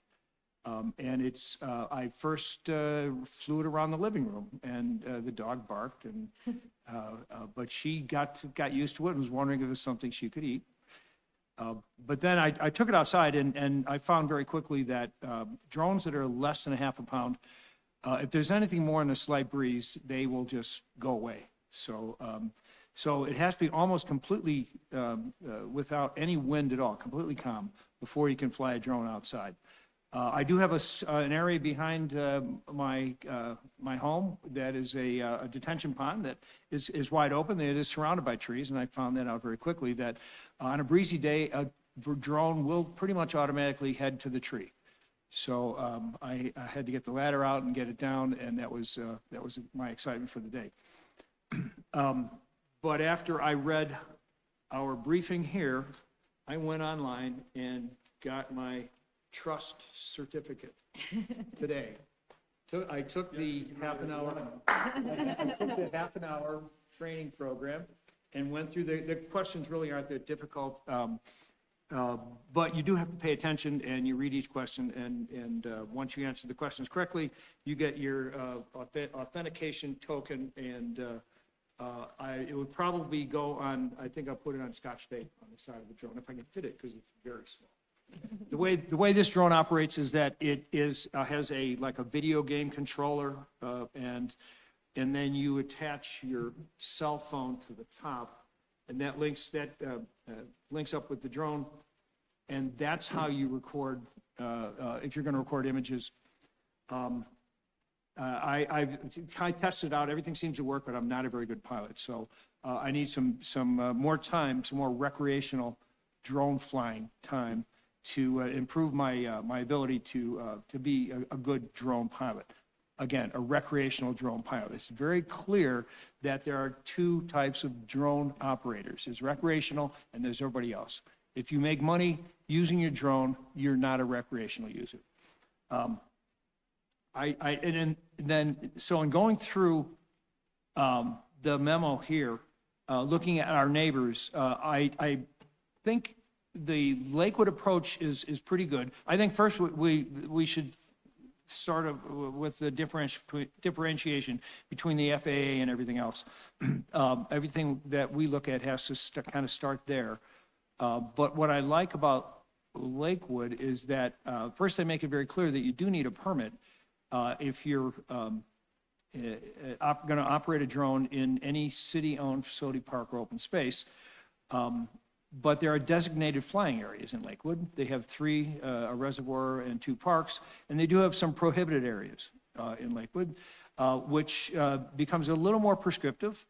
And it's, I first flew it around the living room, and the dog barked, and but she got used to it and was wondering if it was something she could eat. But then I took it outside, and I found very quickly that drones that are less than a half a pound, if there's anything more than a slight breeze, they will just go away. So, so it has to be almost completely without any wind at all, completely calm, before you can fly a drone outside. I do have an area behind my home that is a detention pond that is wide open. It is surrounded by trees, and I found that out very quickly, that on a breezy day, a drone will pretty much automatically head to the tree. So I had to get the ladder out and get it down, and that was my excitement for the day. But after I read our briefing here, I went online and got my trust certificate today. I took the half an hour training program and went through the questions. Really aren't that difficult, but you do have to pay attention, and you read each question, and once you answer the questions correctly, you get your authentication token, and it would probably go on, I think I'll put it on Scotch tape on the side of the drone if I can fit it, because it's very small. The way this drone operates is that it has like a video game controller, and then you attach your cell phone to the top, and that links up with the drone, and that's how you record if you're going to record images. I tested out. Everything seems to work, but I'm not a very good pilot, so I need some more time, some more recreational drone flying time to improve my my ability to be a good drone pilot. Again, a recreational drone pilot. It's very clear that there are two types of drone operators. There's recreational and there's everybody else. If you make money using your drone, you're not a recreational user. So in going through the memo here, looking at our neighbors, I think the Lakewood approach is pretty good. I think first we should start with the differentiation between the FAA and everything else. Everything that we look at has to kind of start there. But what I like about Lakewood is that first they make it very clear that you do need a permit if you're going to operate a drone in any city-owned facility, park, or open space. But there are designated flying areas in Lakewood. They have 3, a reservoir and 2 parks, and they do have some prohibited areas in Lakewood, which becomes a little more prescriptive.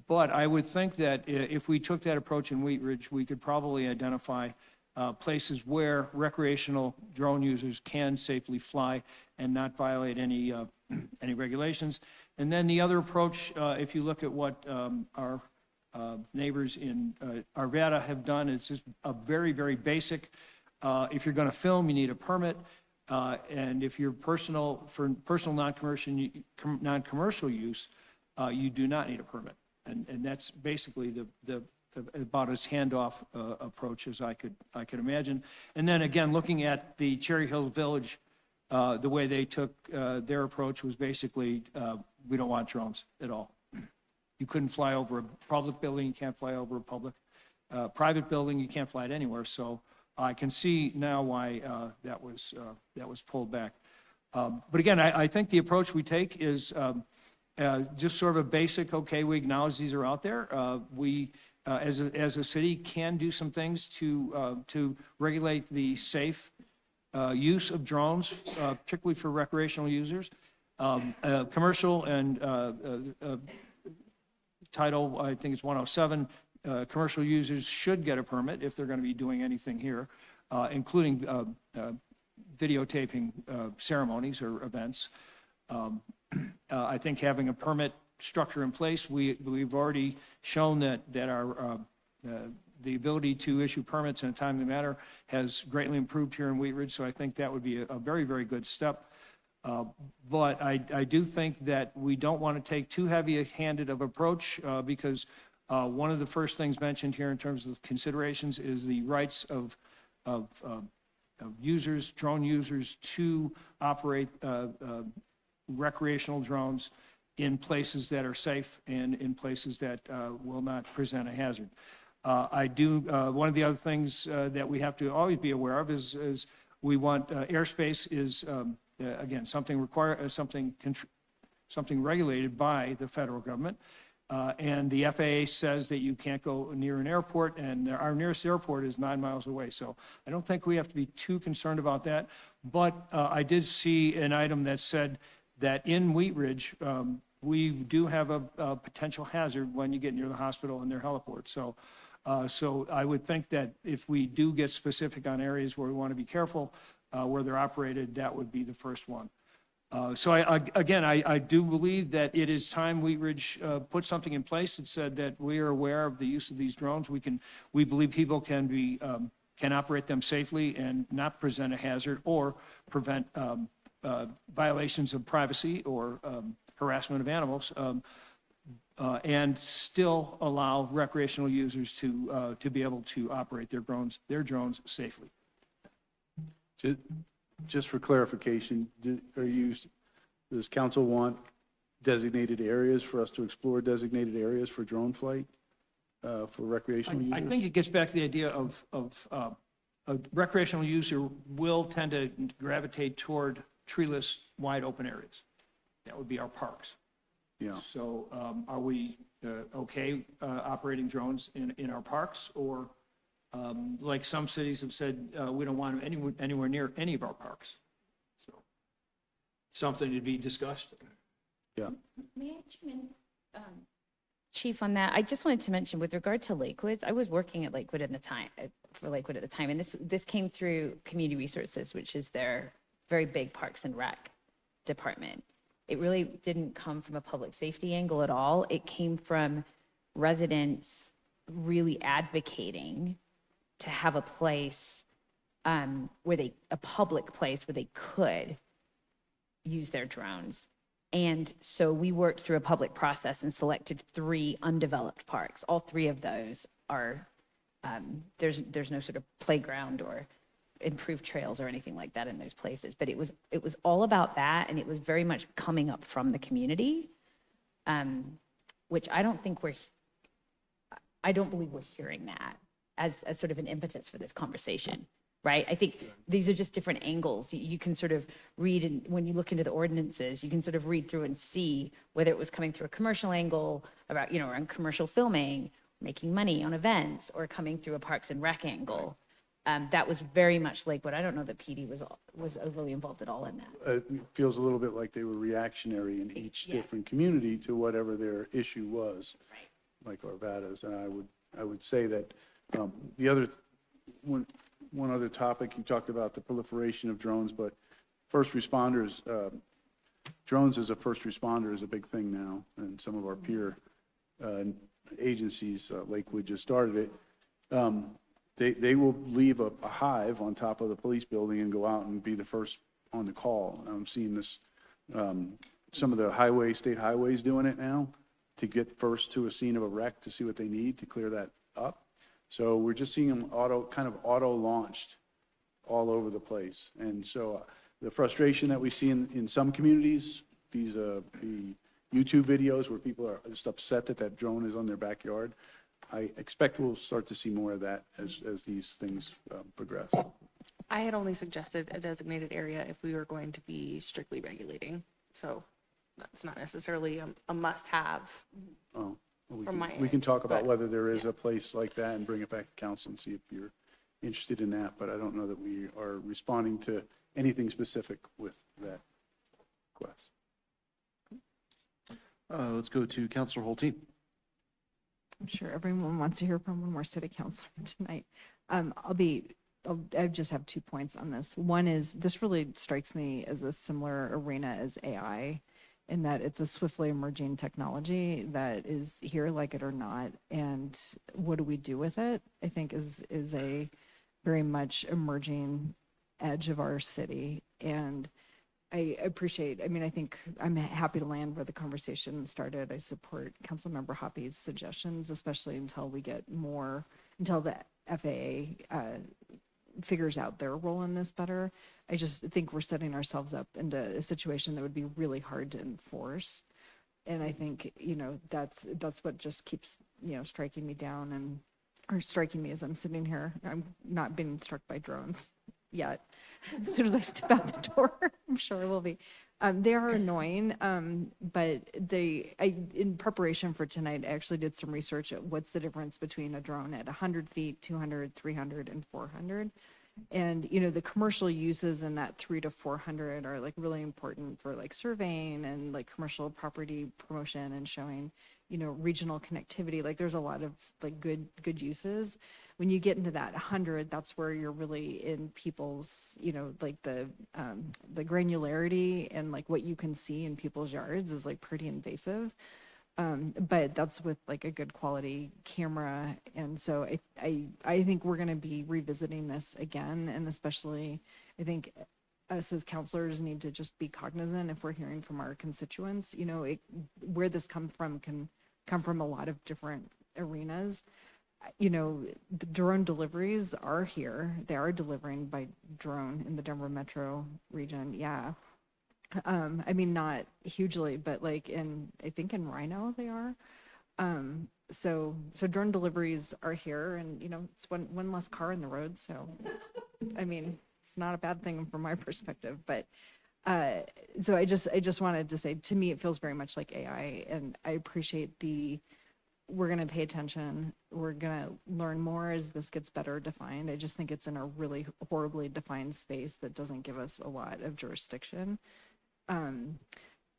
But I would think that if we took that approach in Wheat Ridge, we could probably identify places where recreational drone users can safely fly and not violate any regulations. And then the other approach, if you look at what our neighbors in Arvada have done, it's just a very, very basic. If you're going to film, you need a permit. And if you're for personal non-commercial use, you do not need a permit. And that's basically the about as handoff approach as I could imagine. And then again, looking at the Cherry Hill Village the way they took their approach was basically, we don't want drones at all. You couldn't fly over a public building, you can't fly over a public, private building, you can't fly it anywhere. So I can see now why that was pulled back. But again, I think the approach we take is just sort of a basic, okay, we acknowledge these are out there. We, as a city, can do some things to regulate the safe use of drones, particularly for recreational users. Commercial and Title, I think it's 107, commercial users should get a permit if they're going to be doing anything here, including videotaping ceremonies or events. I think having a permit structure in place, we've already shown that our the ability to issue permits in a timely manner has greatly improved here in Wheat Ridge, so I think that would be a very, very good step. But I do think that we don't want to take too heavy-handed of approach because one of the first things mentioned here in terms of considerations is the rights of users, drone users, to operate recreational drones in places that are safe and in places that will not present a hazard. One of the other things that we have to always be aware of is we want airspace is, again, something regulated by the federal government. And the FAA says that you can't go near an airport, and our nearest airport is 9 miles away. So I don't think we have to be too concerned about that. But I did see an item that said that in Wheat Ridge, we do have a potential hazard when you get near the hospital and their heliport. So I would think that if we do get specific on areas where we want to be careful, where they're operated, that would be the first one. So I do believe that it is time Wheat Ridge put something in place that said that we are aware of the use of these drones. We believe people can operate them safely and not present a hazard or prevent violations of privacy or harassment of animals, and still allow recreational users to be able to operate their drones safely. Just for clarification, does council want designated areas for us to explore, designated areas for drone flight for recreational users? I think it gets back to the idea of a recreational user will tend to gravitate toward treeless, wide open areas. That would be our parks. Yeah. So are we okay operating drones in our parks, or like some cities have said, we don't want them anywhere near any of our parks? So something to be discussed. Yeah. May I chime in, Chief, on that? I just wanted to mention with regard to Lakewoods, I was working at Lakewood at the time, and this came through Community Resources, which is their very big Parks and Rec department. It really didn't come from a public safety angle at all. It came from residents really advocating to have a place a public place where they could use their drones. And so we worked through a public process and selected 3 undeveloped parks. All 3 of those are, there's no sort of playground or improved trails or anything like that in those places. But it was all about that, and it was very much coming up from the community, which I don't believe we're hearing that as sort of an impetus for this conversation, right? I think these are just different angles. You can sort of read, and when you look into the ordinances, you can sort of read through and see whether it was coming through a commercial angle about, around commercial filming, making money on events, or coming through a Parks and Rec angle. That was very much Lakewood. I don't know that PD was overly involved at all in that. It feels a little bit like they were reactionary in each different community to whatever their issue was, like Arvada's. And I would say that one other topic, you talked about the proliferation of drones, but first responders, drones as a first responder is a big thing now, and some of our peer agencies, Lakewood just started it. They will leave a hive on top of the police building and go out and be the first on the call. I'm seeing this, some of the state highways doing it now to get first to a scene of a wreck to see what they need to clear that up. So we're just seeing them auto launched all over the place. And so the frustration that we see in some communities, these the YouTube videos where people are just upset that that drone is on their backyard. I expect we'll start to see more of that as these things progress. I had only suggested a designated area if we were going to be strictly regulating. So that's not necessarily a must-have. Oh, well, From my we can end, talk about but, whether there is a place like that and bring it back to council and see if you're interested in that, but I don't know that we are responding to anything specific with that request. Let's go to Counselor Hulteen. I'm sure everyone wants to hear from one more city councilor tonight. I just have 2 points on this. One is, this really strikes me as a similar arena as AI, in that it's a swiftly emerging technology that is here, like it or not. And what do we do with it, I think is a very much emerging edge of our city. And I appreciate, I think I'm happy to land where the conversation started. I support Councilmember Hoppy's suggestions, especially until we get more, until the FAA figures out their role in this better. I just think we're setting ourselves up into a situation that would be really hard to enforce. And I think, that's what just keeps, striking me down or striking me as I'm sitting here. I'm not being struck by drones yet. As soon as I step out the door, I'm sure I will be. They are annoying, but in preparation for tonight, I actually did some research at what's the difference between a drone at 100 feet, 200, 300, and 400. And, the commercial uses in that 300 to 400 are like really important for like surveying and like commercial property promotion and showing, regional connectivity. Like there's a lot of like good uses. When you get into that 100, that's where you're really in people's, like the granularity and like what you can see in people's yards is like pretty invasive. But that's with like a good quality camera. And so I think we're going to be revisiting this again. And especially, I think us as counselors need to just be cognizant if we're hearing from our constituents, where this comes from can come from a lot of different arenas. The drone deliveries are here. They are delivering by drone in the Denver metro region. Yeah. Not hugely, but like I think in Rhino they are. So drone deliveries are here, and it's one less car in the road. So it's not a bad thing from my perspective, but so I just wanted to say, to me, it feels very much like AI, and I appreciate we're going to pay attention. We're going to learn more as this gets better defined. I just think it's in a really horribly defined space that doesn't give us a lot of jurisdiction. And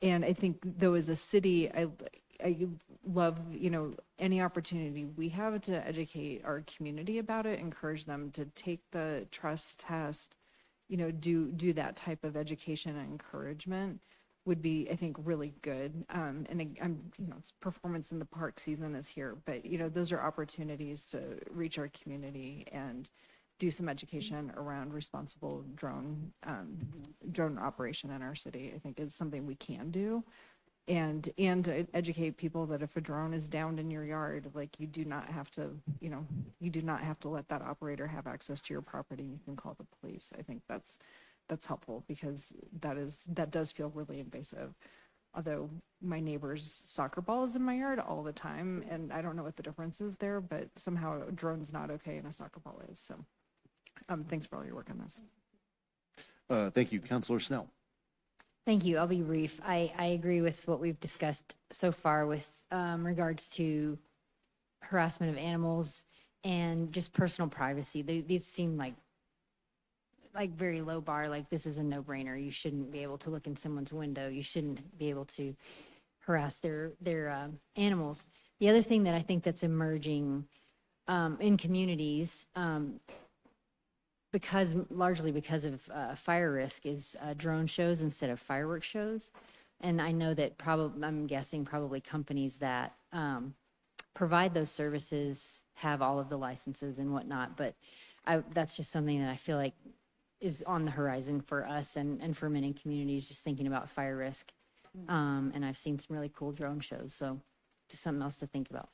I think though, as a city, I love, any opportunity we have to educate our community about it, encourage them to take the trust test, do that type of education and encouragement would be, I think, really good. And it's performance in the park season is here, but those are opportunities to reach our community and do some education around responsible drone operation in our city. I think is something we can do, and educate people that if a drone is downed in your yard, like you do not have to let that operator have access to your property. You can call the police. I think that's helpful, because that does feel really invasive. Although my neighbor's soccer ball is in my yard all the time, and I don't know what the difference is there, but somehow a drone's not okay and a soccer ball is. So thanks for all your work on this. Thank you. Counselor Snell. Thank you. I'll be brief. I agree with what we've discussed so far with regards to harassment of animals and just personal privacy. These seem like very low bar, like this is a no-brainer. You shouldn't be able to look in someone's window. You shouldn't be able to harass their animals. The other thing that I think that's emerging in communities, largely because of fire risk, is drone shows instead of fireworks shows. And I know that I'm guessing probably companies that provide those services have all of the licenses and whatnot, but that's just something that I feel like is on the horizon for us and for many communities, just thinking about fire risk. And I've seen some really cool drone shows, so just something else to think about.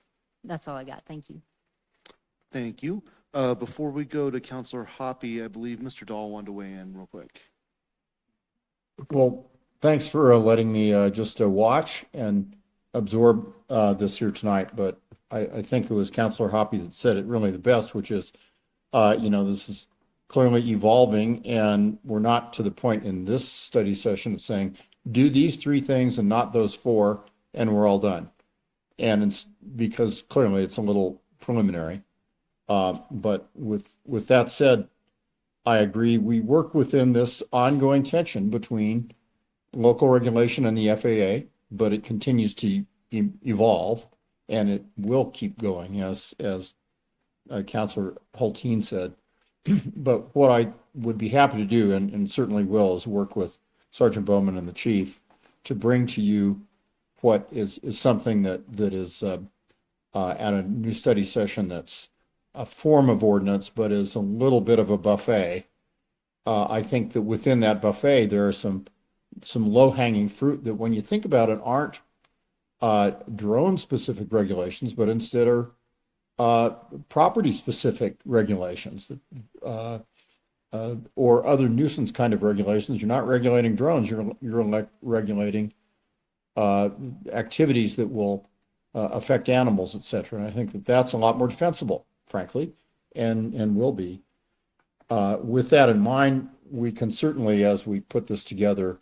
That's all I got. Thank you. Thank you. Before we go to Counselor Hoppy, I believe Mr. Dahl wanted to weigh in real quick. Well, thanks for letting me just watch and absorb this here tonight. But I think it was Counselor Hoppy that said it really the best, which is, this is clearly evolving, and we're not to the point in this study session of saying, do these three things and not those four, and we're all done. And it's because clearly it's a little preliminary. But with that said, I agree. We work within this ongoing tension between local regulation and the FAA, but it continues to evolve, and it will keep going, as Councilor Hulteen said. But what I would be happy to do, and certainly will, is work with Sergeant Bowman and the chief to bring to you what is something that is at a new study session that's a form of ordinance, but is a little bit of a buffet. I think that within that buffet, there are some low-hanging fruit that, when you think about it, aren't drone-specific regulations, but instead are property-specific regulations that, or other nuisance kind of regulations. You're not regulating drones. You're regulating activities that will affect animals, et cetera. And I think that that's a lot more defensible, frankly, and will be. With that in mind, we can certainly, as we put this together,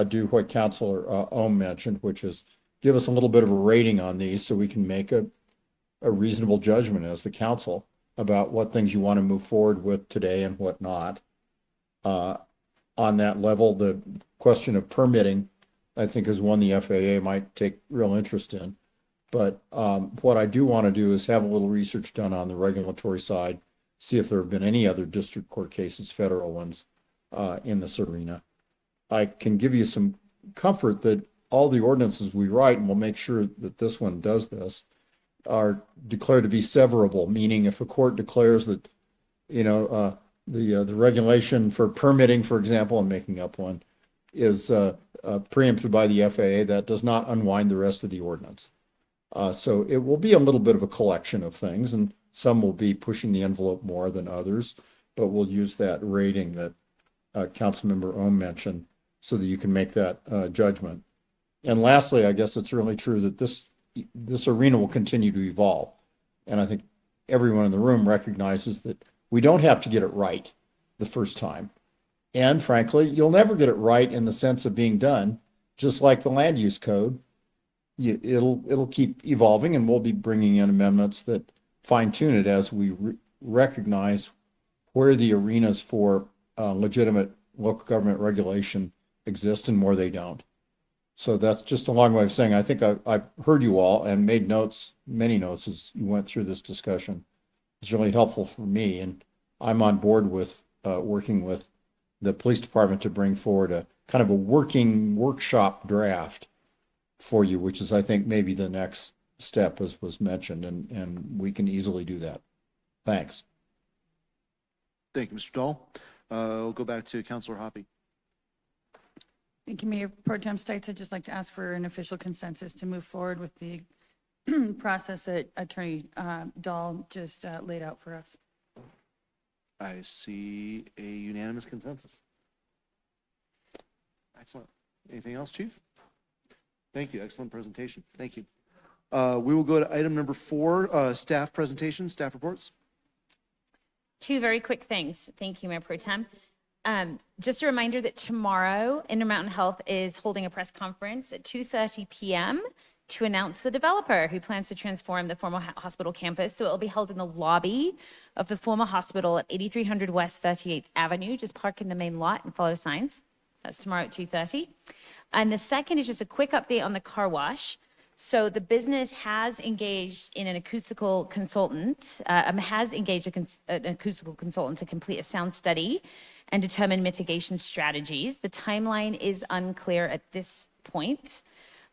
do what Councilor Ohm mentioned, which is give us a little bit of a rating on these so we can make a reasonable judgment as the council about what things you want to move forward with today and what not. On that level, the question of permitting, I think, is one the FAA might take real interest in. But what I do want to do is have a little research done on the regulatory side, see if there have been any other district court cases, federal ones, in this arena. I can give you some comfort that all the ordinances we write, and we'll make sure that this one does this, are declared to be severable, meaning if a court declares that, the regulation for permitting, for example, I'm making up one, is preempted by the FAA, that does not unwind the rest of the ordinance. So it will be a little bit of a collection of things, and some will be pushing the envelope more than others, but we'll use that rating that Councilmember Ohm mentioned so that you can make that judgment. And lastly, I guess it's really true that this arena will continue to evolve. And I think everyone in the room recognizes that we don't have to get it right the first time. And frankly, you'll never get it right in the sense of being done, just like the land use code. It'll keep evolving, and we'll be bringing in amendments that fine tune it as we recognize where the arenas for legitimate local government regulation exist and where they don't. So that's just a long way of saying, I think I've heard you all and made notes, many notes, as you went through this discussion. It's really helpful for me, and I'm on board with working with the police department to bring forward a kind of a working workshop draft for you, which is, I think, maybe the next step, as was mentioned, and we can easily do that. Thanks. Thank you, Mr. Dahl. We'll go back to Councilor Hoppy. Thank you, Mayor Pro Tem Stites. I'd just like to ask for an official consensus to move forward with the process that Attorney Dahl just laid out for us. I see a unanimous consensus. Excellent. Anything else, Chief? Thank you. Excellent presentation. Thank you. We will go to item number 4, staff presentations, staff reports. Two very quick things. Thank you, Mayor Pro Tem. Just a reminder that tomorrow, Intermountain Health is holding a press conference at 2:30 p.m. to announce the developer who plans to transform the former hospital campus. So it will be held in the lobby of the former hospital at 8300 West 38th Avenue. Just park in the main lot and follow signs. That's tomorrow at 2:30. And the second is just a quick update on the car wash. So the business has engaged in an acoustical consultant, an acoustical consultant to complete a sound study and determine mitigation strategies. The timeline is unclear at this point,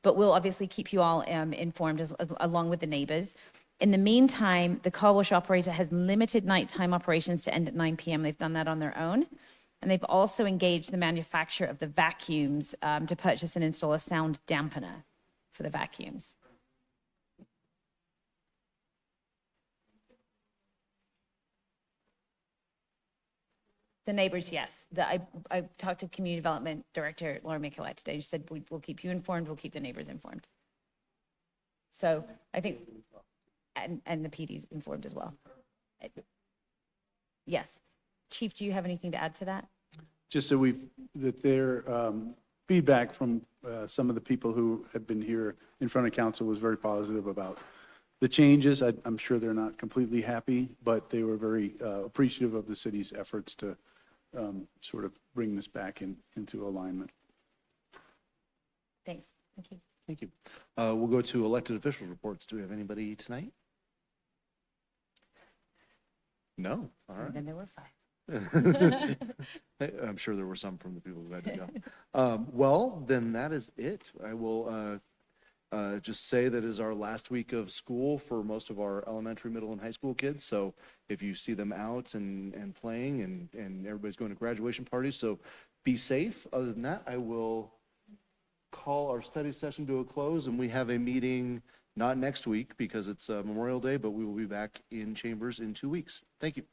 but we'll obviously keep you all informed along with the neighbors. In the meantime, the car wash operator has limited nighttime operations to end at 9 p.m. They've done that on their own. And they've also engaged the manufacturer of the vacuums to purchase and install a sound dampener for the vacuums. The neighbors, yes. I talked to Community Development Director Laura Mikulak today. She said, we'll keep you informed, we'll keep the neighbors informed. So I think, and the PD's informed as well. Yes. Chief, do you have anything to add to that? Just that their feedback from some of the people who have been here in front of council was very positive about the changes. I'm sure they're not completely happy, but they were very appreciative of the city's efforts to sort of bring this back into alignment. Thanks. Thank you. Thank you. We'll go to elected officials reports. Do we have anybody tonight? No. All right. And then there were 5. I'm sure there were some from the people who had to go. Well, then that is it. I will just say that is our last week of school for most of our elementary, middle, and high school kids. So if you see them out and playing and everybody's going to graduation parties, so be safe. Other than that, I will call our study session to a close, and we have a meeting not next week because it's Memorial Day, but we will be back in chambers in 2 weeks. Thank you.